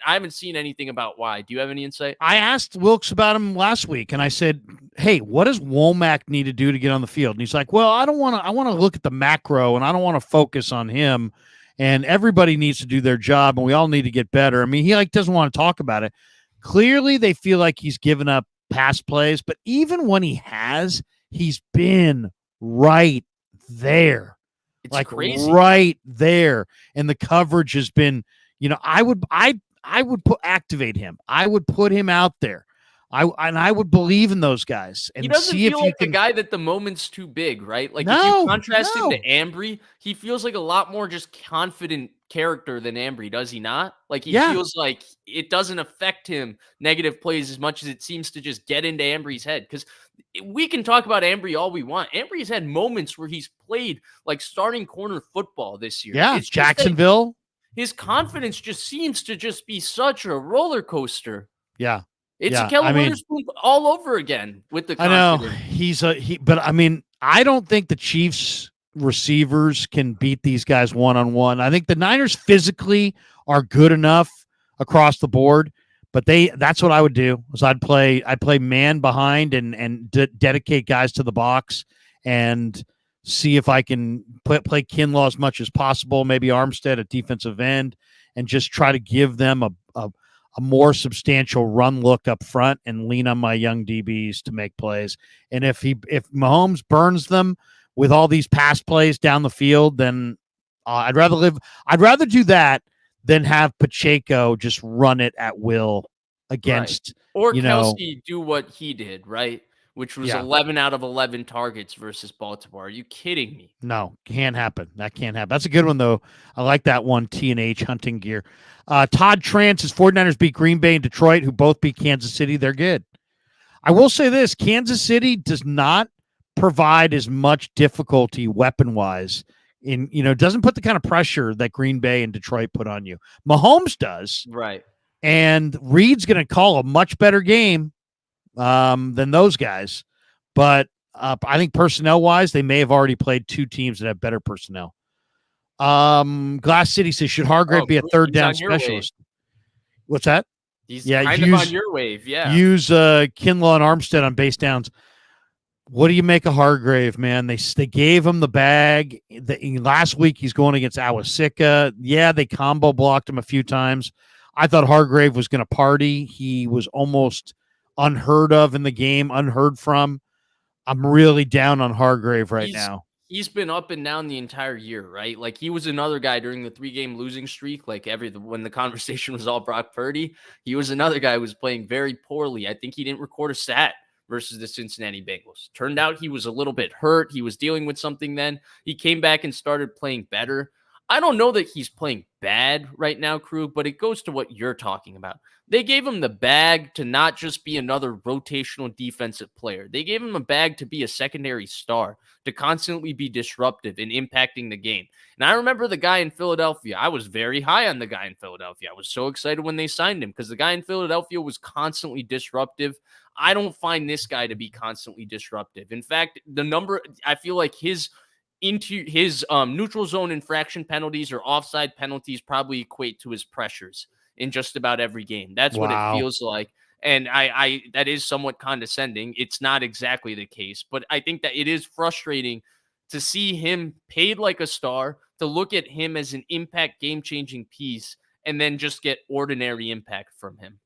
I haven't seen anything about why. Do you have any insight? I asked Wilkes about him last week, and I said, "Hey, what does Womack need to do to get on the field?" And he's like, "Well, I don't want to. I want to look at the macro, and I don't want to focus on him. And everybody needs to do their job, and we all need to get better." I mean, he doesn't want to talk about it. Clearly, they feel like he's given up pass plays, but even when he has, he's been right there. It's like crazy. Right there. And the coverage has been, I would activate him. I would put him out there. I would believe in those guys and he doesn't see feel if like you can. the guy that the moment's too big, right? Like No, if you contrast him to Ambry, he feels like a lot more just confident character than Ambry, does he not? Like he feels like it doesn't affect him negative plays as much as it seems to just get into Ambry's head. Because we can talk about Ambry all we want. Ambry's had moments where he's played like starting corner football this year. Yeah, it's Jacksonville. His confidence just seems to just be such a roller coaster. Yeah. It's a Kellen Witherspoon all over again with the confidence. I know but I mean, I don't think the Chiefs receivers can beat these guys one-on-one. I think the Niners physically are good enough across the board, but that's what I would do. Is I'd play man behind and dedicate guys to the box and see if I can play Kinlaw as much as possible, maybe Armstead at defensive end, and just try to give them a more substantial run look up front and lean on my young DBs to make plays. And if Mahomes burns them with all these pass plays down the field, then I'd rather do that than have Pacheco just run it at will against, or Kelsey do what he did, right? Which was 11 out of 11 targets versus Baltimore. Are you kidding me? No, can't happen. That can't happen. That's a good one, though. I like that one, T&H hunting gear. Todd Trance, his 49ers beat Green Bay and Detroit, who both beat Kansas City. They're good. I will say this. Kansas City does not provide as much difficulty weapon-wise. Doesn't put the kind of pressure that Green Bay and Detroit put on you. Mahomes does. Right. And Reed's going to call a much better game than those guys. But I think personnel-wise, they may have already played two teams that have better personnel. Glass City says, should Hargrave be a third down specialist? What's that? He's kind of on your wave, yeah. Use Kinlaw and Armstead on base downs. What do you make of Hargrave, man? They gave him the bag. Last week he's going against Awasika. Yeah, they combo blocked him a few times. I thought Hargrave was going to party. He was almost unheard of in the game, unheard from. I'm really down on Hargrave now. He's been up and down the entire year, right? Like he was another guy during the 3-game losing streak. Like when the conversation was all Brock Purdy, he was another guy who was playing very poorly. I think he didn't record a stat versus the Cincinnati Bengals. Turned out he was a little bit hurt. He was dealing with something then. He came back and started playing better. I don't know that he's playing bad right now, Krug, but it goes to what you're talking about. They gave him the bag to not just be another rotational defensive player. They gave him a bag to be a secondary star, to constantly be disruptive and impacting the game. And I remember the guy in Philadelphia. I was very high on the guy in Philadelphia. I was so excited when they signed him because the guy in Philadelphia was constantly disruptive. I don't find this guy to be constantly disruptive. In fact, I feel like his neutral zone infraction penalties or offside penalties probably equate to his pressures in just about every game. That's what it feels like. And I that is somewhat condescending. It's not exactly the case, but I think that it is frustrating to see him paid like a star, to look at him as an impact game-changing piece, and then just get ordinary impact from him.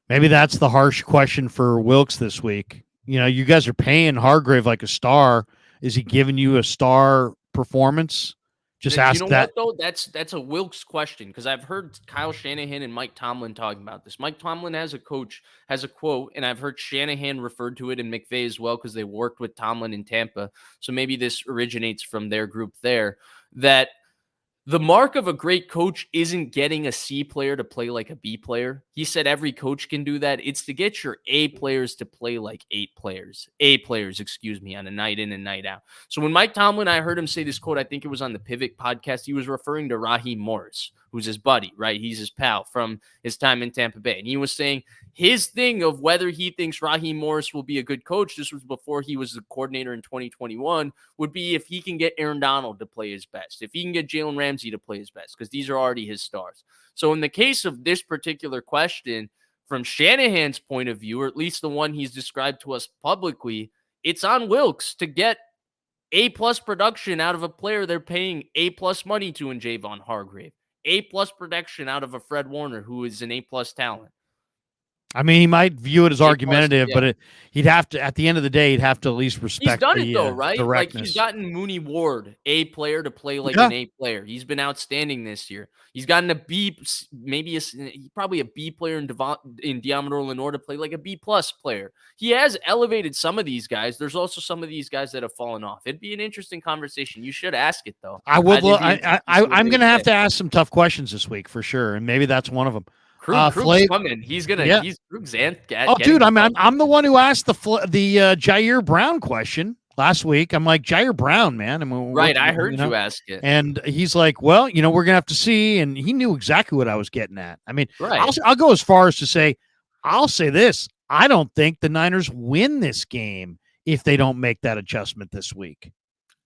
Maybe that's the harsh question for Wilkes this week. You guys are paying Hargrave like a star. Is he giving you a star performance? Just ask that. What, though? That's a Wilkes question, because I've heard Kyle Shanahan and Mike Tomlin talking about this. Mike Tomlin has a quote, and I've heard Shanahan referred to it in McVay as well, because they worked with Tomlin in Tampa. So maybe this originates from their group there, that the mark of a great coach isn't getting a C player to play like a B player. He said every coach can do that. It's to get your A players to play like A players, on a night in and night out. So when Mike Tomlin, I heard him say this quote, I think it was on the Pivot podcast, he was referring to Raheem Morris, who's his buddy, right? He's his pal from his time in Tampa Bay. And he was saying his thing of whether he thinks Raheem Morris will be a good coach, this was before he was the coordinator in 2021, would be if he can get Aaron Donald to play his best, if he can get Jalen Ramsey to play his best, because these are already his stars. So in the case of this particular question, from Shanahan's point of view, or at least the one he's described to us publicly, it's on Wilkes to get A-plus production out of a player they're paying A-plus money to in Javon Hargrave, A-plus production out of a Fred Warner, who is an A-plus talent. I mean, he might view it as argumentative, but he'd have to, at the end of the day, he'd have to at least respect. He's done it though, right? Directness. Like he's gotten Mooney Ward, A player, to play like an A player. He's been outstanding this year. He's gotten a B, probably a B player in Diamador Lenore to play like a B plus player. He has elevated some of these guys. There's also some of these guys that have fallen off. It'd be an interesting conversation. You should ask it though. I would. I'm going to have to ask some tough questions this week for sure, and maybe that's one of them. Krug's coming. He's gonna. Yeah. He's Krug's. Dude, I'm the one who asked the Jair Brown question last week. I'm like, Jair Brown, man. Right. I heard you ask it, and he's like, well, we're gonna have to see. And he knew exactly what I was getting at. I mean, right. I'll go as far as to say, I'll say this: I don't think the Niners win this game if they don't make that adjustment this week.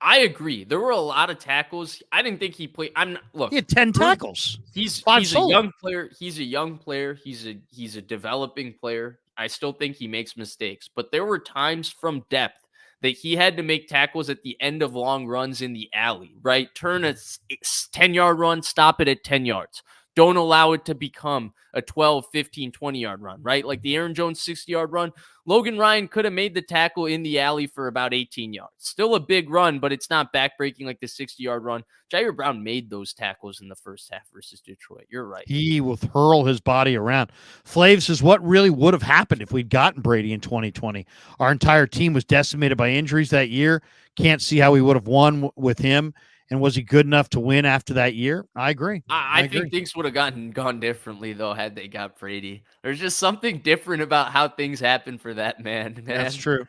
I agree. There were a lot of tackles. I didn't think he played. He had 10 tackles. He's a young player. He's a young player. He's a developing player. I still think he makes mistakes, but there were times from depth that he had to make tackles at the end of long runs in the alley, right? Turn a 10-yard run, stop it at 10 yards. Don't allow it to become a 12, 15, 20-yard run, right? Like the Aaron Jones 60-yard run. Logan Ryan could have made the tackle in the alley for about 18 yards. Still a big run, but it's not backbreaking like the 60-yard run. Jair Brown made those tackles in the first half versus Detroit. You're right. He will hurl his body around. Flav says, what really would have happened if we'd gotten Brady in 2020? Our entire team was decimated by injuries that year. Can't see how we would have won with him. And was he good enough to win after that year? I agree. I think things would have gone differently, though, had they got Brady. There's just something different about how things happen for that man. That's true.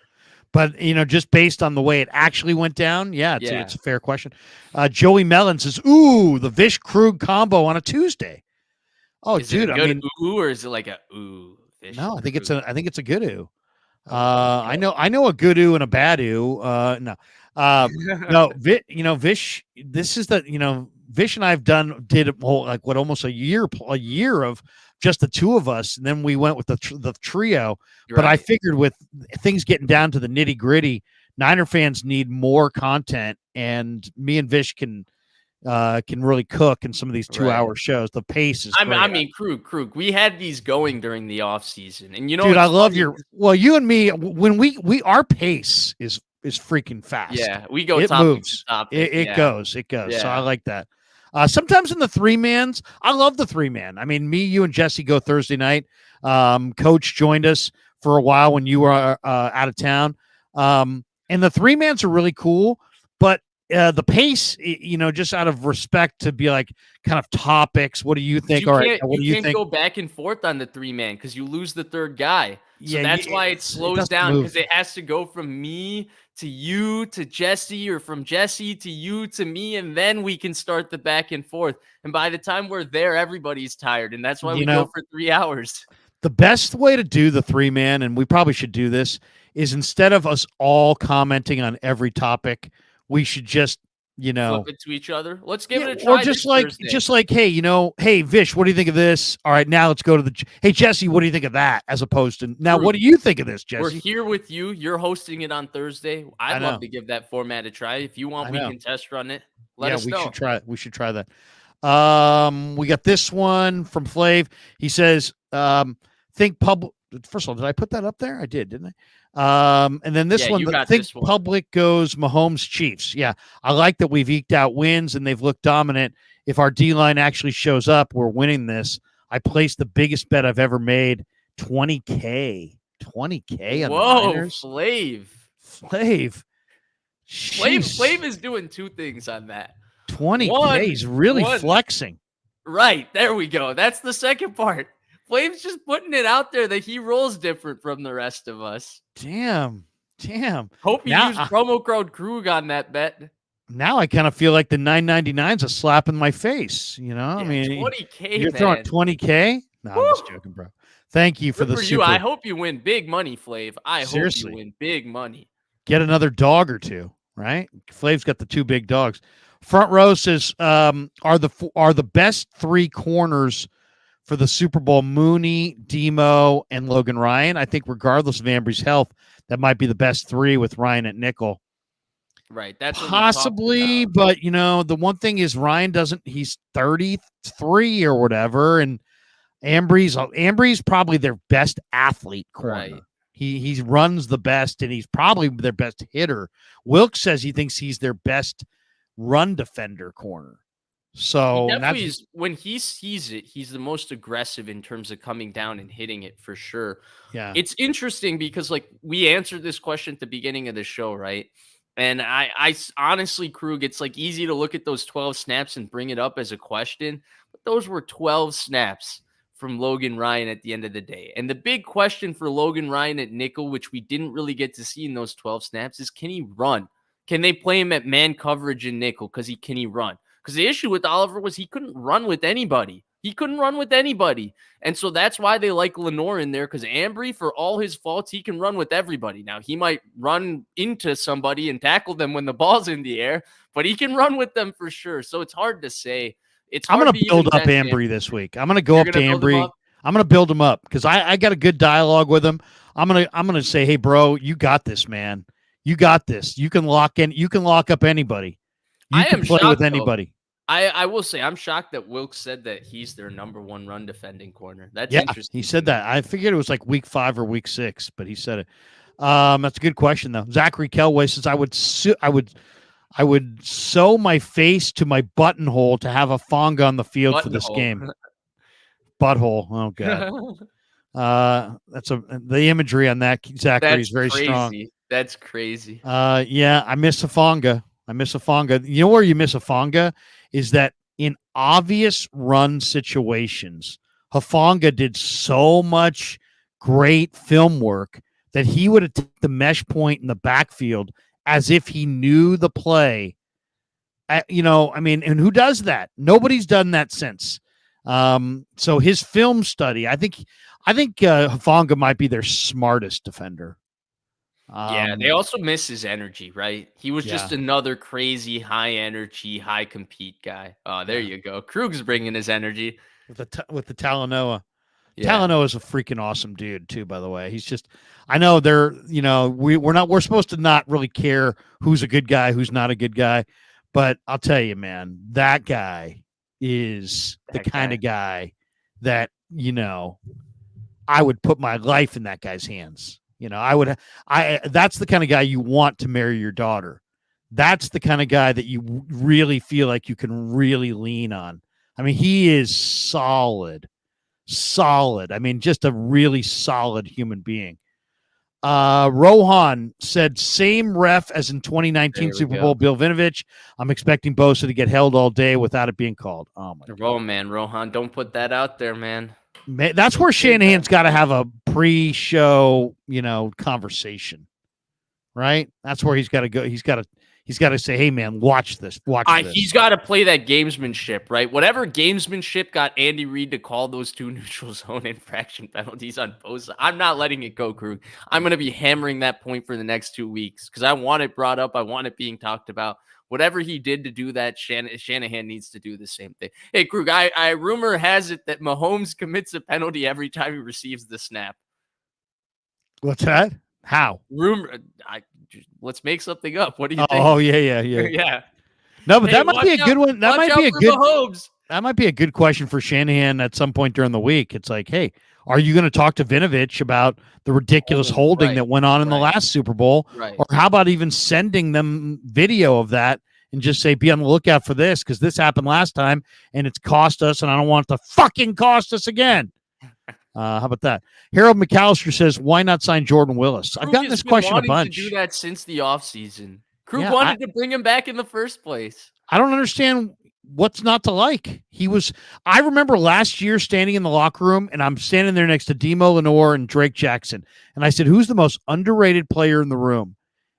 But, just based on the way it actually went down, it's a fair question. Joey Mellon says, ooh, the Vish Krug combo on a Tuesday. Oh, is it a good ooh, or is it like a ooh? Vish no, I think it's a good ooh. I know a good ooh and a bad ooh. No. No, Vish, this is Vish and I did almost a year of just the two of us. And then we went with the trio, right. But I figured with things getting down to the nitty gritty, Niner fans need more content, and me and Vish can really cook in some of these 2-hour shows. The pace is great. Krug, we had these going during the off season, and dude, I love you and me, when we our pace is freaking fast. Yeah, we go. It moves. It goes. Yeah. So I like that. Sometimes in the 3-mans, I love the 3-man. I mean, me, you, and Jesse go Thursday night. Coach joined us for a while when you were out of town. And the 3-mans are really cool, but the pace, just out of respect to be like kind of topics. What do you think? All right, what do you think? You can't go back and forth on the 3-man because you lose the third guy. So that's why it slows down, because it has to go from me to you to Jesse, or from Jesse to you to me, and then we can start the back and forth. And by the time we're there, everybody's tired, and that's why we go for 3 hours. The best way to do the 3-man, and we probably should do this, is instead of us all commenting on every topic, we should just You know, Flip it to each other. Let's give it a or try. just this Thursday. like, hey, hey, Vish, what do you think of this? All right, now let's go to hey, Jesse, what do you think of that? As opposed to now, what do you think of this, We're Jesse? here with you. You're hosting it on Thursday. I I'd know. love to give that format a try. If you want, I we know. can test run it. Let us we know. should try. We should try that. We got this one from Flav. He says, think public. First of all, did I put that up there? I did, didn't I? And then this one, think public goes Mahomes Chiefs. Yeah, I like that we've eked out wins and they've looked dominant. If our D line actually shows up, we're winning this. I placed the biggest bet I've ever made, $20K. $20K on the Niners. Flav. Flav is doing two things on that. 20K. He's really flexing. Right. There we go. That's the second part. Flav's just putting it out there that he rolls different from the rest of us. Damn. Hope you use promo code Krueger on that bet. Now I kind of feel like the 999's a slap in my face. I mean, 20K. You're throwing 20K? No, I'm just joking, bro. Thank you for the super. I hope you win big money, Flav. Seriously. Hope you win big money. Get another dog or two, right? Flav's got the two big dogs. Front row says, are the best three corners for the Super Bowl Mooney, Demo, and Logan Ryan? I think regardless of Ambry's health, that might be the best three with Ryan at nickel. Right. That's possibly, but the one thing is Ryan he's 33 or whatever, and Ambry's probably their best athlete corner. Right. He runs the best, and he's probably their best hitter. Wilkes says he thinks he's their best run defender corner. So when he sees it, he's the most aggressive in terms of coming down and hitting it for sure. Yeah. It's interesting because we answered this question at the beginning of the show, right? And I honestly, Krug, it's easy to look at those 12 snaps and bring it up as a question, but those were 12 snaps from Logan Ryan at the end of the day. And the big question for Logan Ryan at nickel, which we didn't really get to see in those 12 snaps, is can he run? Can they play him at man coverage in nickel? Can he run? Because the issue with Oliver was he couldn't run with anybody. And so that's why they like Lenore in there, because Ambry, for all his faults, he can run with everybody. Now, he might run into somebody and tackle them when the ball's in the air, but he can run with them for sure. So it's hard to say. I'm going to build up Ambry this week. I'm going to go up to Ambry. I'm going to build him up because I got a good dialogue with him. I'm going to say, hey, bro, you got this, man. You got this. You can lock up anybody. You can play with anybody. I will say I'm shocked that Wilkes said that he's their number one run defending corner. That's interesting. He said that. I figured it was week 5 or week 6, but he said it. That's a good question though. Zachary Kelway says I would sew my face to my buttonhole to have a Fonga on the field for this game. Butthole. Oh god. The imagery on that, Zachary, is very strong. That's crazy. Yeah, I miss a Fonga. You know where you miss a Fonga is that in obvious run situations, Hufanga did so much great film work that he would attack the mesh point in the backfield as if he knew the play. And who does that? Nobody's done that since. So his film study, I think Hufanga might be their smartest defender. They also miss his energy, right? He was just another crazy high energy, high compete guy. Oh, there you go. Krug's bringing his energy with the Talanoa. Yeah. Talanoa is a freaking awesome dude too, by the way. He's just, I know we're supposed to not really care who's a good guy, who's not a good guy, but I'll tell you, man, that guy is the kind of guy that, I would put my life in that guy's hands. That's the kind of guy you want to marry your daughter. That's the kind of guy that you really feel like you can really lean on. I mean, he is solid. I mean, just a really solid human being. Rohan said, same ref as in 2019 Super Bowl, Bill Vinovich. I'm expecting Bosa to get held all day without it being called. Oh, my God. Oh, man, Rohan, don't put that out there, man. That's where Shanahan's got to have a pre-show, conversation, right? That's where he's got to go. He's got to say, "Hey, man, watch this. This." He's got to play that gamesmanship, right? Whatever gamesmanship got Andy Reid to call those 2 neutral zone infraction penalties on Bosa, I'm not letting it go, Krug. I'm going to be hammering that point for the next 2 weeks because I want it brought up. I want it being talked about. whatever he did to do that, Shanahan needs to do the same thing. Hey, Krug, I rumor has it that Mahomes commits a penalty every time he receives the snap. What's that? How? Let's make something up. What do you think? Oh, yeah. Yeah. No, but Hey, that might be a good one. That might be a good Mahomes. That might be a good question for Shanahan at some point during the week. It's like, hey, are you going to talk to Vinovich about the ridiculous holding that went on in the last Super Bowl? Right. Or how about even sending them video of that and just say, be on the lookout for this because this happened last time and it's cost us and I don't want it to fucking cost us again. How about that? Harold McAllister says, why not sign Jordan Willis? I've gotten this question a bunch. To do that since the offseason. Krug wanted to bring him back in the first place. I don't understand what's not to like. I remember last year standing in the locker room and I'm standing there next to Demo Lenore and Drake Jackson. And I said, who's the most underrated player in the room?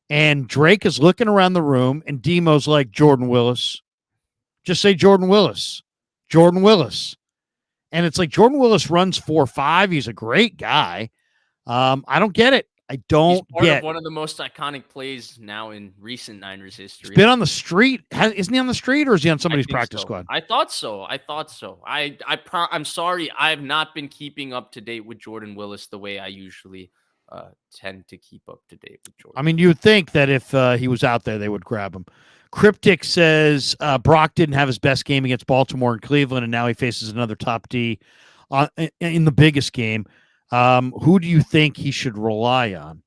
And Drake is looking around the room and Demo's like, Jordan Willis. Just say Jordan Willis. Jordan Willis. And it's like Jordan Willis runs 4.5. He's a great guy. I don't get it. I don't get of one of the most iconic plays now in recent Niners history. He's been on the street. Isn't he on the street or is he on somebody's practice squad? I thought so. I'm sorry. I have not been keeping up to date with Jordan Willis the way I usually tend to keep up to date with Jordan. I mean, you would think that if he was out there, they would grab him. Cryptic says Brock didn't have his best game against Baltimore and Cleveland, and now he faces another top D in the biggest game. Who do you think he should rely on?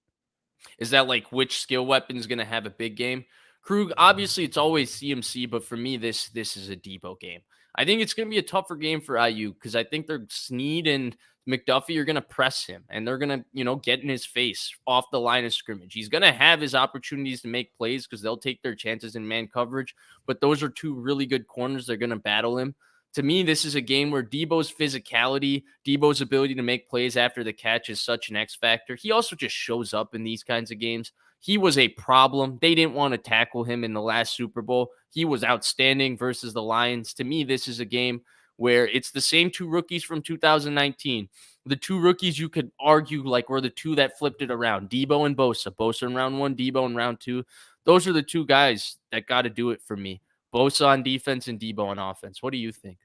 Is that like which skill weapon is going to have a big game? Krug, obviously it's always CMC, but for me, this is a Debo game. I think it's going to be a tougher game for IU because I think they're Snead and McDuffie are going to press him and they're going to, get in his face off the line of scrimmage. He's going to have his opportunities to make plays because they'll take their chances in man coverage, but those are two really good corners. They're going to battle him. To me, this is a game where Debo's physicality, Debo's ability to make plays after the catch is such an X factor. He also just shows up in these kinds of games. He was a problem. They didn't want to tackle him in the last Super Bowl. He was outstanding versus the Lions. To me, this is a game where it's the same two rookies from 2019. The two rookies you could argue like were the two that flipped it around. Debo and Bosa. Bosa in round 1, Debo in round 2. Those are the two guys that got to do it for me. Bosa on defense and Debo on offense. What do you think?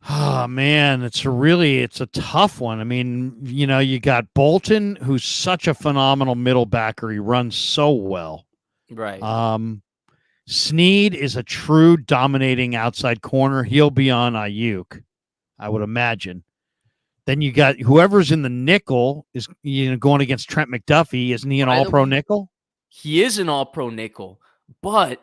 Oh, man, it's a tough one. I mean, you got Bolton, who's such a phenomenal middle backer. He runs so well. Right. Snead is a true dominating outside corner. He'll be on Ayuk, I would imagine. Then you got whoever's in the nickel is going against Trent McDuffie. Isn't he an all-pro nickel? He is an all-pro nickel, but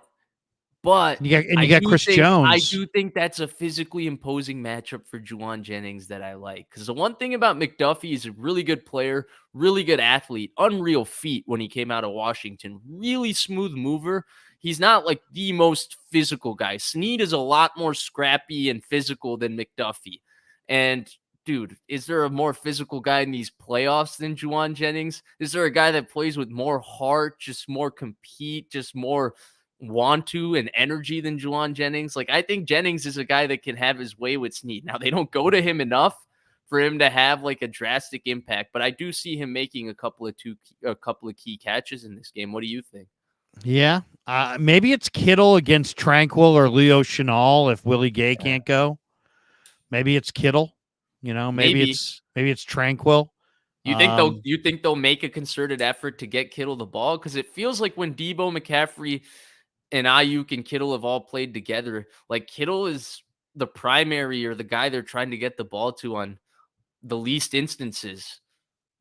you got Chris Jones. I do think that's a physically imposing matchup for Juwan Jennings that I like. Because the one thing about McDuffie is a really good player, really good athlete, unreal feat when he came out of Washington, really smooth mover. He's not like the most physical guy. Snead is a lot more scrappy and physical than McDuffie. And dude, is there a more physical guy in these playoffs than Juwan Jennings? Is there a guy that plays with more heart, just more compete, just more want to and energy than Juwan Jennings? Like, I think Jennings is a guy that can have his way with Snead. Now, they don't go to him enough for him to have like a drastic impact, but I do see him making a couple of key catches in this game. What do you think? Yeah, maybe it's Kittle against Tranquil or Leo Chenal if Willie Gay can't go. Maybe it's Kittle. Maybe it's Tranquil. You think they'll make a concerted effort to get Kittle the ball? Because it feels like when Debo, McCaffrey, and Ayuk and Kittle have all played together, like Kittle is the primary or the guy they're trying to get the ball to on the least instances.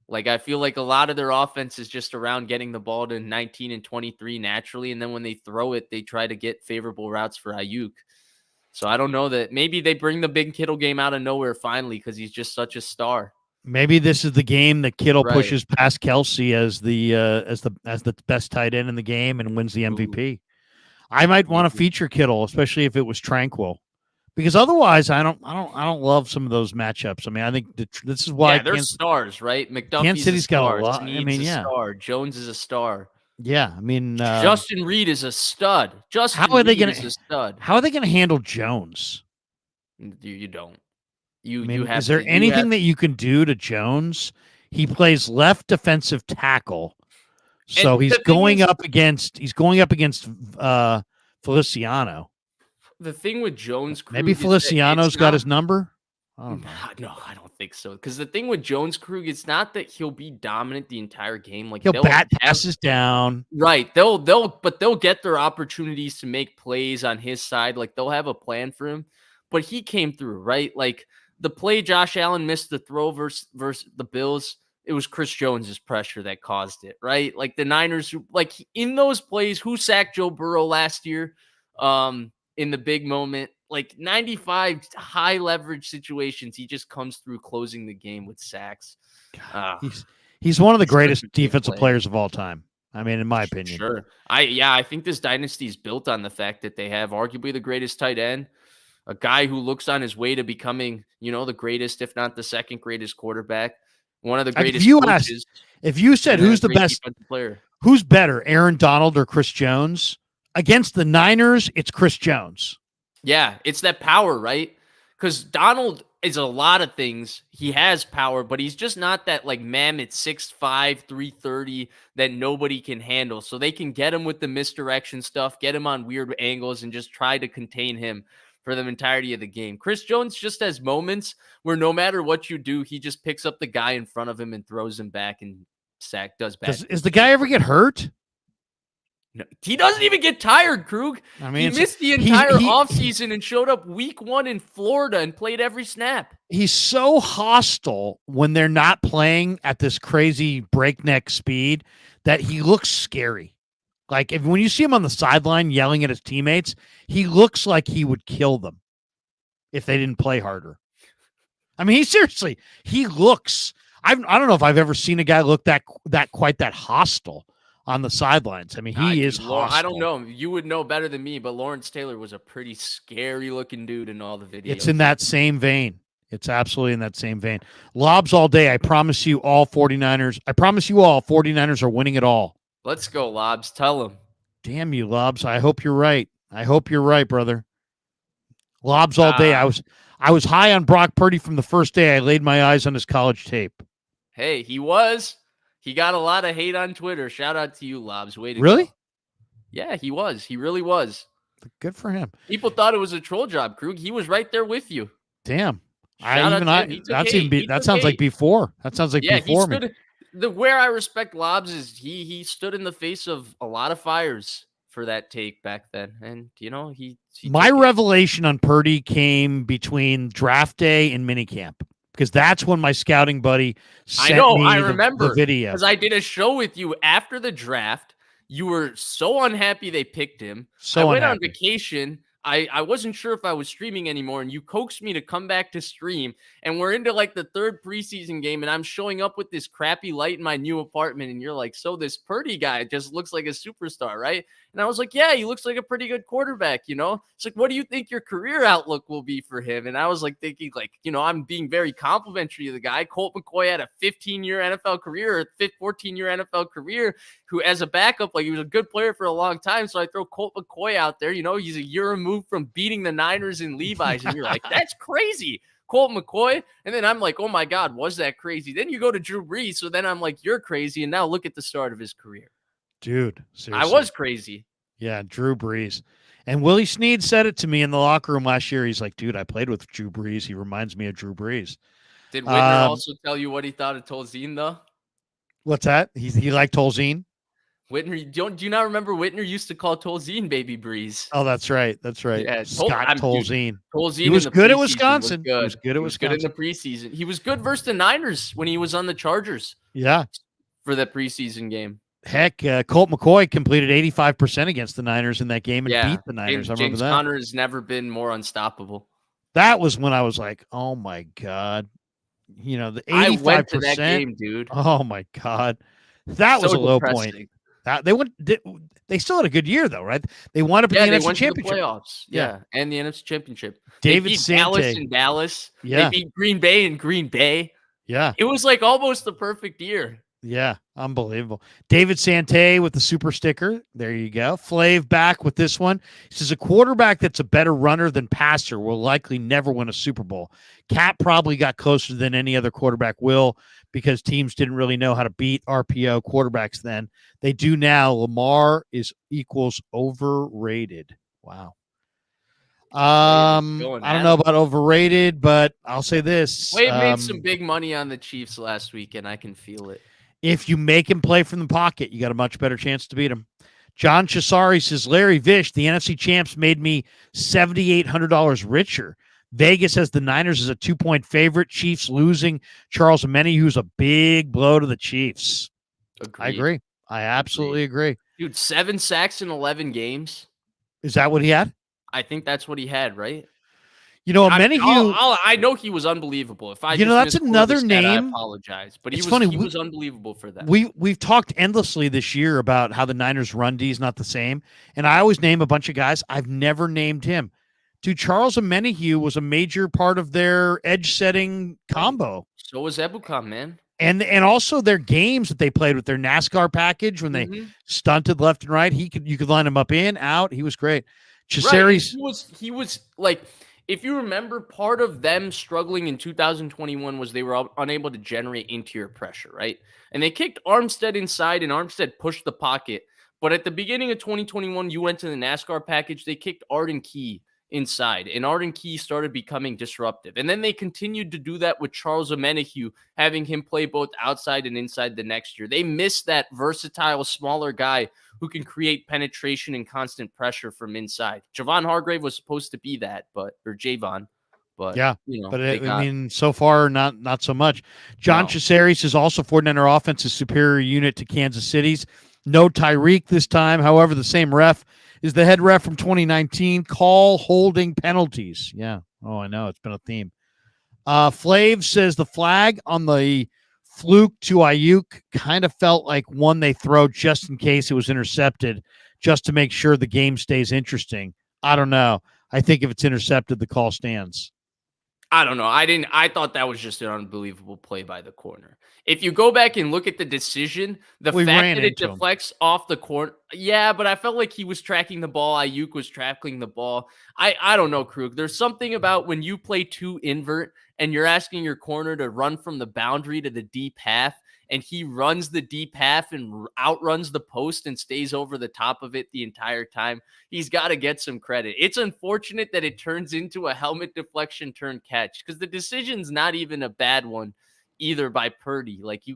Like, I feel like a lot of their offense is just around getting the ball to 19 and 23 naturally. And then when they throw it, they try to get favorable routes for Ayuk. So I don't know that maybe they bring the big Kittle game out of nowhere finally because he's just such a star. Maybe this is the game that Kittle pushes past Kelsey as the best tight end in the game and wins the MVP. Ooh. I might want to feature Kittle, especially if it was Tranquil, because otherwise I don't love some of those matchups. I mean, I think this is why they're stars, right? McDuffie's Kansas City's got a lot. Snead's a star. Jones is a star. Yeah, I mean, Justin Reed is a stud. How are they going to handle Jones? You don't. Is there anything that you can do to Jones? He plays left defensive tackle, So And he's the thing going is- up against Feliciano. The thing with Jones, Maybe Krug, is that Feliciano's it's got not- his number. I don't know. No, I don't think so. Because the thing with Jones, Krug, it's not that he'll be dominant the entire game. Like He'll they'll bat have- passes down. Right. They'll get their opportunities to make plays on his side. Like they'll have a plan for him. But he came through, right? Like the play Josh Allen missed the throw versus the Bills. It was Chris Jones's pressure that caused it, right? Like the Niners, like in those plays, who sacked Joe Burrow last year? In the big moment, like 95 high leverage situations, he just comes through closing the game with sacks. He's one of the He's such a greatest great defensive player. players of all time. I mean, in my opinion. Sure. I think this dynasty is built on the fact that they have arguably the greatest tight end, a guy who looks on his way to becoming, the greatest, if not the second greatest quarterback, one of the Like, greatest coaches. if you said and a who's the great best defensive player. Who's better, Aaron Donald or Chris Jones? Against the Niners, it's Chris Jones. Yeah, it's that power, right? Because Donald is a lot of things. He has power, but he's just not that like mammoth 6'5", 330 that nobody can handle. So they can get him with the misdirection stuff, get him on weird angles, and just try to contain him for the entirety of the game. Chris Jones just has moments where no matter what you do, he just picks up the guy in front of him and throws him back and does back. Does the guy ever get hurt? No, he doesn't even get tired, Krug. I mean, he missed the entire offseason and showed up week 1 in Florida and played every snap. He's so hostile when they're not playing at this crazy breakneck speed that he looks scary. Like when you see him on the sideline yelling at his teammates, he looks like he would kill them if they didn't play harder. I mean, he looks. I don't know if I've ever seen a guy look that quite that hostile on the sidelines. I mean, he is hostile. I don't know. You would know better than me, but Lawrence Taylor was a pretty scary looking dude in all the videos. It's in that same vein. It's absolutely in that same vein. Lobs all day. I promise you all 49ers. I promise you all 49ers are winning it all. Let's go, Lobs. Tell him. Damn you, Lobs. I hope you're right. I hope you're right, brother. Lobs all day. I was high on Brock Purdy from the first day I laid my eyes on his college tape. Hey, he was. He got a lot of hate on Twitter. Shout out to you, Lobs. Way to Really? go. Yeah, he was. He really was. Good for him. People thought it was a troll job, Krug. He was right there with you. Damn. That sounds like before. That sounds like before me. Where I respect Lobs is he stood in the face of a lot of fires for that take back then. And My revelation on Purdy came between draft day and minicamp. Because that's when my scouting buddy sent me the video. Because I did a show with you after the draft. You were so unhappy they picked him. I went on vacation. I wasn't sure if I was streaming anymore, and you coaxed me to come back to stream. And we're into like the 3rd preseason game, and I'm showing up with this crappy light in my new apartment, and you're like, so this Purdy guy just looks like a superstar, right? And I was like, yeah, he looks like a pretty good quarterback, It's like, what do you think your career outlook will be for him? And I was like thinking, like, I'm being very complimentary of the guy. Colt McCoy had a 15-year NFL career, or 14-year NFL career, who as a backup, like he was a good player for a long time. So I throw Colt McCoy out there, he's a year removed from beating the Niners in Levi's. And you're like, that's crazy. Colt McCoy. And then I'm like, oh my God, was that crazy? Then you go to Drew Brees. So then I'm like, you're crazy. And now look at the start of his career. Dude, seriously. I was crazy. Yeah, Drew Brees. And Willie Snead said it to me in the locker room last year. He's like, dude, I played with Drew Brees. He reminds me of Drew Brees. Did Whitner also tell you what he thought of Tolzien, though? What's that? He liked Tolzien? Whitner, do you not remember Whitner used to call Tolzien Baby Breeze? Oh, that's right. That's right. Yeah, Scott Tolzien. Tolzien he was good at Wisconsin. He was good at Wisconsin. Good in the preseason. He was good versus the Niners when he was on the Chargers. Yeah. For that preseason game. Heck, Colt McCoy completed 85% against the Niners in that game and beat the Niners. I remember James that. Conner has never been more unstoppable. That was when I was like, oh my God. The 85%. I went to that game, dude. Oh my God. That was a low point. They still had a good year though, right? They wound up in the NFC Championship. Playoffs. Yeah, and the NFC Championship. David they beat Sante. Dallas in Dallas. Yeah. They beat Green Bay in Green Bay. Yeah. It was like almost the perfect year. Yeah, unbelievable. David Sante with the super sticker. There you go. Flav back with this one. He says a quarterback that's a better runner than passer will likely never win a Super Bowl. Cat probably got closer than any other quarterback will because teams didn't really know how to beat RPO quarterbacks then. They do now. Lamar is equals overrated. Wow. I don't know about overrated, but I'll say this. Wade made some big money on the Chiefs last week, and I can feel it. If you make him play from the pocket, you got a much better chance to beat him. John Chisari says, Larry Vish, the NFC champs made me $7,800 richer. Vegas has the Niners as a 2-point favorite. Chiefs losing Charles Omeni, who's a big blow to the Chiefs. Agreed. I agree. I absolutely agree. Dude, 7 sacks in 11 games. Is that what he had? I think that's what he had, right? You know, I know he was unbelievable. If I that's another name. I apologize, but he was unbelievable for that. We've talked endlessly this year about how the Niners' run D is not the same, and I always name a bunch of guys. I've never named him. Dude, Charles Omenihu was a major part of their edge-setting combo. So was Ebukam, man. And also their games that they played with their NASCAR package when they stunted left and right. You could line him up in, out. He was great. Chisari's he was like, if you remember, part of them struggling in 2021 was they were unable to generate interior pressure, right? And they kicked Armstead inside, and Armstead pushed the pocket. But at the beginning of 2021, you went to the NASCAR package, they kicked Arden Key inside, and Arden Key started becoming disruptive. And then they continued to do that with Charles Omenihu, having him play both outside and inside the next year. They missed that versatile, smaller guy who can create penetration and constant pressure from inside. Javon Hargrave was supposed to be that, but yeah, so far not so much. John Chisari says also 49er offense is superior unit to Kansas City's. No Tyreek this time. However, the same ref is the head ref from 2019. Call holding penalties. Yeah. Oh, I know. It's been a theme. Flav says the flag on the fluke to Ayuk kind of felt like one they throw just in case it was intercepted, just to make sure the game stays interesting. I don't know. I think if it's intercepted, the call stands. I don't know. I thought that was just an unbelievable play by the corner. If you go back and look at the decision, the fact that it deflects off the corner. Yeah, but I felt like he was tracking the ball. Ayuk was tracking the ball. I don't know, Krug. There's something about when you play 2 invert and you're asking your corner to run from the boundary to the deep half, and he runs the deep half and outruns the post and stays over the top of it the entire time. He's got to get some credit. It's unfortunate that it turns into a helmet deflection turn catch, because the decision's not even a bad one either by Purdy. Like, you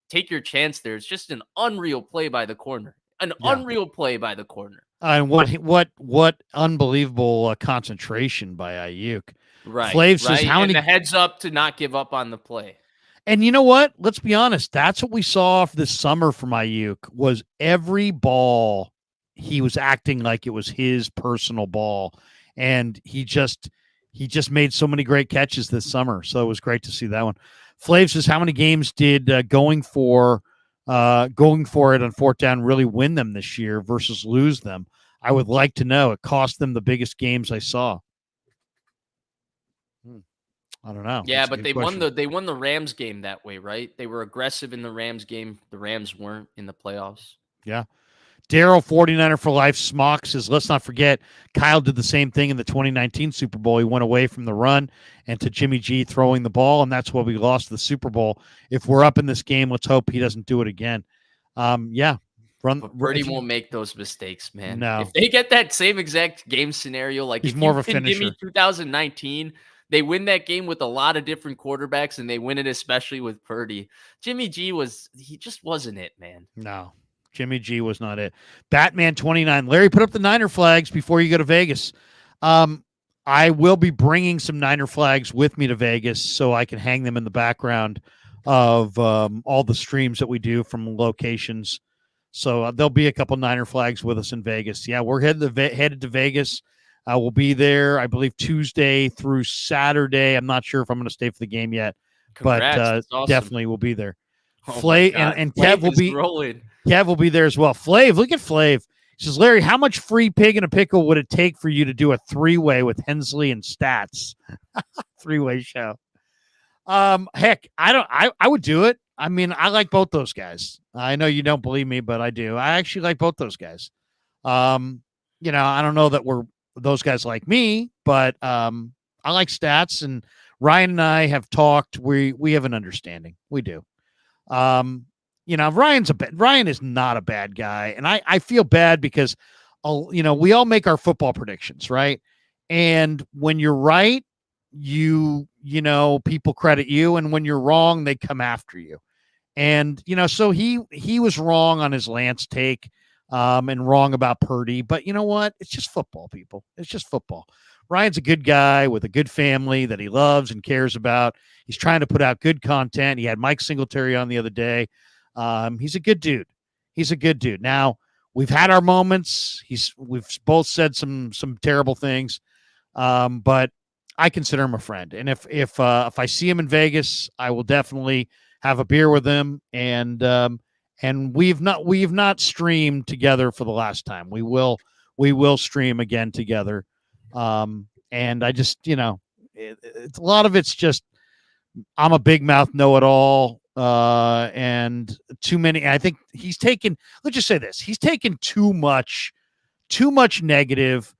take your chance there. It's just an unreal play by the corner. Unreal play by the corner. And what unbelievable concentration by Ayuk. Right. Flav says how many the heads up to not give up on the play. And you know what? Let's be honest. That's what we saw this summer from Ayuk, was every ball he was acting like it was his personal ball. And he just made so many great catches this summer. So it was great to see that one. Flav says, how many games did going for it on 4th down really win them this year versus lose them? I would like to know. It cost them the biggest games I saw. I don't know. Yeah, but they won the Rams game that way, right? They were aggressive in the Rams game. The Rams weren't in the playoffs. Yeah. Daryl, 49er for life, Smock says, let's not forget, Kyle did the same thing in the 2019 Super Bowl. He went away from the run and to Jimmy G throwing the ball, and that's why we lost the Super Bowl. If we're up in this game, let's hope he doesn't do it again. Yeah. But Purdy won't make those mistakes, man. No. If they get that same exact game scenario, like he's more of a finisher. Give me 2019, they win that game with a lot of different quarterbacks, and they win it especially with Purdy. Jimmy G he just wasn't it, man. No. Jimmy G was not it. Batman 29. Larry, put up the Niner flags before you go to Vegas. I will be bringing some Niner flags with me to Vegas so I can hang them in the background of all the streams that we do from locations. So there'll be a couple Niner flags with us in Vegas. Yeah, we're headed to Vegas. We'll be there, I believe, Tuesday through Saturday. I'm not sure if I'm going to stay for the game yet, Congrats, but awesome. Definitely will be there. Oh Flav and Kev will be rolling. Kev will be there as well. Flav, look at Flav. He says, Larry, how much free pig in a pickle would it take for you to do a 3-way with Hensley and Stats? 3-way show. Heck, I would do it. I mean, I like both those guys. I know you don't believe me, but I do. I actually like both those guys. I don't know that those guys like me, but I like Stats, and Ryan and I have talked. We have an understanding. We do. Ryan is not a bad guy, and I feel bad because, we all make our football predictions, right? And when you're right, people credit you, and when you're wrong, they come after you. And so he was wrong on his Lance take, and wrong about Purdy. But you know what? It's just football, people. It's just football. Ryan's a good guy with a good family that he loves and cares about. He's trying to put out good content. He had Mike Singletary on the other day. He's a good dude. He's a good dude. Now, we've had our moments. We've both said some terrible things, but I consider him a friend. And if I see him in Vegas, I will definitely have a beer with him. And we've not streamed together for the last time. We will stream again together. And I just, it's a lot of it's just, I'm a big mouth know-it-all, and too many. I think he's taken. Let's just say this: he's taken too much negative.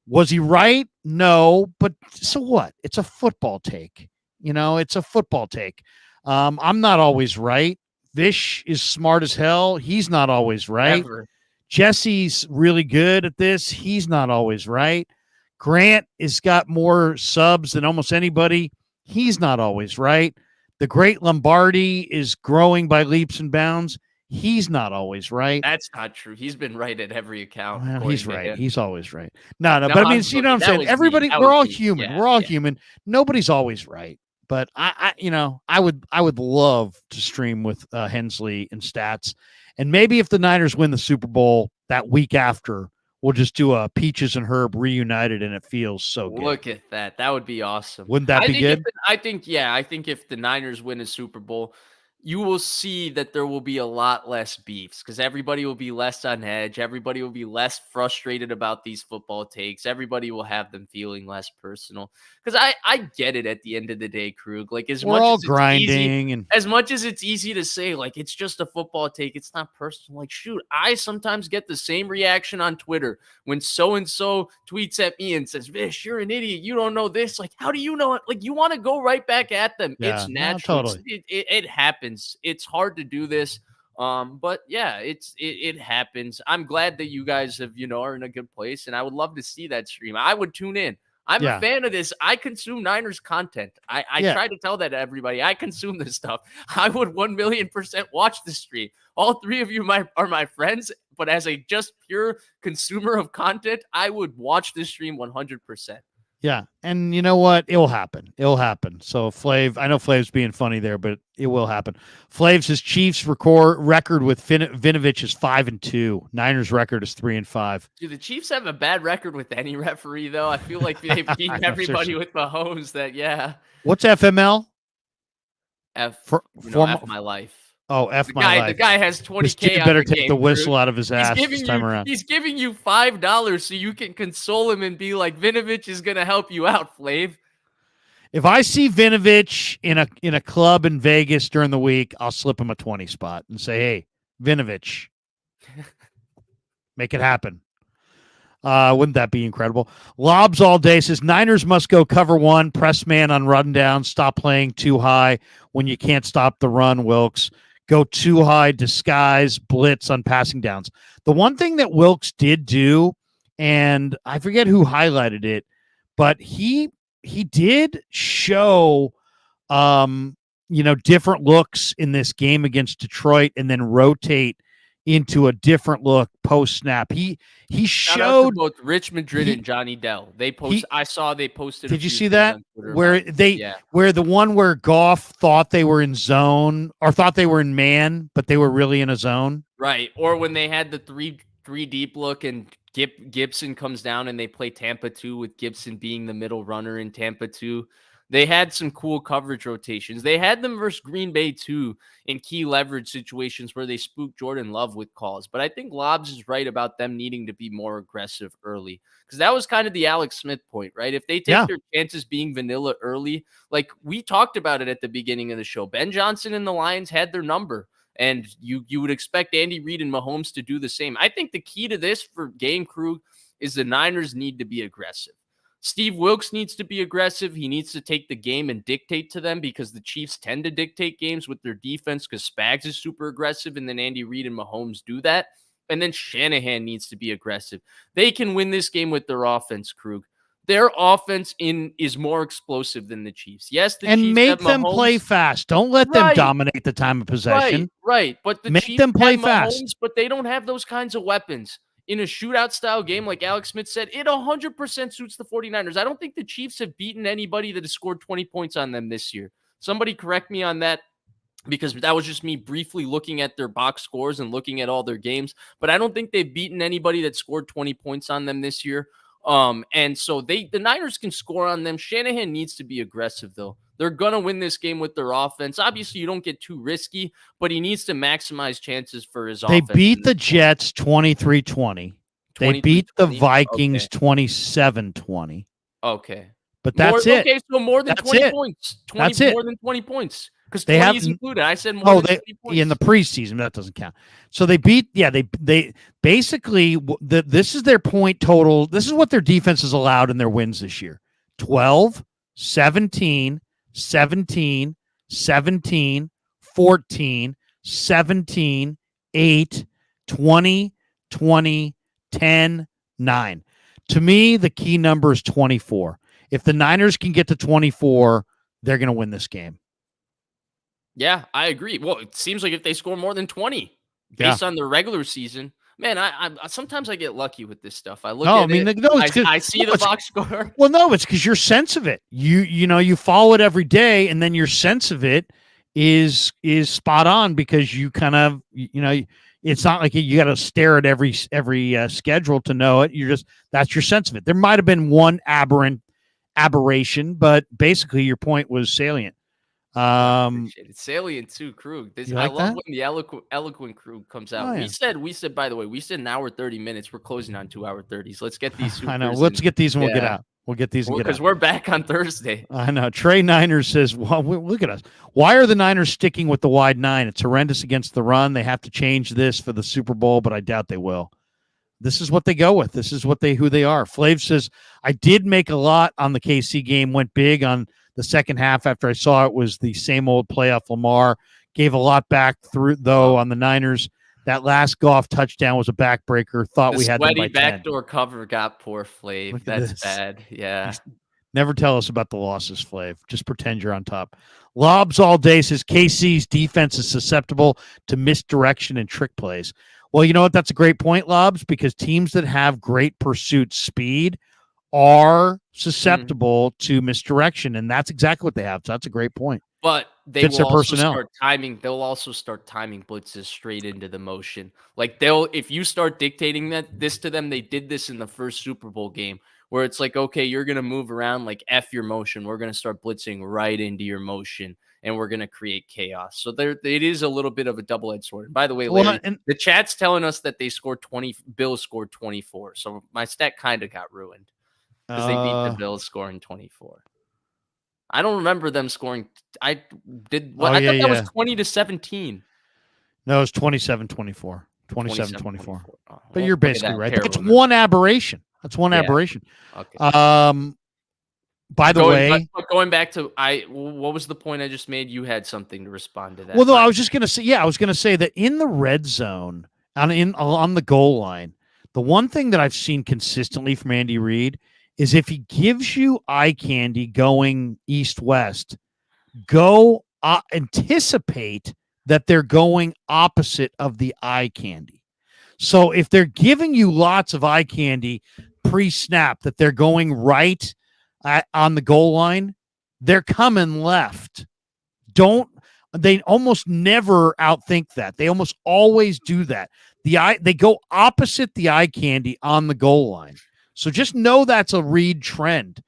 Was he right? No, but so what? It's a football take. It's a football take. I'm not always right. Vish is smart as hell. He's not always right. Ever. Jesse's really good at this. He's not always right. Grant has got more subs than almost anybody. He's not always right. The great Lombardi is growing by leaps and bounds. He's not always right. That's not true. He's been right at every account. Well, he's right. him. He's always right. No, but I mean, you know what I'm saying? Everybody, we're all human. Yeah, we're all human. Nobody's always right. But I would love to stream with Hensley and Stats. And maybe if the Niners win the Super Bowl that week after, we'll just do a Peaches and Herb reunited, and it feels so good. Look at that. That would be awesome. Wouldn't that be good? I think if the Niners win a Super Bowl, you will see that there will be a lot less beefs because everybody will be less on edge. Everybody will be less frustrated about these football takes. Everybody will have them feeling less personal. Because I get it at the end of the day, Krug. Like as much as it's easy to say, like it's just a football take, it's not personal. Like, shoot, I sometimes get the same reaction on Twitter when so-and-so tweets at me and says, Vish, you're an idiot. You don't know this. Like, how do you know it? Like, you want to go right back at them. Yeah, it's natural. No, totally. It happens. It's hard to do this. But yeah, it happens. I'm glad that you guys are in a good place, and I would love to see that stream. I would tune in. I'm a fan of this. I consume Niners content. I try to tell that to everybody. I consume this stuff. I would 1,000,000% watch the stream. All three of you are my friends, but as a just pure consumer of content, I would watch this stream 100%. Yeah, and you know what? It will happen. It will happen. So Flav, I know Flav's being funny there, but it will happen. Flav says Chiefs record with Vinovich is 5-2. Niners record is 3-5. Do the Chiefs have a bad record with any referee though? I feel like they beat everybody with Mahomes. That What's FML? F my life. Oh, my life. The guy has 20K. This kid better take the whistle out of his ass this time around. He's giving you $5 so you can console him and be like, Vinovich is going to help you out, Flav. If I see Vinovich in a club in Vegas during the week, I'll slip him a 20 spot and say, hey, Vinovich, make it happen. Wouldn't that be incredible? Lobs all day says Niners must go cover one, press man on run down, stop playing too high when you can't stop the run, Wilkes. Go too high, disguise, blitz on passing downs. The one thing that Wilkes did do, and I forget who highlighted it, but he did show different looks in this game against Detroit and then rotate into a different look post snap. He showed both Rich Madrid and Johnny Dell. I saw they posted. Did you see that? Where the one where Goff thought they were in zone or thought they were in man, but they were really in a zone. Right. Or when they had the three deep look and Gibson comes down and they play Tampa 2 with Gibson being the middle runner in Tampa 2. They had some cool coverage rotations. They had them versus Green Bay too in key leverage situations where they spooked Jordan Love with calls. But I think Lobs is right about them needing to be more aggressive early, because that was kind of the Alex Smith point, right? If they take their chances being vanilla early, like we talked about it at the beginning of the show, Ben Johnson and the Lions had their number. And you would expect Andy Reid and Mahomes to do the same. I think the key to this for Game Krug is the Niners need to be aggressive. Steve Wilkes needs to be aggressive. He needs to take the game and dictate to them, because the Chiefs tend to dictate games with their defense because Spags is super aggressive, and then Andy Reid and Mahomes do that. And then Shanahan needs to be aggressive. They can win this game with their offense, Krug. Their offense is more explosive than the Chiefs. Yes, the Chiefs make have them Mahomes. play fast. Don't let them dominate the time of possession. Right. But the make Chiefs them play have fast. Mahomes, but they don't have those kinds of weapons. In a shootout style game, like Alex Smith said, it 100% suits the 49ers. I don't think the Chiefs have beaten anybody that has scored 20 points on them this year. Somebody correct me on that, because that was just me briefly looking at their box scores and looking at all their games. But I don't think they've beaten anybody that scored 20 points on them this year. And so the Niners can score on them. Shanahan needs to be aggressive, though. They're going to win this game with their offense. Obviously, you don't get too risky, but he needs to maximize chances for his offense. They beat the Jets 23-20. They beat the Vikings 27-20. Okay. But that's it. Okay, so more than 20 points. That's it. More than 20 points. Because they 20 is included. I said more than 20 points. In the preseason, that doesn't count. So they beat, they basically, this is their point total. This is what their defense has allowed in their wins this year. 12, 17, 17, 17, 14, 17, 8, 20, 20, 10, 9. To me, the key number is 24. If the Niners can get to 24, they're going to win this game. Yeah, I agree. Well, it seems like if they score more than 20 based on their regular season, man, I sometimes I get lucky with this stuff. I look at it, I see the box score. Well, no, it's because your sense of it. You follow it every day, and then your sense of it is spot on, because you kind of it's not like you got to stare at every schedule to know it. That's your sense of it. There might have been one aberration, but basically your point was salient. It's salient too, Krug. I love when the eloquent Krug comes out. Oh, yeah. We said, by the way, we said an hour 30 minutes. We're closing on 2 hour 30s. Let's get these. I know. Let's get these and we'll get out. We'll get these and get out. Because we're back on Thursday. I know. Trey Niners says, well, look at us. Why are the Niners sticking with the wide 9? It's horrendous against the run. They have to change this for the Super Bowl, but I doubt they will. This is what they go with. This is who they are. Flav says, I did make a lot on the KC game, went big on the second half after I saw it was the same old playoff Lamar. Gave a lot back through, though, on the Niners. That last Goff touchdown was a backbreaker. Thought we had them by 10. Sweaty backdoor cover got poor Flav. That's bad. Yeah. Never tell us about the losses, Flav. Just pretend you're on top. Lobs all day says KC's defense is susceptible to misdirection and trick plays. Well, you know what? That's a great point, Lobs, because teams that have great pursuit speed are susceptible to misdirection, and that's exactly what they have. So that's a great point. But they will also start timing. They'll also start timing blitzes straight into the motion. Like if you start dictating this to them, they did this in the first Super Bowl game, where it's like, okay, you're gonna move around, like F your motion. We're gonna start blitzing right into your motion, and we're gonna create chaos. So it is a little bit of a double-edged sword. And by the way, Larry, the chat's telling us that they scored 20. Bills scored 24. So my stat kind of got ruined, because they beat the Bills scoring 24. I don't remember them scoring. I thought that was 20-17. No, it was 27-24. 27-24. Oh, but you're basically right. It's one aberration. That's one aberration. Okay. By the way, going back to what was the point I just made? You had something to respond to that. Well, no, I was just going to say, I was going to say that in the red zone, on the goal line, the one thing that I've seen consistently from Andy Reid is if he gives you eye candy going east-west, go anticipate that they're going opposite of the eye candy. So if they're giving you lots of eye candy pre-snap, that they're going right on the goal line, they're coming left. They almost never outthink that. They almost always do that. They go opposite the eye candy on the goal line. So just know that's a Reid trend.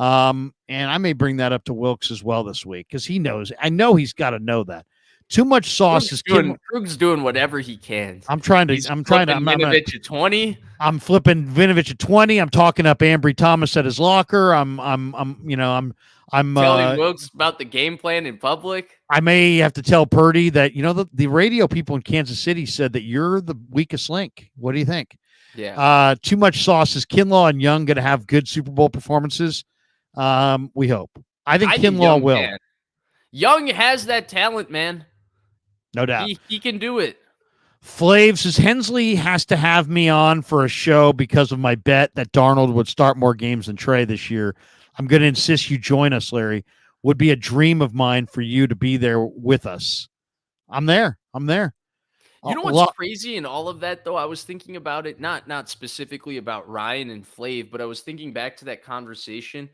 And I may bring that up to Wilkes as well this week because he knows. I know he's got to know that. Too much sauce is Krug's doing whatever he can. I'm trying to. Vinovich at 20. I'm flipping Vinovich at 20. I'm talking up Ambry Thomas at his locker. I'm telling Wilkes about the game plan in public. I may have to tell Purdy that, the radio people in Kansas City said that you're the weakest link. What do you think? Yeah. Too much sauce. Is Kinlaw and Young going to have good Super Bowl performances? We hope. I think Kinlaw will. Can. Young has that talent, man. No doubt. He can do it. Flav says Hensley has to have me on for a show because of my bet that Darnold would start more games than Trey this year. I'm going to insist you join us, Larry. Would be a dream of mine for you to be there with us. I'm there. You know what's crazy in all of that, though? I was thinking about it, not specifically about Ryan and Flav, but I was thinking back to that conversation.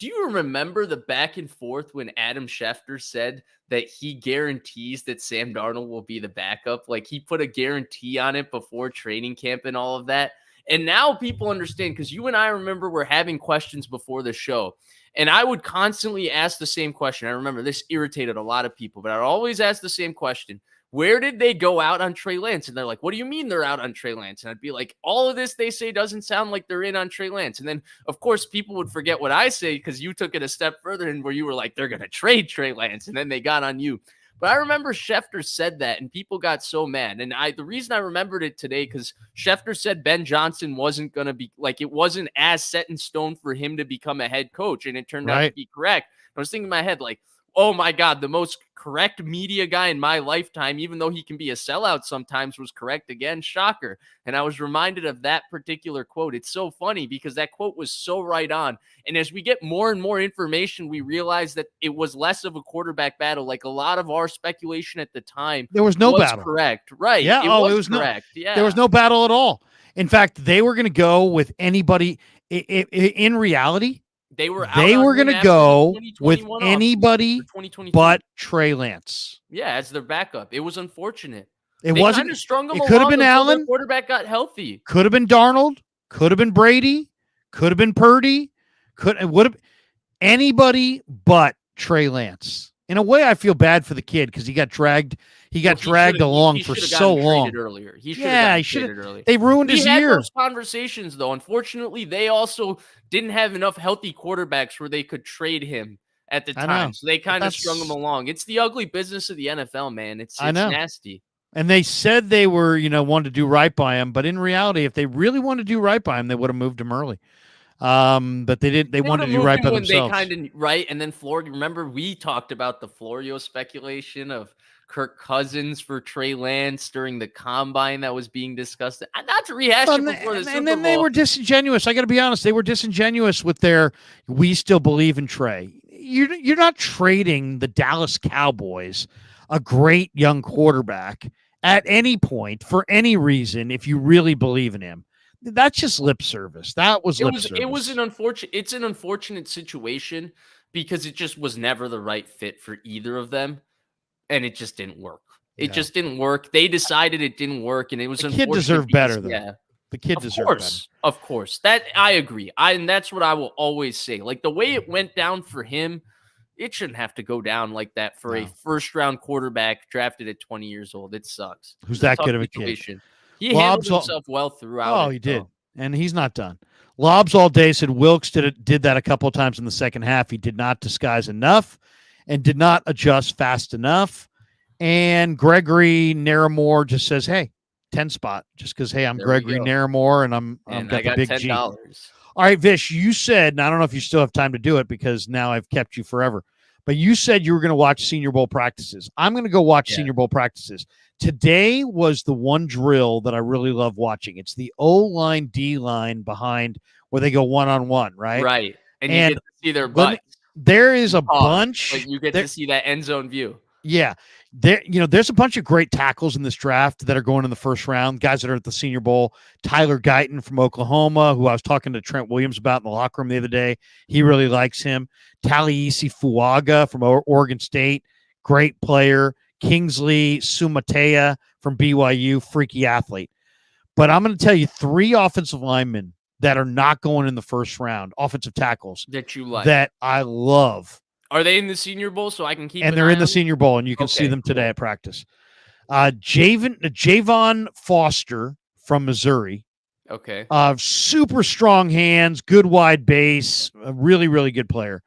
Do you remember the back and forth when Adam Schefter said that he guarantees that Sam Darnold will be the backup? Like, he put a guarantee on it before training camp and all of that. And now people understand, because you and I remember we're having questions before the show. And I would constantly ask the same question. I remember this irritated a lot of people, but I'd always ask the same question. Where did they go out on Trey Lance? And they're like, what do you mean they're out on Trey Lance? And I'd be like, all of this they say doesn't sound like they're in on Trey Lance. And then, of course, people would forget what I say because you took it a step further and where you were like, they're going to trade Trey Lance. And then they got on you. But I remember Schefter said that and people got so mad. And the reason I remembered it today, because Schefter said Ben Johnson wasn't going to be like, it wasn't as set in stone for him to become a head coach. And it turned out to be correct. I was thinking in my head, like, oh my God, the most correct media guy in my lifetime, even though he can be a sellout sometimes, was correct again. Shocker. And I was reminded of that particular quote. It's so funny because that quote was so right on. And as we get more and more information, we realize that it was less of a quarterback battle. Like a lot of our speculation at the time, there was no battle. Correct. Right. Yeah. It was correct. Yeah. There was no battle at all. In fact, they were going to go with anybody. In reality, They were going to go with anybody but Trey Lance. Yeah, as their backup. It was unfortunate. It wasn't. It could have been Allen. Quarterback got healthy. Could have been Darnold. Could have been Brady. Could have been Purdy. Would have anybody but Trey Lance. In a way, I feel bad for the kid because he got dragged. He dragged along for so long. Earlier. He should have traded earlier. They ruined his year. Those conversations, though. Unfortunately, they also didn't have enough healthy quarterbacks where they could trade him at the time. So they kind of strung him along. It's the ugly business of the NFL, man. It's nasty. And they said they were, wanted to do right by him, but in reality, if they really wanted to do right by him, they would have moved him early. But they didn't. They wanted to do right by themselves. And then Florio. Remember, we talked about the Florio speculation of Kirk Cousins for Trey Lance during the combine that was being discussed. Not to rehash it before the Super Bowl. And then they were disingenuous. I got to be honest. They were disingenuous with their "we still believe in Trey." You're not trading the Dallas Cowboys, a great young quarterback, at any point for any reason if you really believe in him. That's just lip service. That was lip service. It was an unfortunate situation because it just was never the right fit for either of them. And it just didn't work. It just didn't work. They decided it didn't work, and it was. The kid deserved better, though. Yeah, the kid deserved better. Of course, that I agree. And that's what I will always say. Like the way it went down for him, it shouldn't have to go down like that for a first-round quarterback drafted at 20 years old. It sucks. Who's that good of a kid? He handled himself well throughout. Oh, he did, and he's not done. Lobs all day said Wilkes did that a couple of times in the second half. He did not disguise enough. And did not adjust fast enough. And Gregory Naramore just says, hey, 10 spot. Just because, hey, I'm Gregory Naramore and I got the big $10. G. All right, Vish, you said, and I don't know if you still have time to do it because now I've kept you forever, but you said you were going to watch Senior Bowl practices. I'm going to go watch Senior Bowl practices. Today was the one drill that I really love watching. It's the O-line, D-line behind where they go one-on-one, right? Right. And you get to see their butts. There is a bunch. Like you get to see that end zone view. Yeah. There's a bunch of great tackles in this draft that are going in the first round, guys that are at the Senior Bowl. Tyler Guyton from Oklahoma, who I was talking to Trent Williams about in the locker room the other day. He really likes him. Talieisi Fuaga from Oregon State, great player. Kingsley Sumatea from BYU, freaky athlete. But I'm going to tell you 3 offensive linemen that are not going in the first round, offensive tackles that you like. that I love. Are they in the Senior Bowl so I can keep And an they're eye in the on Senior Bowl, and you can see Okay, them today cool. at practice. Javon Foster from Missouri. Okay. Super strong hands, good wide base, a really, really good player.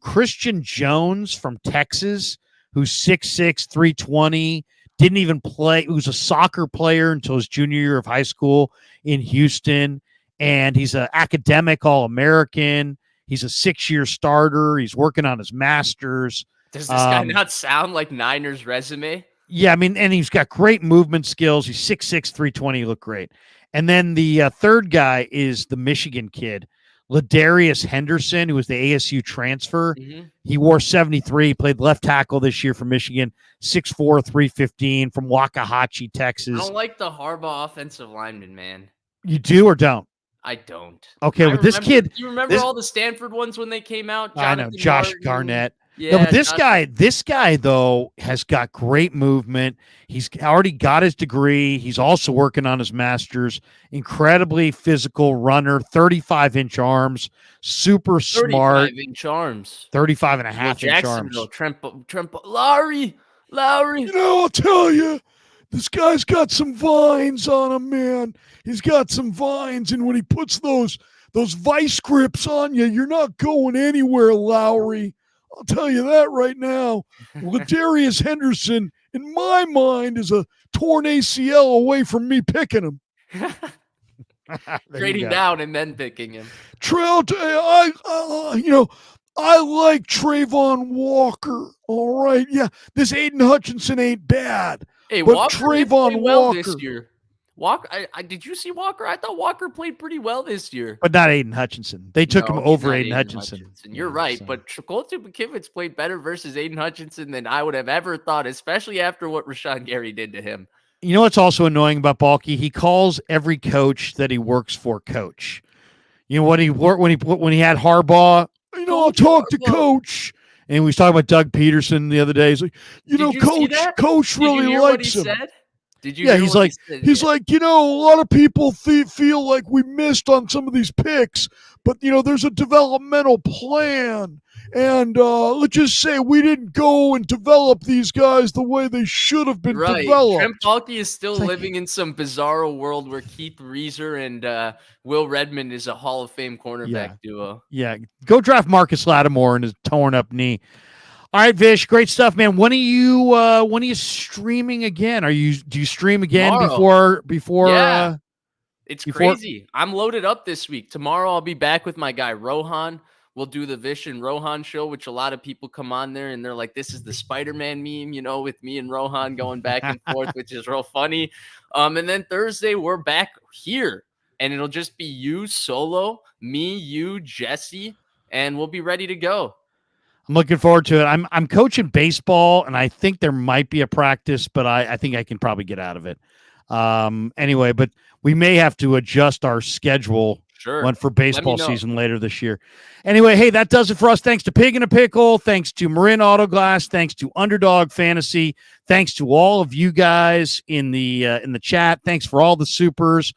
Christian Jones from Texas, who's 6'6", 320, didn't even play. He was a soccer player until his junior year of high school in Houston, and he's an academic All-American. He's a 6-year starter. He's working on his master's. Does this guy not sound like Niners resume? Yeah, I mean, and he's got great movement skills. He's 6'6", 320. He looked great. And then the third guy is the Michigan kid, Ladarius Henderson, who was the ASU transfer. Mm-hmm. He wore 73, played left tackle this year for Michigan, 6'4", 315 from Waxahachie, Texas. I don't like the Harbaugh offensive lineman, man. You do or don't? I don't. Okay, with this kid. Do you remember all the Stanford ones when they came out? I know, Josh Garnett. Yeah, no, but this guy though has got great movement. He's already got his degree. He's also working on his master's. Incredibly physical runner, 35-inch arms, super smart. 35-inch arms. 35 and a half inch arms. Trent, Lowry. You know, I'll tell you, this guy's got some vines on him, man. He's got some vines, and when he puts those vice grips on you, you're not going anywhere, Lowry. I'll tell you that right now. Ladarius Henderson, in my mind, is a torn ACL away from me picking him. Trading down and then picking him. I like Trayvon Walker. All right, yeah, this Aiden Hutchinson ain't bad. Hey, but Walker Trayvon well Walker this year. Walker, did you see Walker? I thought Walker played pretty well this year. But not Aiden Hutchinson. They took him over Aiden Hutchinson. You're right, but Colton McKivitz played better versus Aiden Hutchinson than I would have ever thought, especially after what Rashawn Gary did to him. You know what's also annoying about Balky? He calls every coach that he works for coach. You know what he when he had Harbaugh. You know, I'll talk to Coach. And we was talking about Doug Peterson the other day. He's like, Coach really likes him. Said? Did you? Yeah, he's like, you know, a lot of people feel like we missed on some of these picks, but you know, there's a developmental plan, and let's just say we didn't go and develop these guys the way they should have been developed. Trent Baalke is still living in some bizarro world where Keith Reeser and Will Redmond is a Hall of Fame cornerback duo. Yeah, go draft Marcus Lattimore and his torn up knee. All right, Vish, great stuff, man. When are you streaming again? Do you stream again Tomorrow. before? Yeah. It's crazy. I'm loaded up this week. Tomorrow I'll be back with my guy Rohan. We'll do the Vish and Rohan show, which a lot of people come on there and they're like, this is the Spider-Man meme, you know, with me and Rohan going back and forth, which is real funny. And then Thursday we're back here and it'll just be you solo, me, you, Jesse, and we'll be ready to go. I'm looking forward to it. I'm coaching baseball, and I think there might be a practice, but I think I can probably get out of it. Anyway, but we may have to adjust our schedule for baseball season later this year. Anyway, hey, that does it for us. Thanks to Pig in a Pickle. Thanks to Marin Auto Glass. Thanks to Underdog Fantasy. Thanks to all of you guys in the chat. Thanks for all the supers.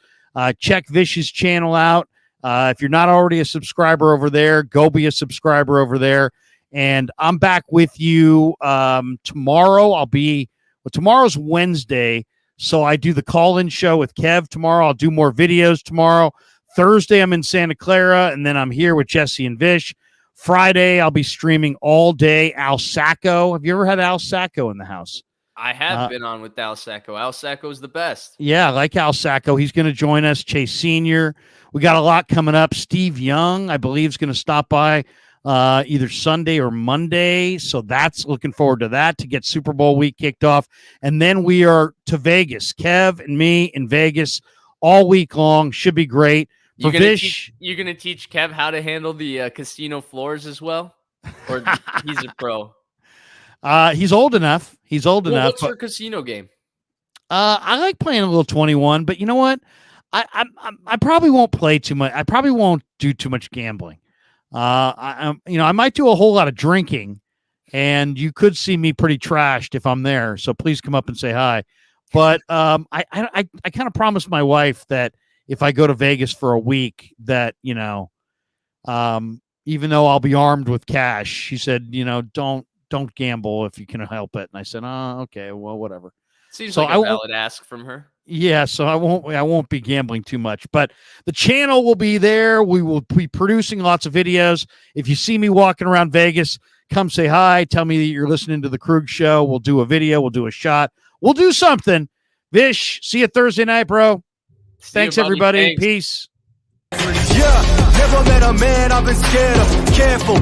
Check Vish's channel out. If you're not already a subscriber over there, go be a subscriber over there. And I'm back with you tomorrow. Tomorrow's Wednesday, so I do the call-in show with Kev tomorrow. I'll do more videos tomorrow. Thursday, I'm in Santa Clara, and then I'm here with Jesse and Vish. Friday, I'll be streaming all day. Al Sacco. Have you ever had Al Sacco in the house? I have been on with Al Sacco. Al Sacco's the best. Yeah, I like Al Sacco. He's going to join us. Chase Sr. We got a lot coming up. Steve Young, I believe, is going to stop by either Sunday or Monday. So that's looking forward to that to get Super Bowl week kicked off. And then we are to Vegas. Kev and me in Vegas all week long. Should be great. You're going to teach Kev how to handle the casino floors as well? Or he's a pro? He's old enough. What's your casino game? I like playing a little 21, but you know what? I probably won't play too much. I probably won't do too much gambling. I might do a whole lot of drinking, and you could see me pretty trashed if I'm there. So please come up and say hi. But I kind of promised my wife that if I go to Vegas for a week that, even though I'll be armed with cash, she said, don't gamble if you can help it. And I said, oh, okay, well, whatever. Seems So like a valid ask from her. Yeah, so I won't be gambling too much, but the channel will be there. We will be producing lots of videos. If you see me walking around Vegas, come say hi. Tell me that you're listening to the Krug Show. We'll do a video. We'll do a shot. We'll do something. Vish, see you Thursday night, bro. Thanks, everybody. Thanks. Peace. Yeah, never met a man I've been scared of. Careful.